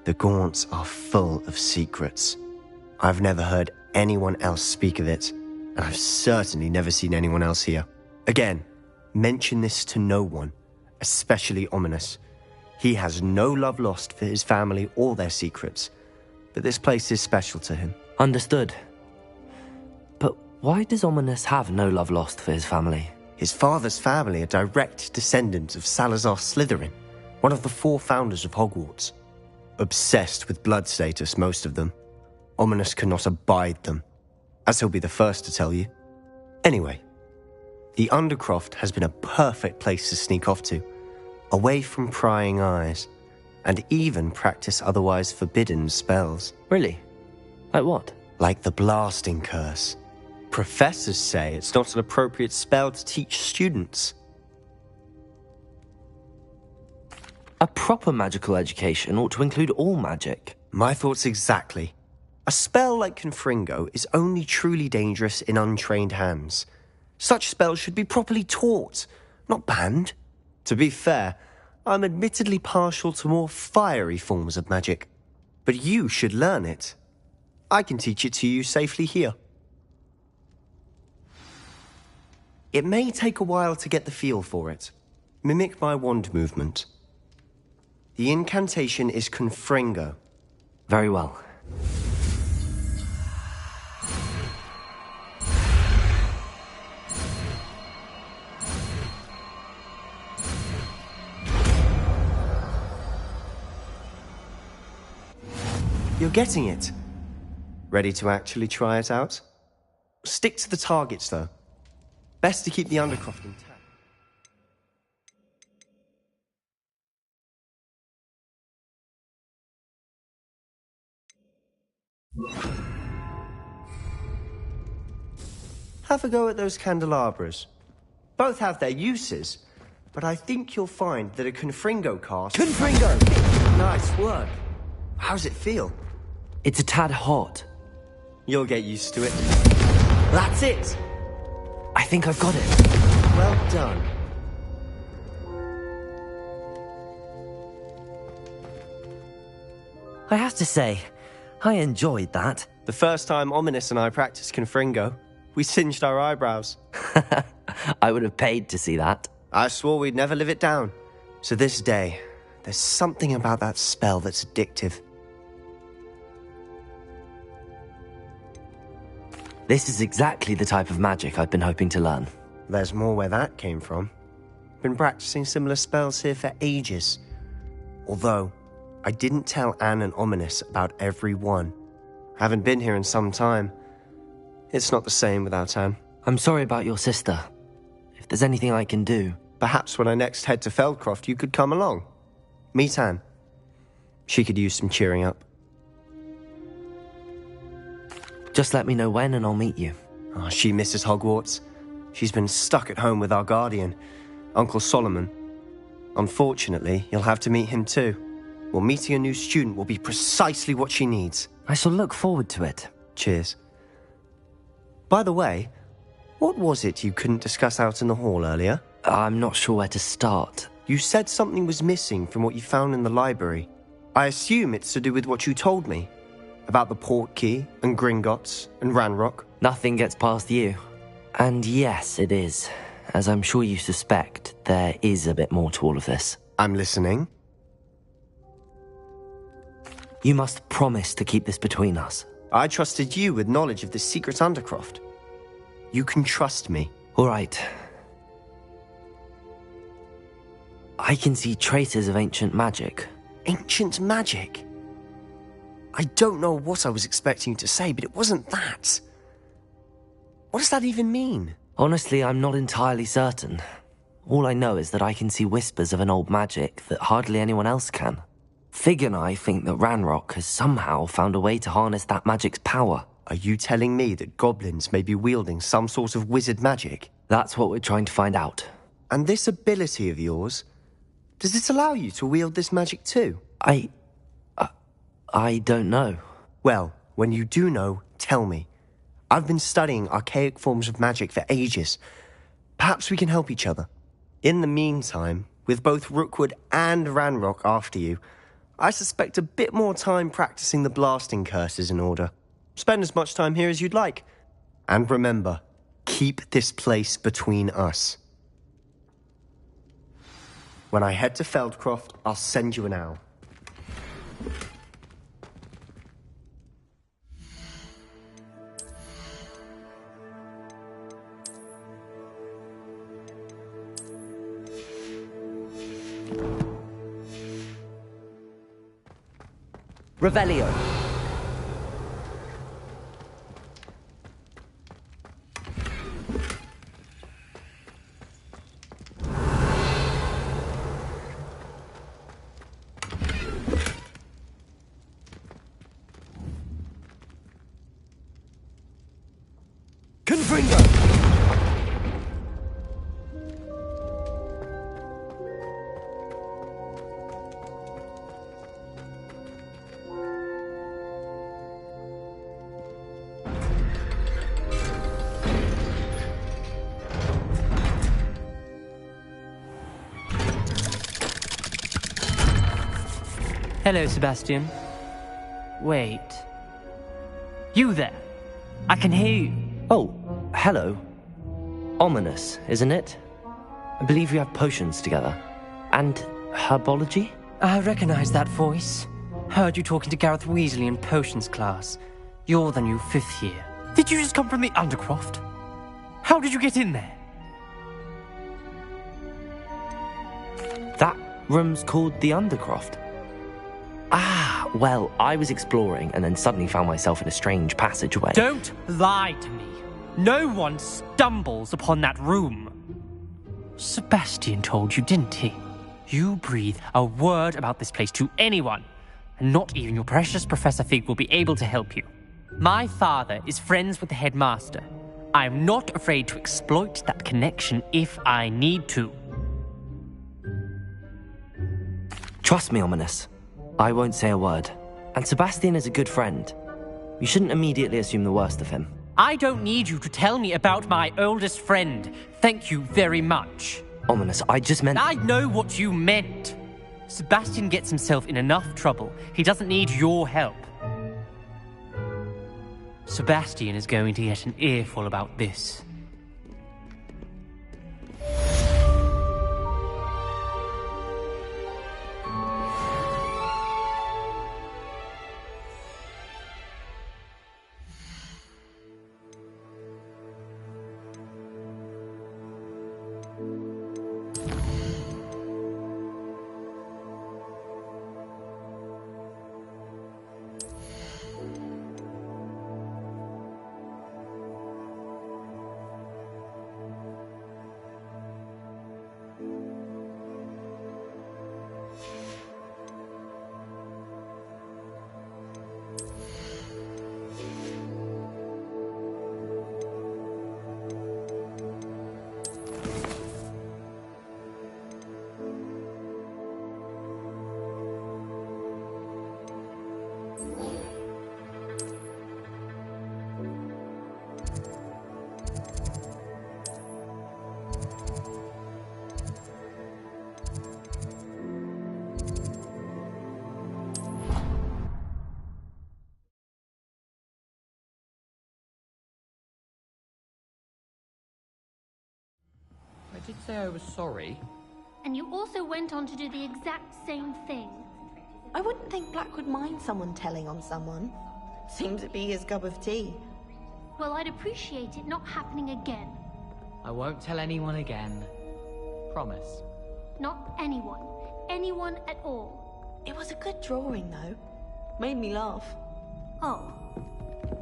The Gaunts are full of secrets. I've never heard anyone else speak of it, and I've certainly never seen anyone else here. Again, mention this to no one, especially Ominous. He has no love lost for his family or their secrets, but this place is special to him. Understood. But why does Ominous have no love lost for his family? His father's family are direct descendants of Salazar Slytherin, one of the 4 founders of Hogwarts. Obsessed with blood status, most of them. Ominous cannot abide them, as he'll be the first to tell you. Anyway, the Undercroft has been a perfect place to sneak off to, away from prying eyes, and even practice otherwise forbidden spells. Really? Like what? Like the blasting curse. Professors say it's not an appropriate spell to teach students. A proper magical education ought to include all magic. My thoughts exactly. A spell like Confringo is only truly dangerous in untrained hands. Such spells should be properly taught, not banned. To be fair, I'm admittedly partial to more fiery forms of magic. But you should learn it. I can teach it to you safely here. It may take a while to get the feel for it. Mimic my wand movement. The incantation is Confringo. Very well. You're getting it. Ready to actually try it out? Stick to the targets, though. Best to keep the undercroft intact. Have a go at those candelabras. Both have their uses, but I think you'll find that a Confringo cast... Confringo! Nice work. How's it feel? It's a tad hot. You'll get used to it. That's it! I think I've got it. Well done. I have to say, I enjoyed that. The first time Ominous and I practiced Confringo, we singed our eyebrows. I would have paid to see that. I swore we'd never live it down. So this day, there's something about that spell that's addictive. This is exactly the type of magic I've been hoping to learn. There's more where that came from. Been practicing similar spells here for ages. Although, I didn't tell Anne and Ominous about every one. Haven't been here in some time. It's not the same without Anne. I'm sorry about your sister. If there's anything I can do... Perhaps when I next head to Feldcroft, you could come along. Meet Anne. She could use some cheering up. Just let me know when and I'll meet you. Oh, she misses Hogwarts. She's been stuck at home with our guardian, Uncle Solomon. Unfortunately, you'll have to meet him too. Well, meeting a new student will be precisely what she needs. I shall look forward to it. Cheers. By the way, what was it you couldn't discuss out in the hall earlier? I'm not sure where to start. You said something was missing from what you found in the library. I assume it's to do with what you told me. About the Portkey, and Gringotts, and Ranrock. Nothing gets past you. And yes, it is. As I'm sure you suspect, there is a bit more to all of this. I'm listening. You must promise to keep this between us. I trusted you with knowledge of the secret Undercroft. You can trust me. All right. I can see traces of ancient magic. Ancient magic? I don't know what I was expecting you to say, but it wasn't that. What does that even mean? Honestly, I'm not entirely certain. All I know is that I can see whispers of an old magic that hardly anyone else can. Fig and I think that Ranrock has somehow found a way to harness that magic's power. Are you telling me that goblins may be wielding some sort of wizard magic? That's what we're trying to find out. And this ability of yours, does it allow you to wield this magic too? I don't know. Well, when you do know, tell me. I've been studying archaic forms of magic for ages. Perhaps we can help each other. In the meantime, with both Rookwood and Ranrock after you, I suspect a bit more time practicing the blasting curse is in order. Spend as much time here as you'd like. And remember, keep this place between us. When I head to Feldcroft, I'll send you an owl. Revelio. Fringo! Hello, Sebastian. Wait. You there? I can hear you. Oh, hello. Ominous, isn't it? I believe we have potions together. And herbology? I recognize that voice. Heard you talking to Gareth Weasley in potions class. You're the new 5th year. Did you just come from the Undercroft? How did you get in there? That room's called the Undercroft. Ah, well, I was exploring and then suddenly found myself in a strange passageway. Don't lie to me. No one stumbles upon that room. Sebastian told you, didn't he? You breathe a word about this place to anyone, and not even your precious Professor Fig will be able to help you. My father is friends with the headmaster. I am not afraid to exploit that connection if I need to. Trust me, Ominous. I won't say a word. And Sebastian is a good friend. You shouldn't immediately assume the worst of him. I don't need you to tell me about my oldest friend. Thank you very much. Ominous, I just meant... I know what you meant. Sebastian gets himself in enough trouble. He doesn't need your help. Sebastian is going to get an earful about this. I did say I was sorry. And you also went on to do the exact same thing. I wouldn't think Black would mind someone telling on someone. Seems to be his cup of tea. Well, I'd appreciate it not happening again. I won't tell anyone again. Promise. Not anyone. Anyone at all. It was a good drawing, though. Made me laugh. Oh.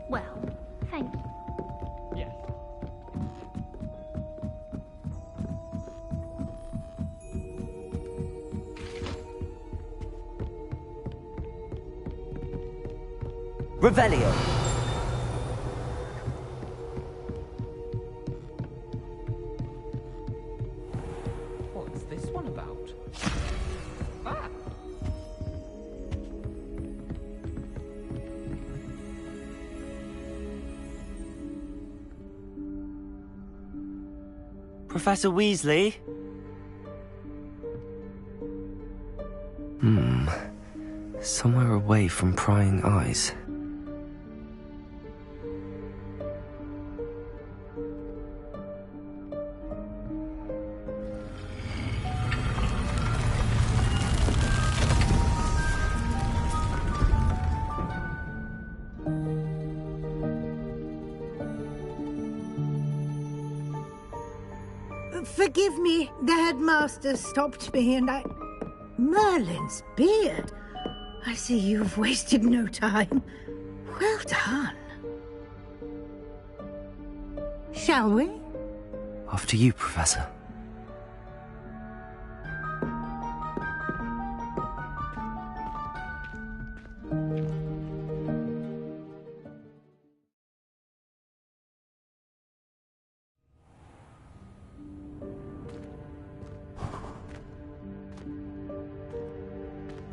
Well, thank you. Yes. Revelio. What's this one about? Ah! Professor Weasley? Somewhere away from prying eyes. Forgive me, the headmaster stopped me and I... Merlin's beard. I see you've wasted no time. Well done. Shall we? After you, Professor.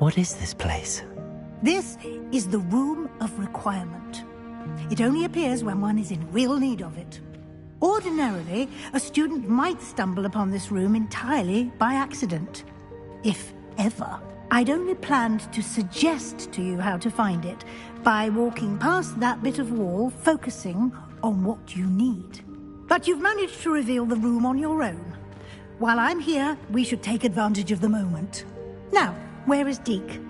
What is this place? This is the Room of Requirement. It only appears when one is in real need of it. Ordinarily, a student might stumble upon this room entirely by accident. If ever. I'd only planned to suggest to you how to find it by walking past that bit of wall, focusing on what you need. But you've managed to reveal the room on your own. While I'm here, we should take advantage of the moment. Now, where is Deke?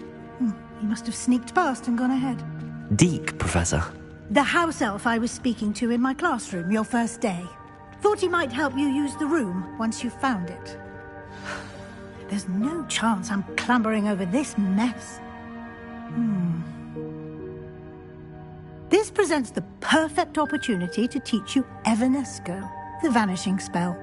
He must have sneaked past and gone ahead. Deke, Professor. The house elf I was speaking to in my classroom your first day. Thought he might help you use the room once you found it. There's no chance I'm clambering over this mess. This presents the perfect opportunity to teach you Evanesco, the vanishing spell.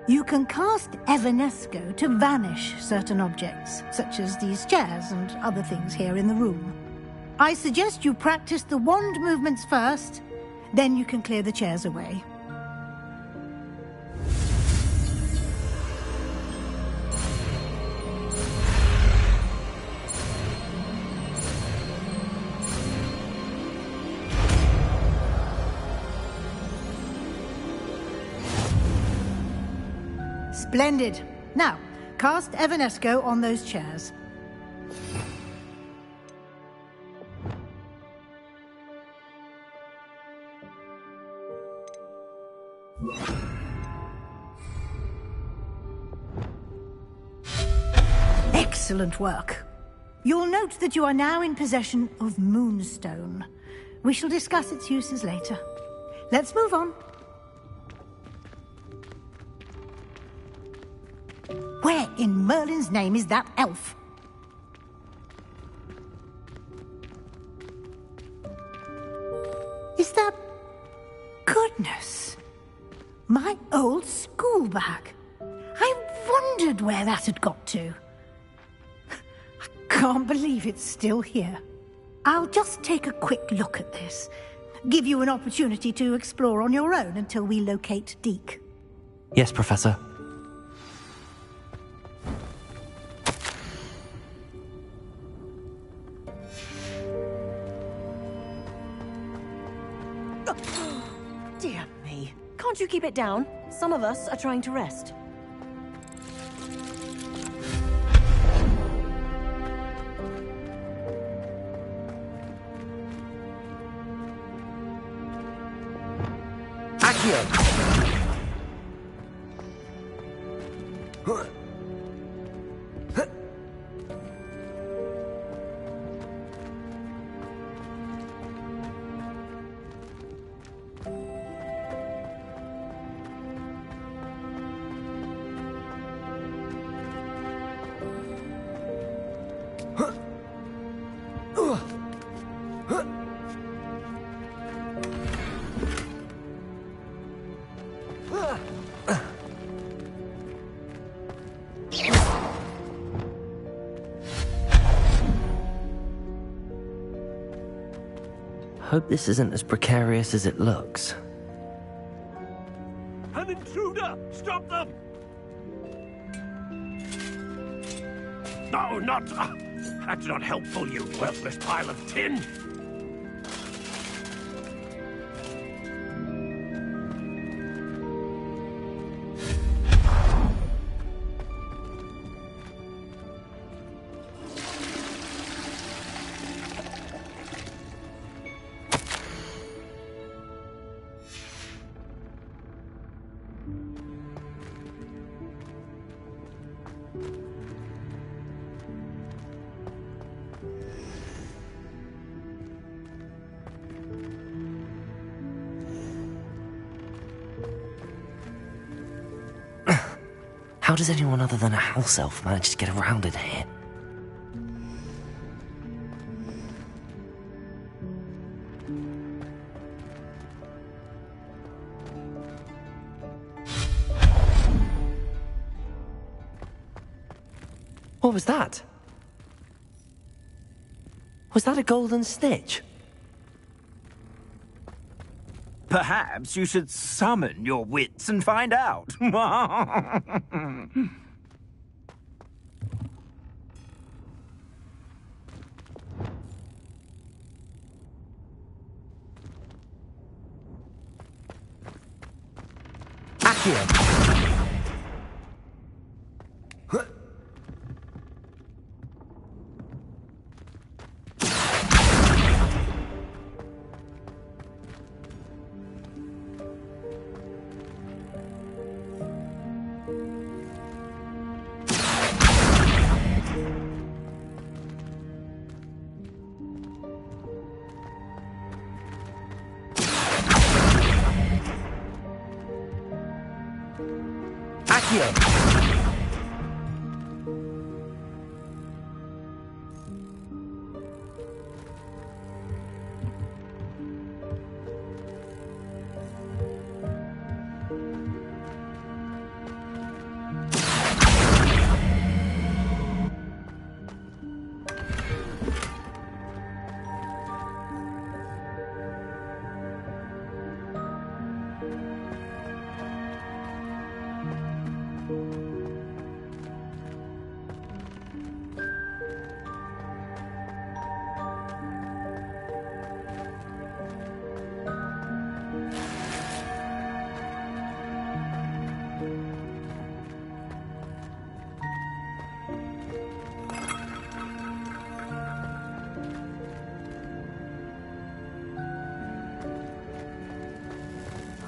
You can cast Evanesco to vanish certain objects, such as these chairs and other things here in the room. I suggest you practice the wand movements first, then you can clear the chairs away. Splendid. Now, cast Evanesco on those chairs. Excellent work. You'll note that you are now in possession of Moonstone. We shall discuss its uses later. Let's move on. Where in Merlin's name is that elf? Is that... Goodness! My old school bag. I wondered where that had got to. I can't believe it's still here. I'll just take a quick look at this. Give you an opportunity to explore on your own until we locate Deke. Yes, Professor. Dear me. Can't you keep it down? Some of us are trying to rest. Hope this isn't as precarious as it looks. An intruder! Stop them! No, not... that's not helpful, you worthless pile of tin! How does anyone other than a house elf manage to get around in here? What was that? Was that a golden snitch? Perhaps you should summon your wits and find out. Accio.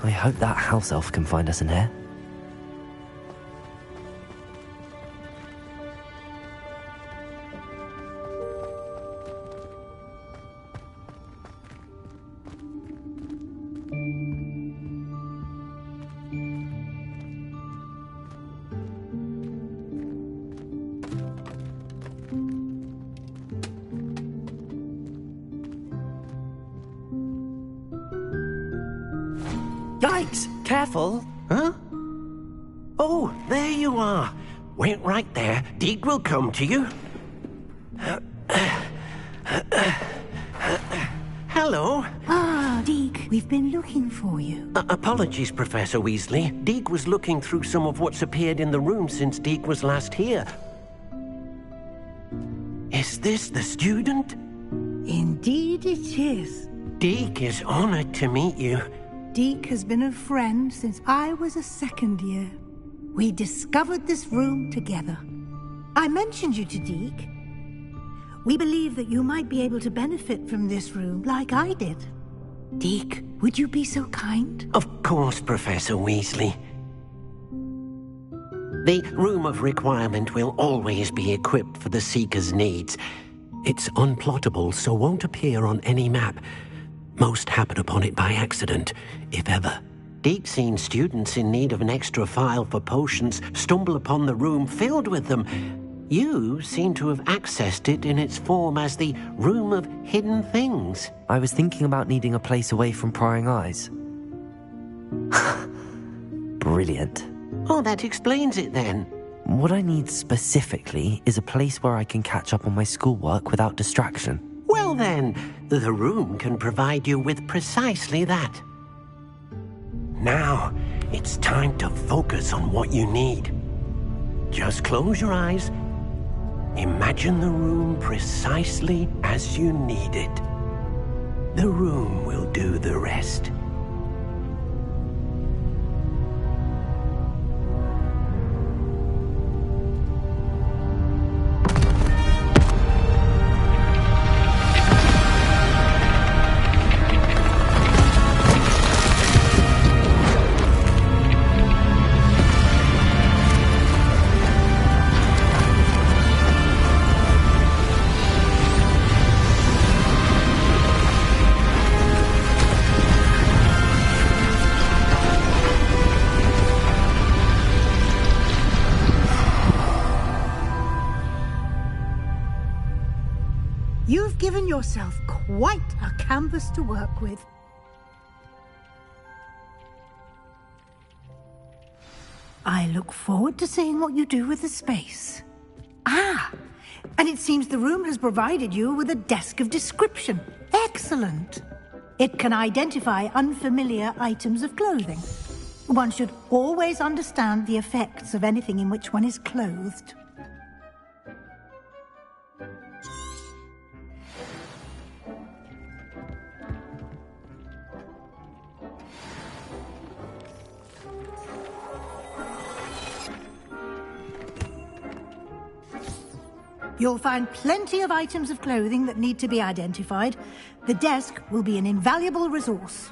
I hope that house elf can find us in here. Yikes! Careful! Huh? Oh, there you are. Wait right there. Deek will come to you. Hello. Ah, Deek, we've been looking for you. Apologies, Professor Weasley. Deek was looking through some of what's appeared in the room since Deek was last here. Is this the student? Indeed it is. Deek is honored to meet you. Deek has been a friend since I was a second year. We discovered this room together. I mentioned you to Deek. We believe that you might be able to benefit from this room like I did. Deek, would you be so kind? Of course, Professor Weasley. The Room of Requirement will always be equipped for the Seeker's needs. It's unplottable, so won't appear on any map. Most happen upon it by accident, if ever. Deek's seen students in need of an extra file for potions stumble upon the room filled with them. You seem to have accessed it in its form as the Room of Hidden Things. I was thinking about needing a place away from prying eyes. Brilliant. Oh, that explains it then. What I need specifically is a place where I can catch up on my schoolwork without distraction. Well then, the room can provide you with precisely that. Now, it's time to focus on what you need. Just close your eyes. Imagine the room precisely as you need it. The room will do the rest. You've given yourself quite a canvas to work with. I look forward to seeing what you do with the space. Ah, and it seems the room has provided you with a desk of description. Excellent. It can identify unfamiliar items of clothing. One should always understand the effects of anything in which one is clothed. You'll find plenty of items of clothing that need to be identified. The desk will be an invaluable resource.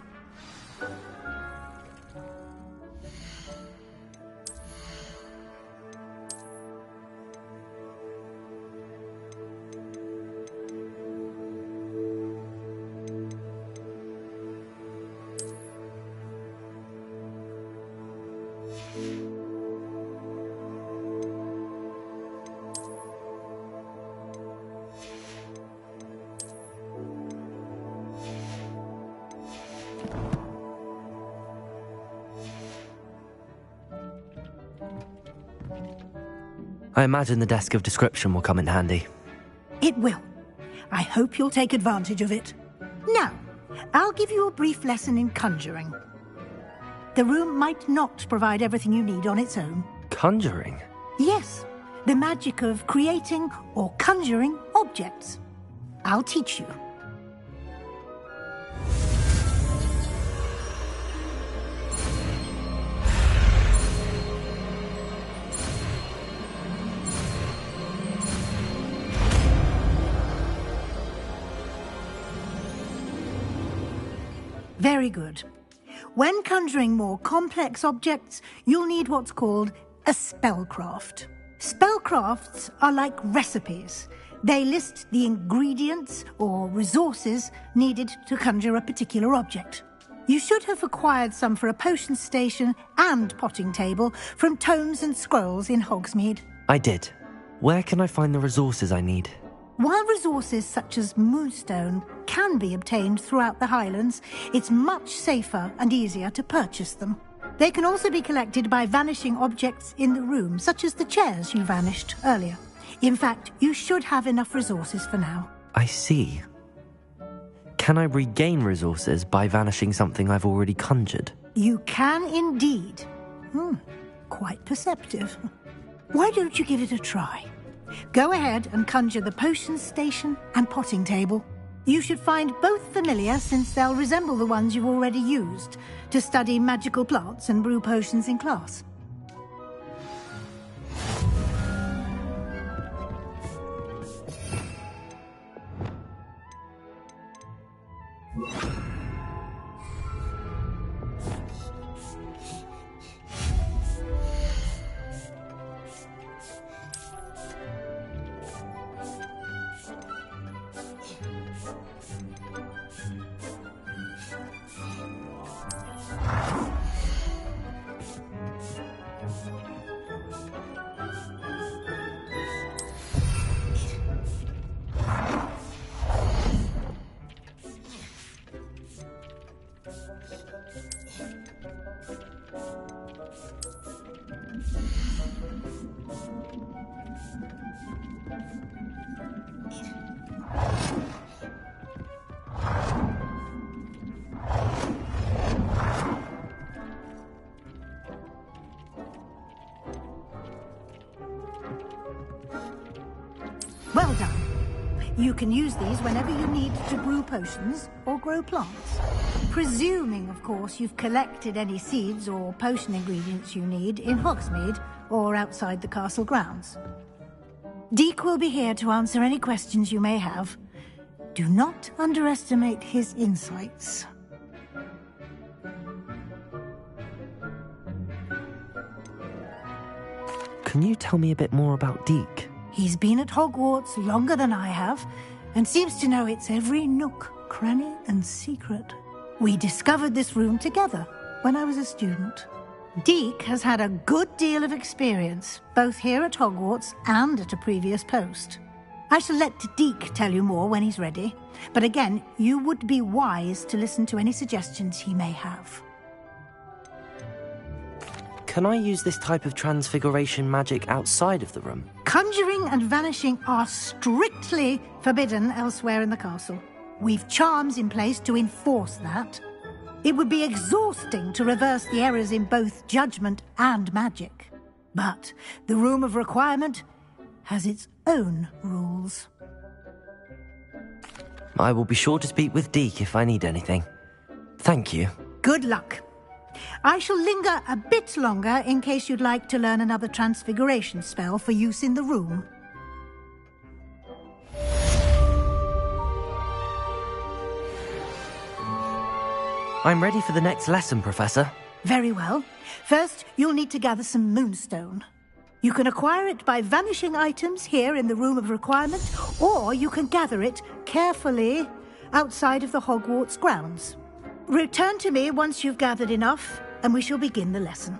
I imagine the desk of description will come in handy. It will. I hope you'll take advantage of it. Now, I'll give you a brief lesson in conjuring. The room might not provide everything you need on its own. Conjuring? Yes, the magic of creating or conjuring objects. I'll teach you. Very good. When conjuring more complex objects, you'll need what's called a spellcraft. Spellcrafts are like recipes. They list the ingredients or resources needed to conjure a particular object. You should have acquired some for a potion station and potting table from tomes and scrolls in Hogsmeade. I did. Where can I find the resources I need? While resources such as moonstone can be obtained throughout the Highlands, it's much safer and easier to purchase them. They can also be collected by vanishing objects in the room, such as the chairs you vanished earlier. In fact, you should have enough resources for now. I see. Can I regain resources by vanishing something I've already conjured? You can indeed. Quite perceptive. Why don't you give it a try? Go ahead and conjure the potion station and potting table. You should find both familiar, since they'll resemble the ones you've already used to study magical plants and brew potions in class. Well done. You can use these whenever you need to brew potions or grow plants. Presuming, of course, you've collected any seeds or potion ingredients you need in Hogsmeade or outside the castle grounds. Deek will be here to answer any questions you may have. Do not underestimate his insights. Can you tell me a bit more about Deek? He's been at Hogwarts longer than I have, and seems to know its every nook, cranny, and secret. We discovered this room together when I was a student. Deek has had a good deal of experience, both here at Hogwarts and at a previous post. I shall let Deek tell you more when he's ready, but again, you would be wise to listen to any suggestions he may have. Can I use this type of transfiguration magic outside of the room? Conjuring and vanishing are strictly forbidden elsewhere in the castle. We've charms in place to enforce that. It would be exhausting to reverse the errors in both judgment and magic. But the Room of Requirement has its own rules. I will be sure to speak with Deek if I need anything. Thank you. Good luck. I shall linger a bit longer in case you'd like to learn another transfiguration spell for use in the room. I'm ready for the next lesson, Professor. Very well. First, you'll need to gather some moonstone. You can acquire it by vanishing items here in the Room of Requirement, or you can gather it carefully outside of the Hogwarts grounds. Return to me once you've gathered enough, and we shall begin the lesson.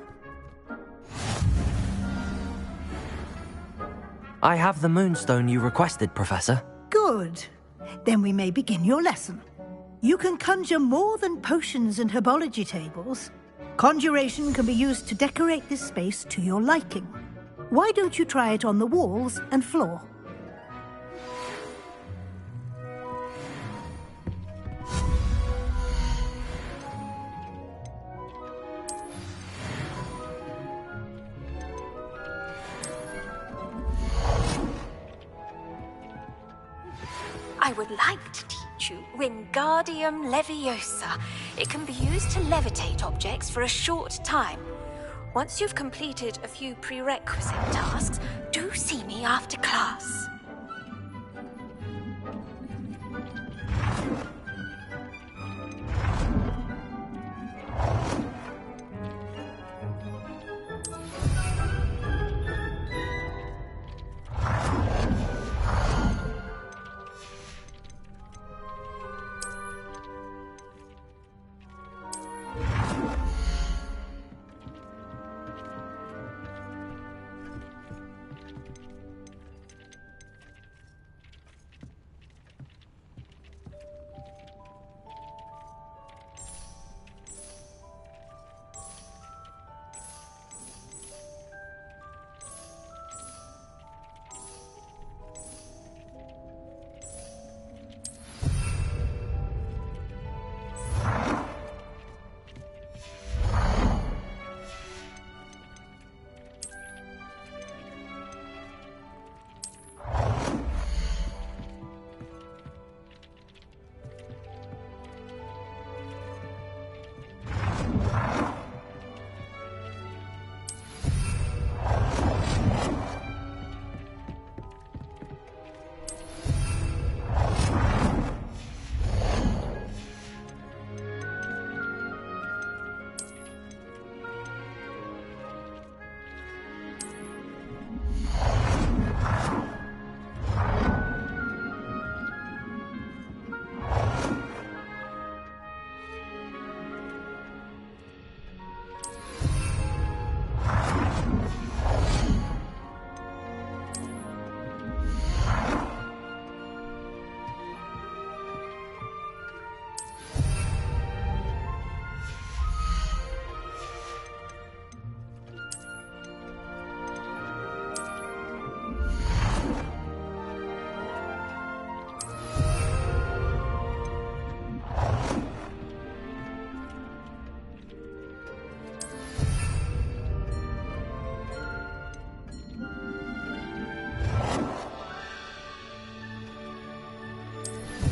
I have the moonstone you requested, Professor. Good. Then we may begin your lesson. You can conjure more than potions and herbology tables. Conjuration can be used to decorate this space to your liking. Why don't you try it on the walls and floor? I would like to teach you Wingardium Leviosa. It can be used to levitate objects for a short time. Once you've completed a few prerequisite tasks, do see me after class.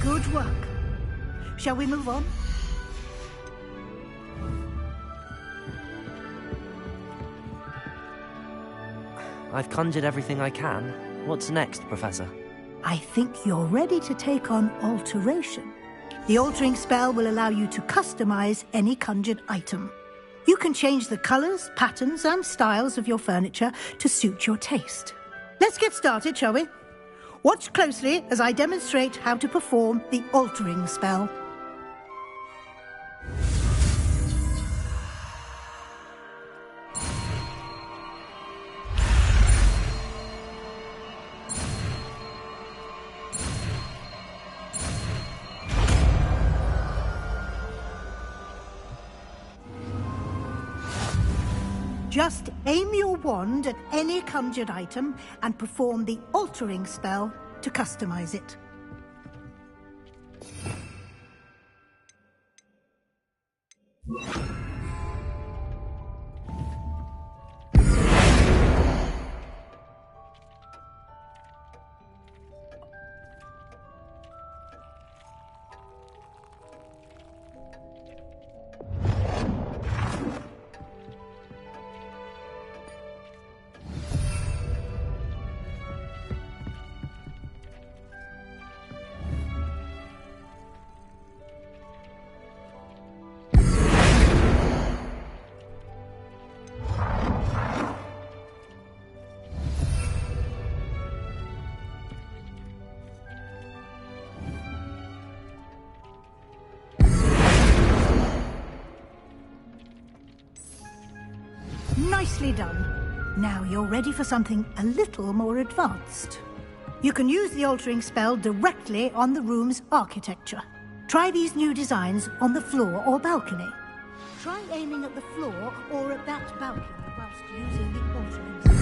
Good work. Shall we move on? I've conjured everything I can. What's next, Professor? I think you're ready to take on alteration. The altering spell will allow you to customize any conjured item. You can change the colors, patterns, and styles of your furniture to suit your taste. Let's get started, shall we? Watch closely as I demonstrate how to perform the altering spell. Just aim your wand at any conjured item and perform the altering spell to customize it. Nicely done. Now you're ready for something a little more advanced. You can use the altering spell directly on the room's architecture. Try these new designs on the floor or balcony. Try aiming at the floor or at that balcony whilst using the altering spell.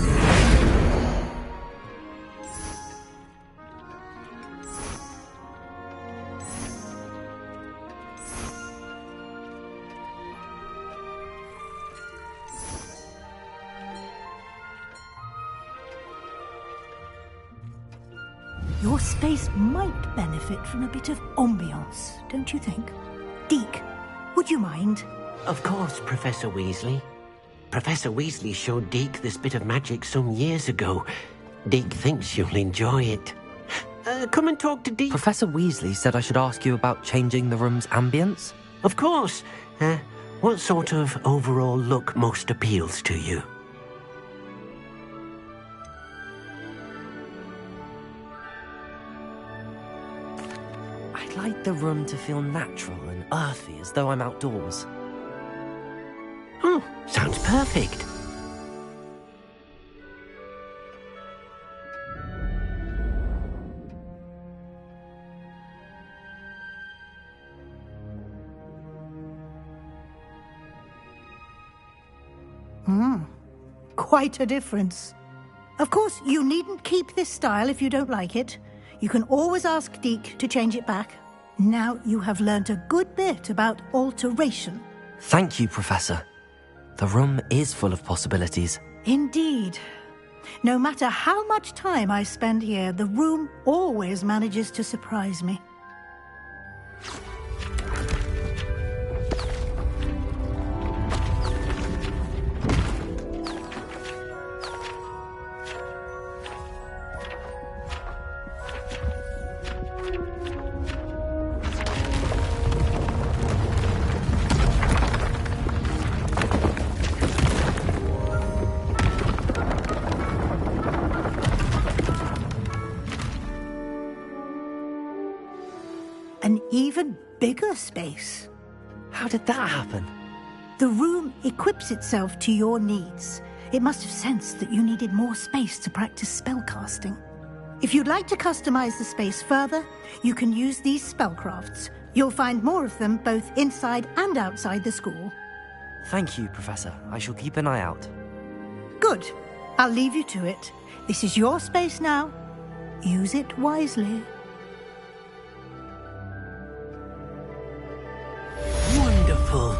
Your space might benefit from a bit of ambiance, don't you think? Deke, would you mind? Of course, Professor Weasley. Professor Weasley showed Deke this bit of magic some years ago. Deke thinks you'll enjoy it. Come and talk to Deke. Professor Weasley said I should ask you about changing the room's ambience? Of course. What sort of overall look most appeals to you? I'd like the room to feel natural and earthy, as though I'm outdoors. Oh, sounds perfect. Quite a difference. Of course, you needn't keep this style if you don't like it. You can always ask Deke to change it back. Now you have learnt a good bit about alteration. Thank you, Professor. The room is full of possibilities. Indeed. No matter how much time I spend here, the room always manages to surprise me. An even bigger space. How did that happen? The room equips itself to your needs. It must have sensed that you needed more space to practice spellcasting. If you'd like to customize the space further, you can use these spellcrafts. You'll find more of them both inside and outside the school. Thank you, Professor. I shall keep an eye out. Good. I'll leave you to it. This is your space now. Use it wisely. Wonderful.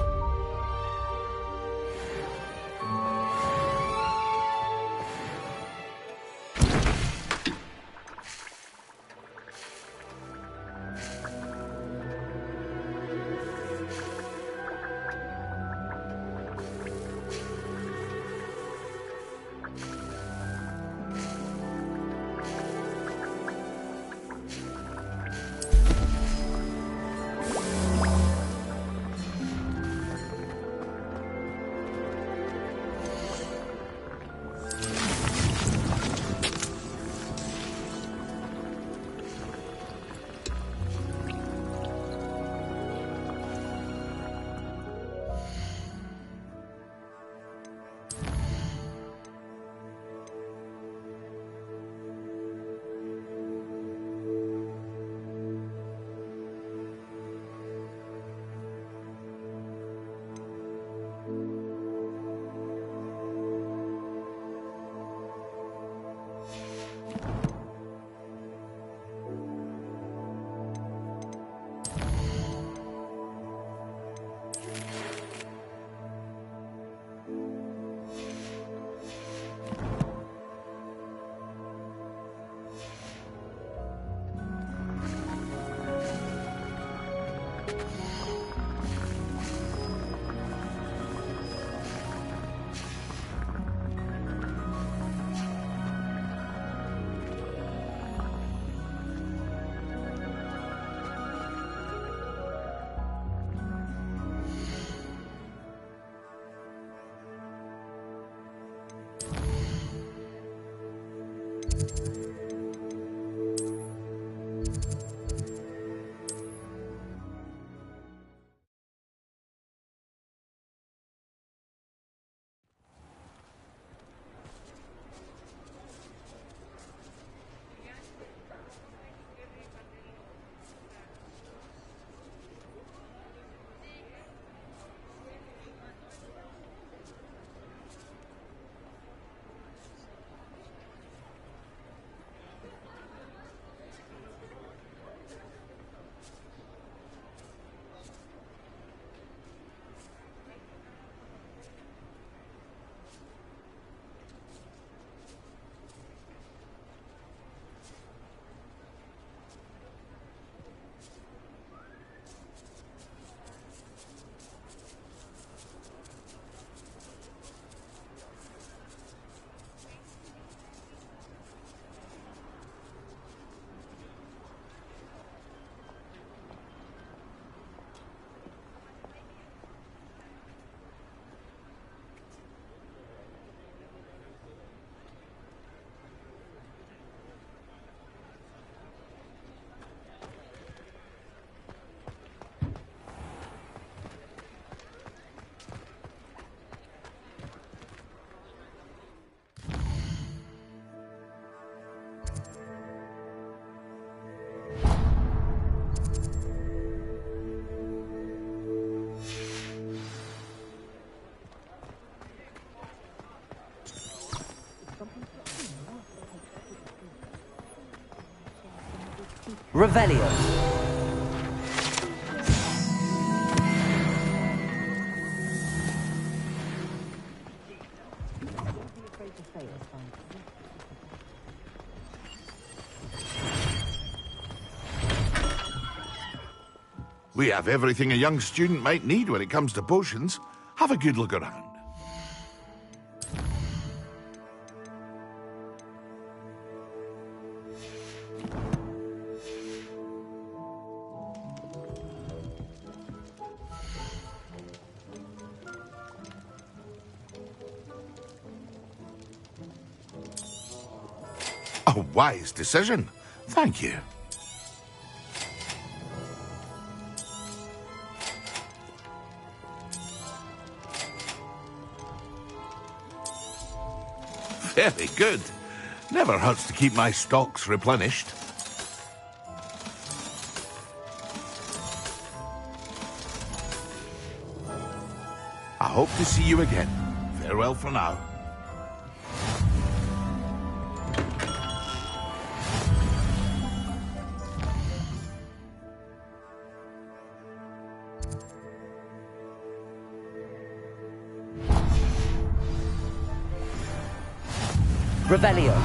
Revelio. We have everything a young student might need when it comes to potions. Have a good look around. A wise decision. Thank you. Very good. Never hurts to keep my stocks replenished. I hope to see you again. Farewell for now. Revelio.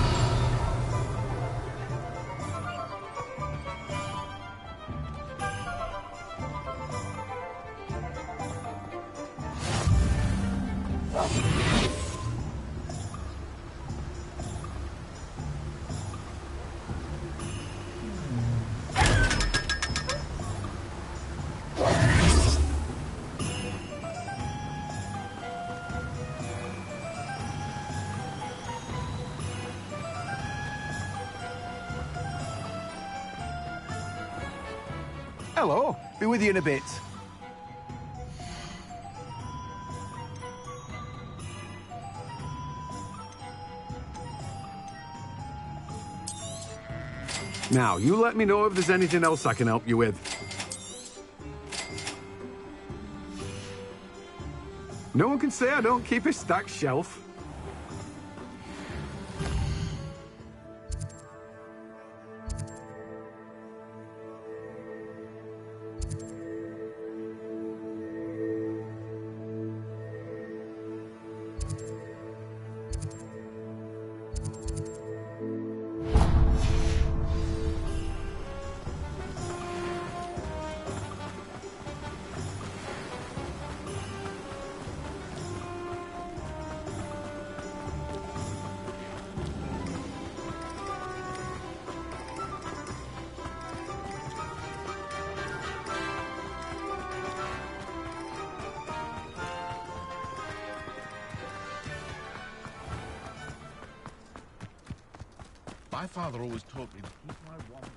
Hello. Be with you in a bit. Now, you let me know if there's anything else I can help you with. No one can say I don't keep a stacked shelf. My father always taught me to keep my wand.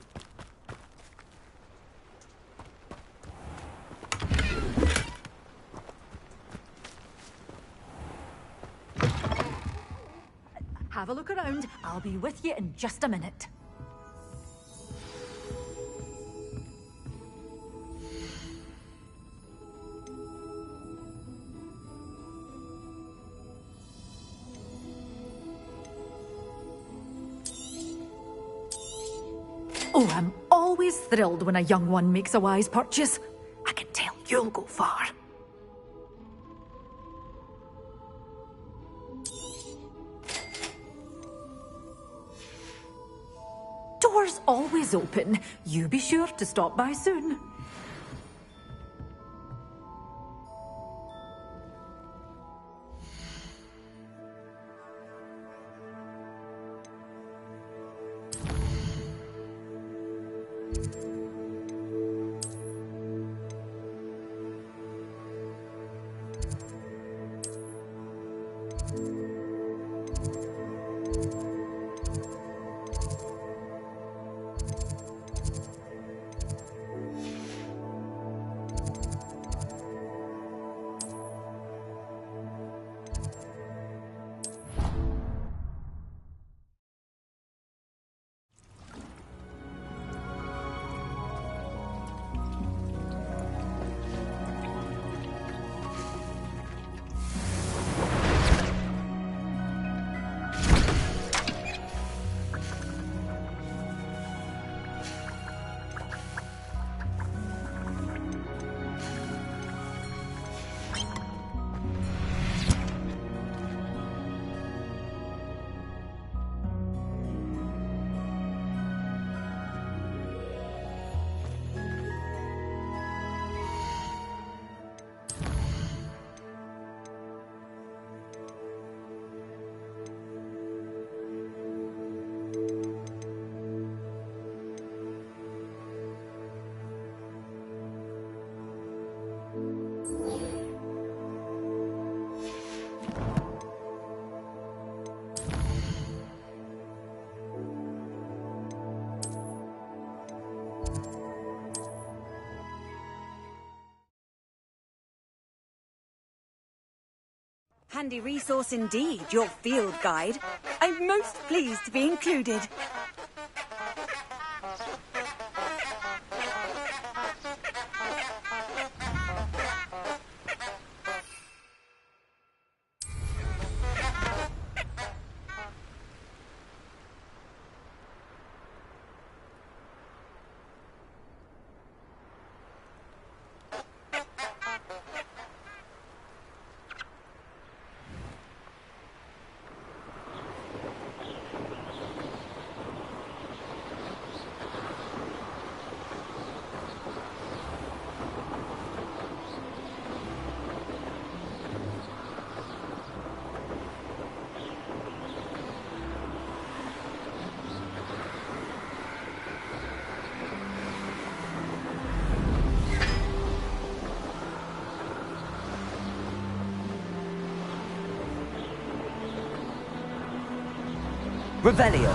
Have a look around. I'll be with you in just a minute. Oh, I'm always thrilled when a young one makes a wise purchase. I can tell you'll go far. Door's always open. You be sure to stop by soon. Handy resource indeed, your field guide. I'm most pleased to be included. Revelio.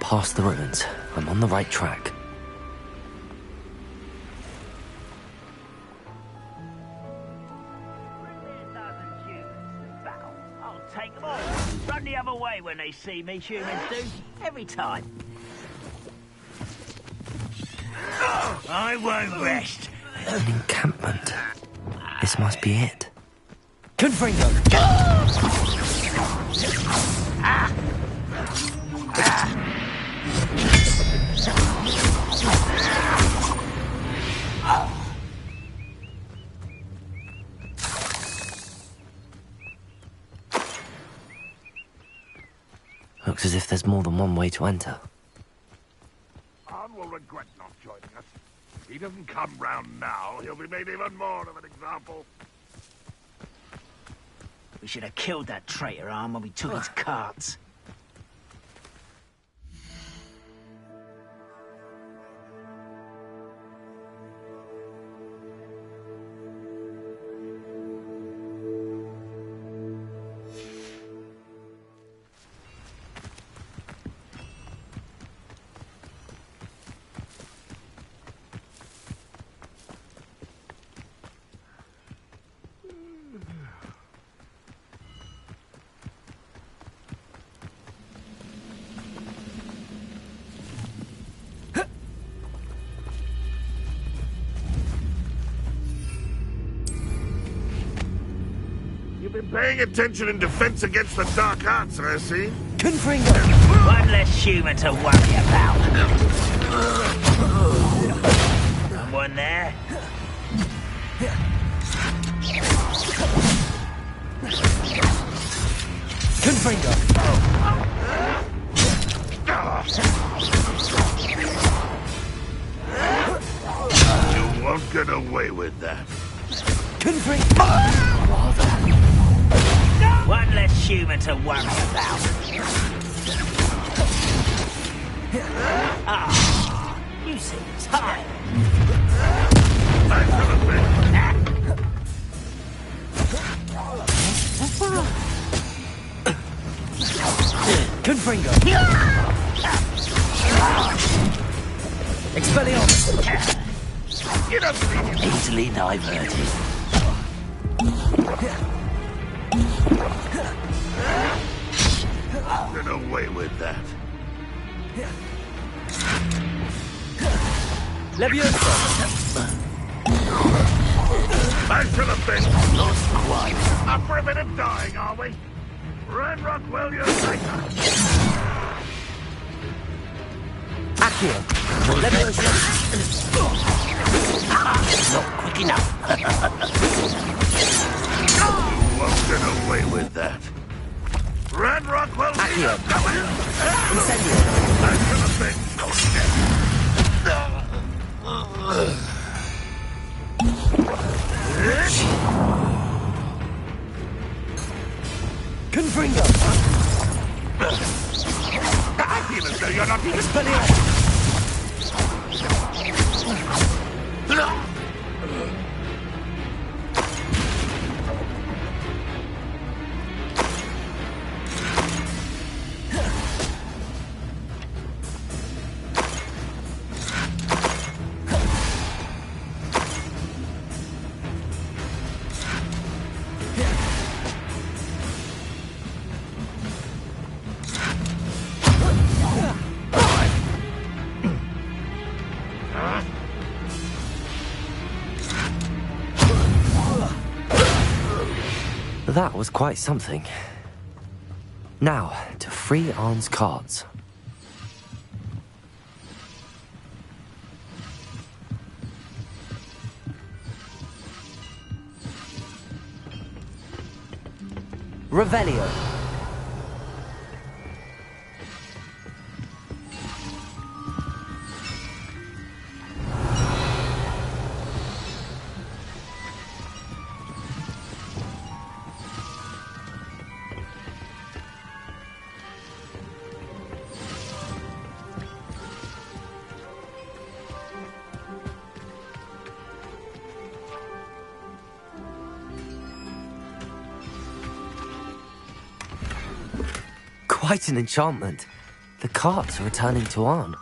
Past the ruins. I'm on the right track. I'll take them all. Run the other way when they see me, humans do. Every time. I won't rest. An encampment. This must be it. Confringo! Looks as if there's more than one way to enter. Arn will regret not joining us. If he doesn't come round now, he'll be made even more of an example. We should have killed that traitor, Arn, when we took his carts. Been paying attention in defense against the dark arts, I see. Confringo! One less human to worry about. Someone there? Confringo! You won't get away with that. Confringo! One less human to worry about. Ah, you seem tired. Confringo! Expelliarmus! Easily diverted. Get away with that. Leviosa! I should have been lost quite. Up for a bit of dying, are we? Ranrock will you later. Accio. Leviosa. Not quick enough. You won't get away with that. Ranrock will Accio. Incendio. Back to the thing. Confringo! Even though you're not even That was quite something. Now, to free Arn's cards. Revelio. Quite an enchantment. The carts are returning to Arn.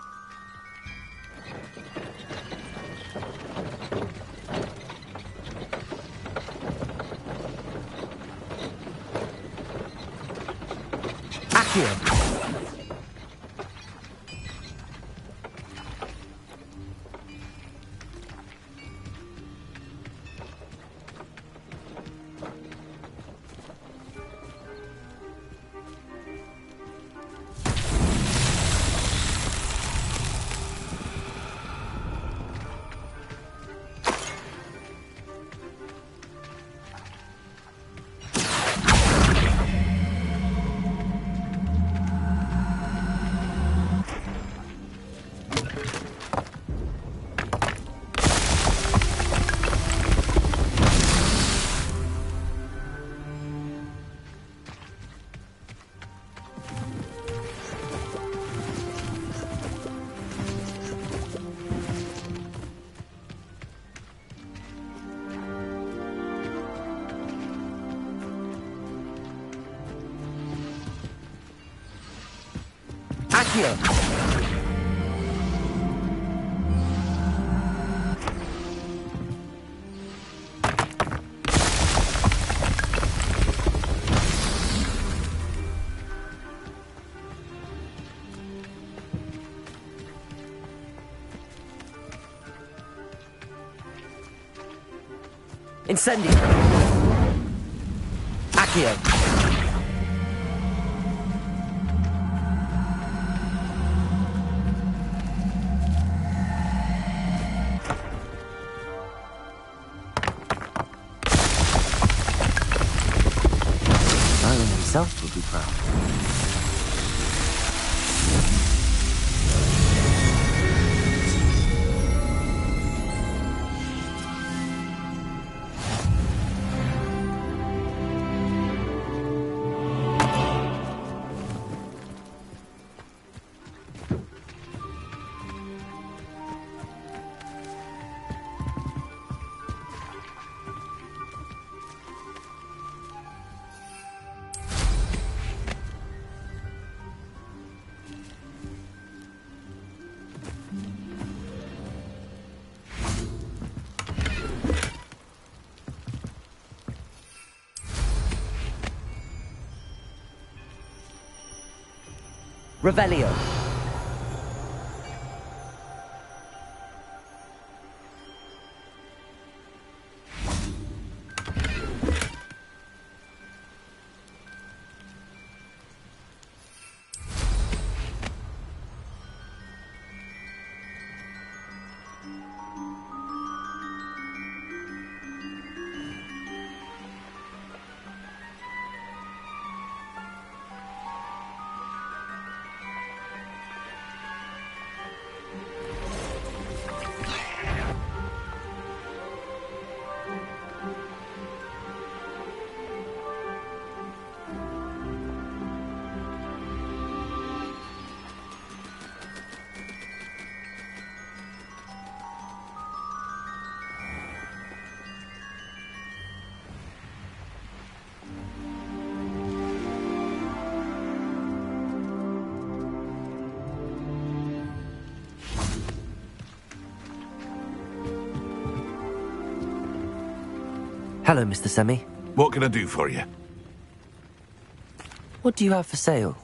Accio. Accio. Incendio. Accio. Himself would be proud. Revelio. Hello, Mr. Semi. What can I do for you? What do you have for sale?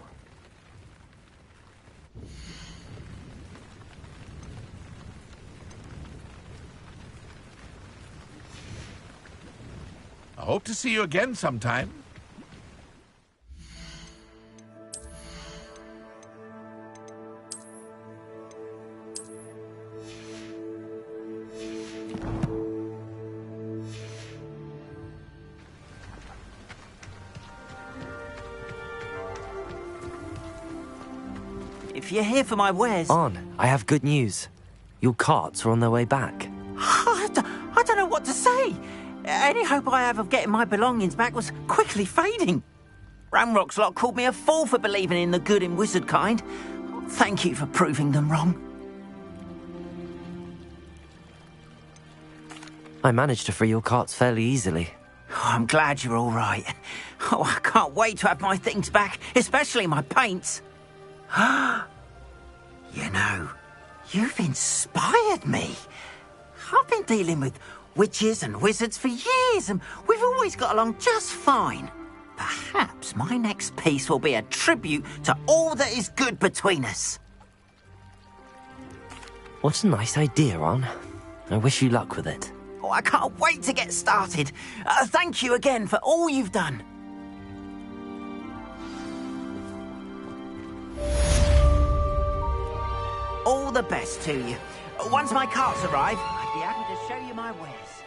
I hope to see you again sometime. If you're here for my wares... On, I have good news. Your carts are on their way back. I don't know what to say. Any hope I have of getting my belongings back was quickly fading. Ramrock's lot called me a fool for believing in the good and wizard kind. Thank you for proving them wrong. I managed to free your carts fairly easily. Oh, I'm glad you're all right. Oh, I can't wait to have my things back, especially my paints. You know, you've inspired me. I've been dealing with witches and wizards for years, and we've always got along just fine. Perhaps my next piece will be a tribute to all that is good between us. What a nice idea, Ron. I wish you luck with it. Oh, I can't wait to get started. Thank you again for all you've done. All the best to you. Once my carts arrive, I'd be happy to show you my wares.